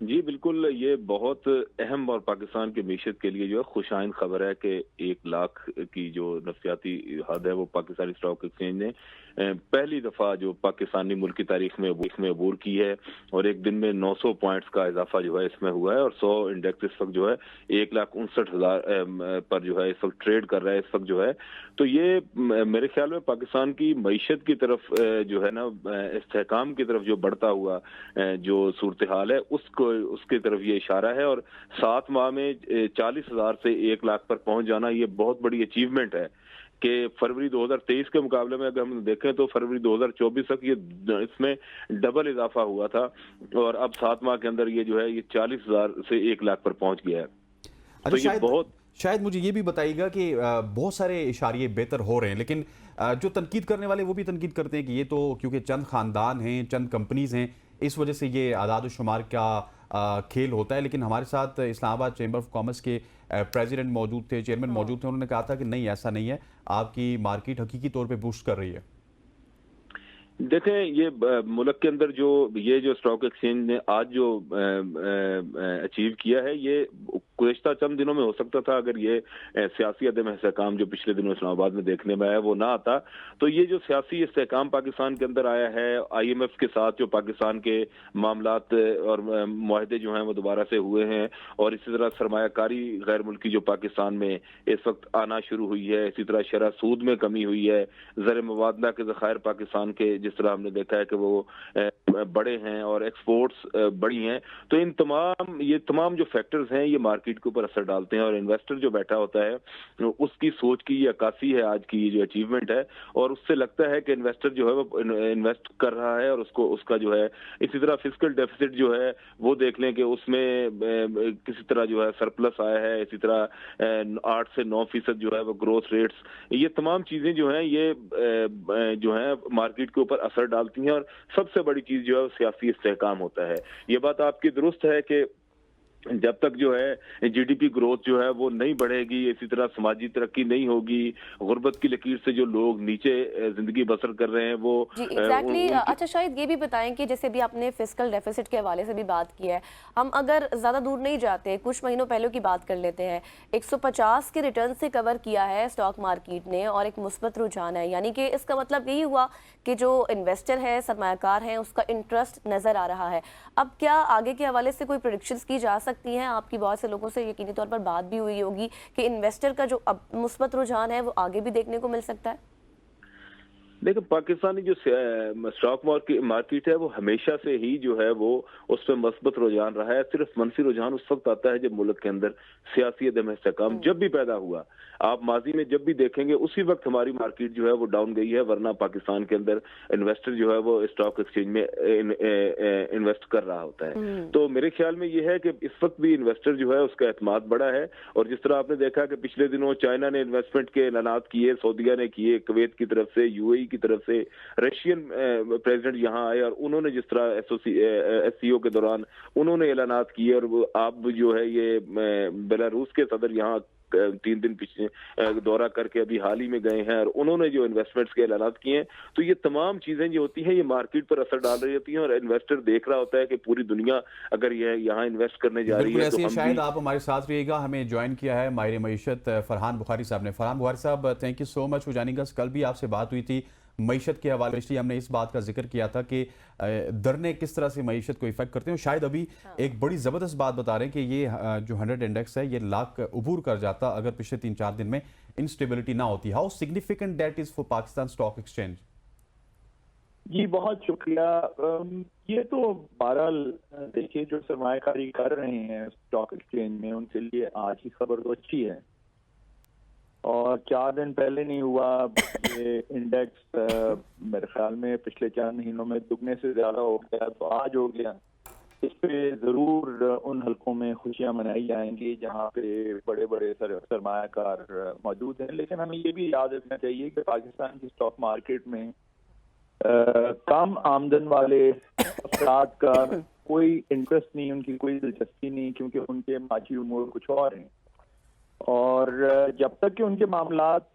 जी बिल्कुल, ये बहुत अहम और पाकिस्तान की मीशत के लिए जो है खुशाइन खबर है कि 1 लाख की जो नफसियाती हद है वो पाकिस्तानी स्टॉक एक्सचेंज ने पहली दफा जो पाकिस्तानी मुल्क की तारीख में अबूर की है और एक दिन में 900 पॉइंट्स का इजाफा जो है इसमें हुआ है और 100 इंडेक्स इस वक्त जो है 1,59,000 पर जो है इस वक्त ट्रेड कर रहा है इस वक्त जो है। तो ये मेरे ख्याल में पाकिस्तान की मईशत की तरफ जो है ना इस्तेहकाम की तरफ जो बढ़ता हुआ जो सूरत हाल है उसकी तरफ ये इशारा है और 7 माह में 40,000 से 1 लाख पर पहुंच जाना ये बहुत बड़ी अचीवमेंट है कि फरवरी 2023 के मुकाबले में अगर हम देखें तो फरवरी 2024 तक ये इसमें डबल इजाफा हुआ था और अब 7 माह के अंदर ये जो है ये 40,000 से 1 लाख पर पहुंच गया है। तो ये बहुत शायद मुझे ये भी बताइएगा कि बहुत सारे इशारे बेहतर हो रहे हैं, लेकिन जो तनकीद करने वाले वो भी तनकीद करते हैं कि ये तो क्योंकि चंद खानदान हैं, चंद कंपनीज हैं, इस वजह से ये आदाद शुमार का खेल होता है। लेकिन हमारे साथ इस्लामाबाद चैम्बर ऑफ कॉमर्स के प्रेसिडेंट मौजूद थे, चेयरमैन मौजूद थे, उन्होंने कहा था कि नहीं ऐसा नहीं है, आपकी मार्केट हकीकी तौर पे बूस्ट कर रही है। देखें ये मुल्क के अंदर जो ये जो स्टॉक एक्सचेंज ने आज जो अचीव किया है ये गुज़श्ता चंद दिनों में हो सकता था अगर ये सियासी अदम इस्तेहकाम जो पिछले दिनों इस्लामाबाद में देखने में आया वो ना आता। तो ये जो सियासी इस्तेहकाम पाकिस्तान के अंदर आया है, IMF के साथ जो पाकिस्तान के मामलात और मुआहदे जो हैं वो दोबारा से हुए हैं और इसी तरह सरमायाकारी गैर मुल्की जो पाकिस्तान में इस वक्त आना शुरू हुई है, इसी तरह शरह सूद में कमी हुई है, ज़र मुबादला के ज़खायर पाकिस्तान के जिस तरह हमने देखा है कि वो बड़े हैं और एक्सपोर्ट्स बड़ी हैं। तो ये तमाम जो फैक्टर्स हैं ये मार्केट के ऊपर असर डालते हैं और इन्वेस्टर जो बैठा होता है उसकी सोच की ये अक्कासी है आज की ये जो अचीवमेंट है और उससे लगता है कि इन्वेस्टर जो है वो इन्वेस्ट कर रहा है और उसका जो है इसी तरह फिस्कल डेफिसिट जो है वो देख लें कि उसमें किसी तरह जो है सरप्लस आया है, इसी तरह 8 से 9% जो है वो ग्रोथ रेट्स, ये तमाम चीजें जो हैं ये जो है मार्केट के ऊपर असर डालती हैं और सबसे बड़ी चीज जो है सियासी इस्तेहकाम होता है। ये बात आपकी दुरुस्त है कि जब तक जो है GDP ग्रोथ जो है वो नहीं बढ़ेगी, इसी तरह समाजी तरक्की नहीं होगी, गुर्बत की लकीर से जो लोग नीचे जिंदगी बसर कर रहे हैं वो एग्जैक्टली। अच्छा शायद ये भी बताएं कि जैसे भी आपने फिस्कल डेफिसिट के हवाले से भी बात की है, हम अगर ज़्यादा दूर नहीं जाते, कुछ महीनों पहले की बात कर लेते हैं, 150 के रिटर्न से कवर किया है स्टॉक मार्केट ने और एक मुस्बत रुझान है, यानी कि इसका मतलब यही हुआ कि जो इन्वेस्टर है, सरमायाकार हैं, उसका इंटरेस्ट नज़र आ रहा है। अब क्या आगे के हवाले से कोई प्रेडिक्शंस की जा सकती हैं? आपकी बहुत से लोगों से यकीनी तौर पर बात भी हुई होगी कि इन्वेस्टर का जो अब मुस्बत रुझान है वो आगे भी देखने को मिल सकता है। देखिए पाकिस्तानी जो स्टॉक मार्केट है वो हमेशा से ही जो है वो उस पर मस्बत रुझान रहा है। सिर्फ मनफी रुझान उस वक्त आता है जब मुल्क के अंदर सियासी अदम इस्तेहकाम जब भी पैदा हुआ। आप माजी में जब भी देखेंगे उसी वक्त हमारी मार्केट जो है वो डाउन गई है, वरना पाकिस्तान के अंदर इन्वेस्टर जो है वो स्टॉक एक्सचेंज में इन्वेस्ट कर रहा होता है। तो मेरे ख्याल में ये है कि इस वक्त भी इन्वेस्टर जो है उसका एतमाद बढ़ा है और जिस तरह आपने देखा कि पिछले दिनों चाइना ने इन्वेस्टमेंट के ऐलानात किए, सऊदीया ने किए, कुवैत की तरफ से, UAE की तरफ से, रशियन प्रेसिडेंट यहाँ आए और उन्होंने जिस तरह SCO के दौरान उन्होंने ऐलानात किए और आप जो है ये बेलारूस के सदर यहाँ 3 दिन पीछे दौरा करके अभी हाल ही में गए हैं और उन्होंने जो इन्वेस्टमेंट्स के ऐलानात किए हैं। तो ये तमाम चीजें जो होती हैं ये मार्केट पर असर डाल रही होती हैं और इन्वेस्टर देख रहा होता है कि पूरी दुनिया अगर ये यहाँ इन्वेस्ट करने जा रही है। तो शायद आप हमारे साथ रहिएगा। हमें ज्वाइन किया है माहिर मईशत फरहान बुखारी साहब ने। फरहान बुखारी साहब, thank you so much for joining अस। कल भी आपसे बात हुई थी, मईशत के हवाले से हमने इस बात का जिक्र किया था कि दरने किस तरह से मईशत को इफेक्ट करते हैं। शायद अभी एक बड़ी ज़बरदस्त बात बता रहे हैं कि ये जो 100 इंडेक्स है ये लाख अबूर कर जाता अगर पिछले 3-4 दिन में इंस्टेबिलिटी ना होती। How significant that is for Pakistan stock exchange? जी बहुत शुक्रिया। ये तो बहरहाल देखिए जो सरमायाकारी कर रहे हैं स्टॉक एक्सचेंज में उनके लिए आज की खबर तो अच्छी है, और 4 दिन पहले नहीं हुआ ये इंडेक्स मेरे ख्याल में पिछले 4 महीनों में दुगने से ज्यादा हो गया, तो आज हो गया। इस पे जरूर उन हलकों में खुशियां मनाई जाएंगी जहां पे बड़े बड़े सरमायाकार मौजूद हैं। लेकिन हमें ये भी याद रखना चाहिए कि पाकिस्तान की स्टॉक मार्केट में कम आमदन वाले अफराद का कोई इंटरेस्ट नहीं, उनकी कोई दिलचस्पी नहीं, क्योंकि उनके माची उमूर कुछ और हैं। और जब तक कि उनके मामलात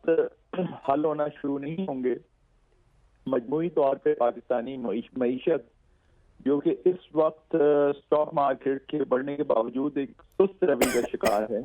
हल होना शुरू नहीं होंगे, मजमूई तौर पे पाकिस्तानी मईशत जो कि इस वक्त स्टॉक मार्केट के बढ़ने के बावजूद एक सुस्त रवि का शिकार है,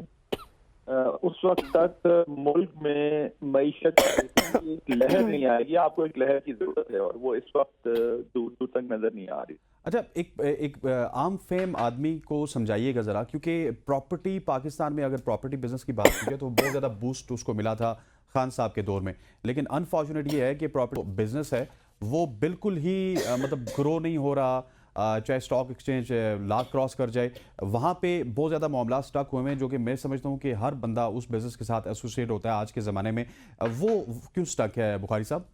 उस वक्त तक मुल्क में मईशत की एक लहर नहीं आएगी। आपको एक लहर की जरूरत है और वो इस वक्त दूर दूर तक नजर नहीं आ रही। अच्छा, एक आम फेम आदमी को समझाइएगा ज़रा, क्योंकि प्रॉपर्टी पाकिस्तान में अगर प्रॉपर्टी बिजनेस की बात की जाए तो बहुत ज़्यादा बूस्ट उसको मिला था खान साहब के दौर में, लेकिन अनफॉर्चुनेट ये है कि प्रॉपर्टी बिजनेस है वो बिल्कुल ही मतलब ग्रो नहीं हो रहा। चाहे स्टॉक एक्सचेंज लाख क्रॉस कर जाए, वहाँ पे बहुत ज़्यादा मामला स्टक हुए हैं, जो कि मैं समझता हूँ कि हर बंदा उस बिज़नेस के साथ एसोसिएट होता है आज के ज़माने में। वो क्यों स्टक है बुखारी साहब?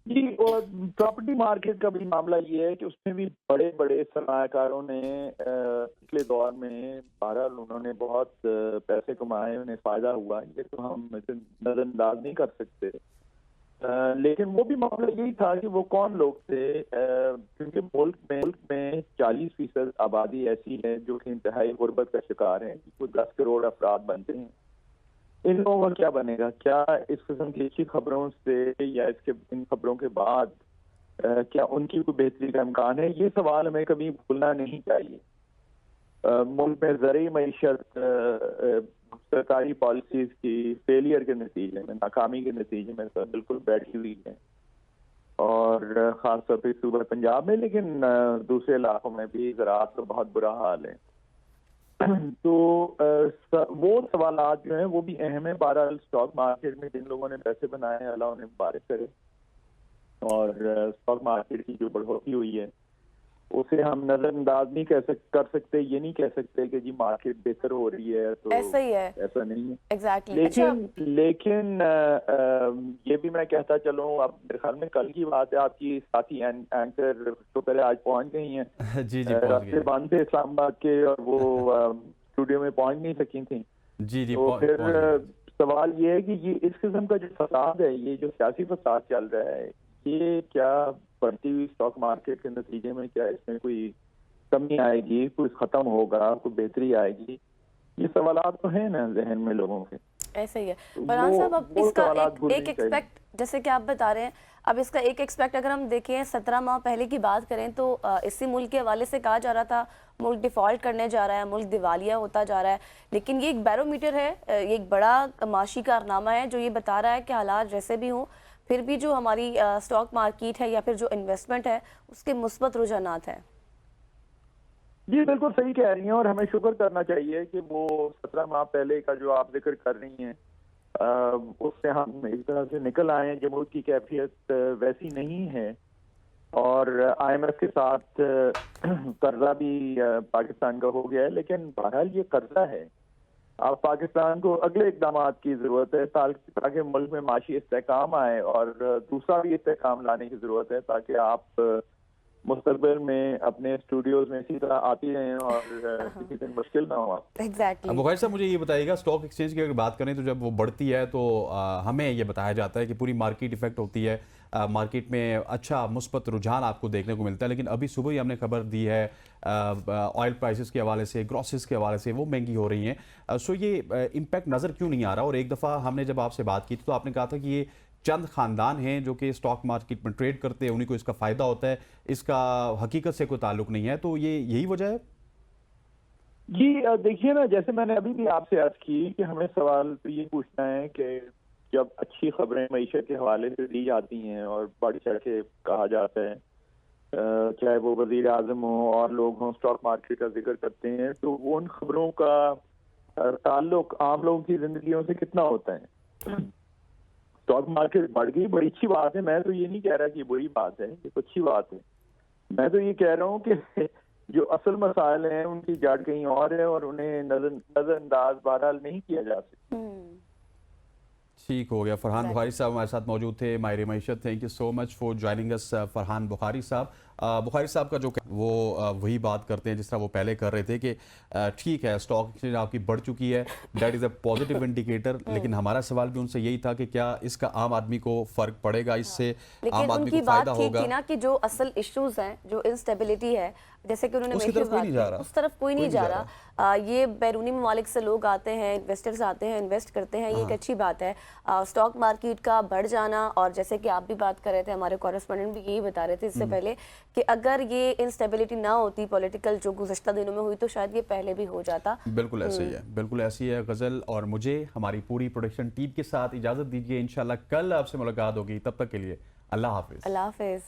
जी, और प्रॉपर्टी मार्केट का भी मामला ये है कि उसमें भी बड़े बड़े सरमायाकारों ने पिछले दौर में बहरहाल उन्होंने बहुत पैसे कमाए, उन्हें फायदा हुआ, ये तो हम इसे नजरअंदाज नहीं कर सकते। लेकिन वो भी मामला यही था कि वो कौन लोग थे, क्योंकि मुल्क में 40% आबादी ऐसी है जो कि इंतहाई गुर्बत का शिकार है। वो 10 करोड़ अफराद बनते हैं। इन लोगों का क्या बनेगा? क्या इस किस्म की अच्छी खबरों से या इन खबरों के बाद क्या उनकी कोई बेहतरी का इम्कान है? ये सवाल हमें कभी भूलना नहीं चाहिए। मुल्क में ज़रूरी मईशत सरकारी पॉलिसीज की फेलियर के नतीजे में, नाकामी के नतीजे में सब बिल्कुल बैठी हुई है, और खासतौर पर सूबा पंजाब में, लेकिन दूसरे इलाकों में भी ज़राअत का बहुत बुरा हाल है। तो वो सवालात जो हैं वो भी अहम है। बहरहाल स्टॉक मार्केट में जिन लोगों ने पैसे बनाए हैं अल्लाह उन्हें मुबारक करे, और स्टॉक मार्केट की जो बढ़ोतरी हुई है उसे हम नजरअंदाज नहीं कर सकते। ये नहीं कह सकते कि जी मार्केट बेहतर हो रही है, तो ऐसा ही है, ऐसा नहीं है एग्जैक्टली। लेकिन ये भी मैं कहता चलूं, अब मेरे ख्याल में कल की बात है, आपकी साथी एंकर तो पहले आज पहुंच गई हैं। जी रास्ते बंद थे इस्लामाबाद के, और वो स्टूडियो में पहुंच नहीं सकी थी। जी तो फिर सवाल ये है कि ये इस किस्म का जो फसाद है, ये जो सियासी फसाद चल रहा है, ये क्या बढ़ती हुई स्टॉक मार्केट के नतीजे में क्या इसमें कोई कमी आएगी, कोई खत्म होगा, कोई बेहतरी आएगी? ये सवालात तो हैं ना जहन में लोगों के। ऐसा ही है। फरहान साहब, अब इसका एक एक्सपेक्ट, जैसे कि आप बता रहे हैं, अब इसका एक एक्सपेक्ट अगर हम देखें 17 माह पहले की बात करें तो इसी मुल्क के हवाले से कहा जा रहा था मुल्क डिफॉल्ट करने जा रहा है, मुल्क दिवालिया होता जा रहा है। लेकिन ये एक बैरोमीटर है, ये एक बड़ा माशी कारनामा है जो ये बता रहा है कि हालात जैसे भी हों फिर भी जो हमारी स्टॉक मार्केट है या फिर जो इन्वेस्टमेंट है उसके मुस्बत रुझानात हैं। जी बिल्कुल सही कह रही हैं, और हमें शुक्र करना चाहिए कि वो 17 माह पहले का जो आप जिक्र कर रही हैं उससे हम एक तरह से निकल आए हैं। जब उसकी कैफियत वैसी नहीं है, और IMF के साथ कर्जा भी पाकिस्तान का हो गया है, लेकिन बहरहाल ये कर्जा है। अब पाकिस्तान को अगले इकदाम की जरूरत है ताकि मुल्क में माशी इस्तेहकाम आए, और दूसरा भी इस्तेहकाम लाने की जरूरत है ताकि आप मुस्तकबिल में अपने स्टूडियोज में इसी तरह आती रहें और किसी दिन मुश्किल ना हो। एग्जैक्टली। बुखारी साहब, मुझे ये बताइएगा, स्टॉक एक्सचेंज की अगर बात करें तो जब वो बढ़ती है तो हमें ये बताया जाता है कि पूरी मार्केट इफेक्ट होती है, मार्केट में अच्छा मुस्बत रुझान आपको देखने को मिलता है। लेकिन अभी सुबह ही हमने खबर दी है ऑयल प्राइसेस के हवाले से, ग्रॉसेस के हवाले से वो महंगी हो रही हैं। सो ये इम्पैक्ट नज़र क्यों नहीं आ रहा? और एक दफ़ा हमने जब आपसे बात की थी तो आपने कहा था कि ये चंद खानदान हैं जो कि स्टॉक मार्केट में ट्रेड करते हैं, उन्हीं को इसका फ़ायदा होता है, इसका हकीकत से कोई ताल्लुक नहीं है। तो ये यही वजह है? जी देखिए ना, जैसे मैंने अभी भी आपसे अर्ज की कि हमें सवाल तो ये पूछना है कि जब अच्छी खबरें मईशत के हवाले से दी जाती हैं और बढ़ चढ़ के कहा जाता है, चाहे वो वजीर आजम हो और लोग हों स्टॉक मार्केट का जिक्र करते हैं, तो वो उन खबरों का ताल्लुक आम लोगों की जिंदगियों से कितना होता है। स्टॉक मार्केट बढ़ गई, बड़ी अच्छी बात है, मैं तो ये नहीं कह रहा कि बुरी बात है, ये तो अच्छी बात है। मैं तो ये कह रहा हूँ कि जो असल मसाइल हैं उनकी जड़ कहीं और है और उन्हें नजरअंदाज बहरहाल नहीं किया जा सकता। ठीक हो गया। फरहान बुखारी साहब हमारे साथ मौजूद थे, माहिर मईशत। Thank you so much for joining us Farhan Bukhari साहब। बुखारी साहब का जो वो वही बात करते हैं जिस तरह वो पहले कर रहे थे कि ठीक है स्टॉक एक्सचेंज आपकी बढ़ चुकी है, that is a positive indicator, लेकिन हमारा सवाल भी उनसे यही था कि क्या इसका आम आदमी को फ़र्क पड़ेगा, इससे आम आदमी को फ़ायदा होगा। थी ना कि जो असल इश्यूज हैं, जो इंस्टेबिलिटी है, जैसे कि उन्होंने उसकी तरफ कोई नहीं जा रहा, उस तरफ कोई नहीं जा रहा। ये बैरूनी ममालिक से लोग आते हैं, इन्वेस्टर्स आते हैं, इन्वेस्ट करते हैं, ये एक अच्छी बात है। स्टॉक मार्केट का बढ़ जाना, और जैसे कि आप भी बात कर रहे थे, हमारे कॉरेस्पॉन्डेंट भी यही बता रहे थे इससे पहले कि अगर ये इंस्टेबिलिटी ना होती पॉलिटिकल जो गुज़श्ता दिनों में हुई, तो शायद ये पहले भी हो जाता। बिल्कुल ऐसे ही है, बिल्कुल ऐसी है गज़ल। और मुझे हमारी पूरी प्रोडक्शन टीम के साथ इजाज़त दीजिए, इंशाल्लाह कल आपसे मुलाकात होगी। तब तक के लिए अल्लाह हाफिज़। अल्लाह हाफिज़।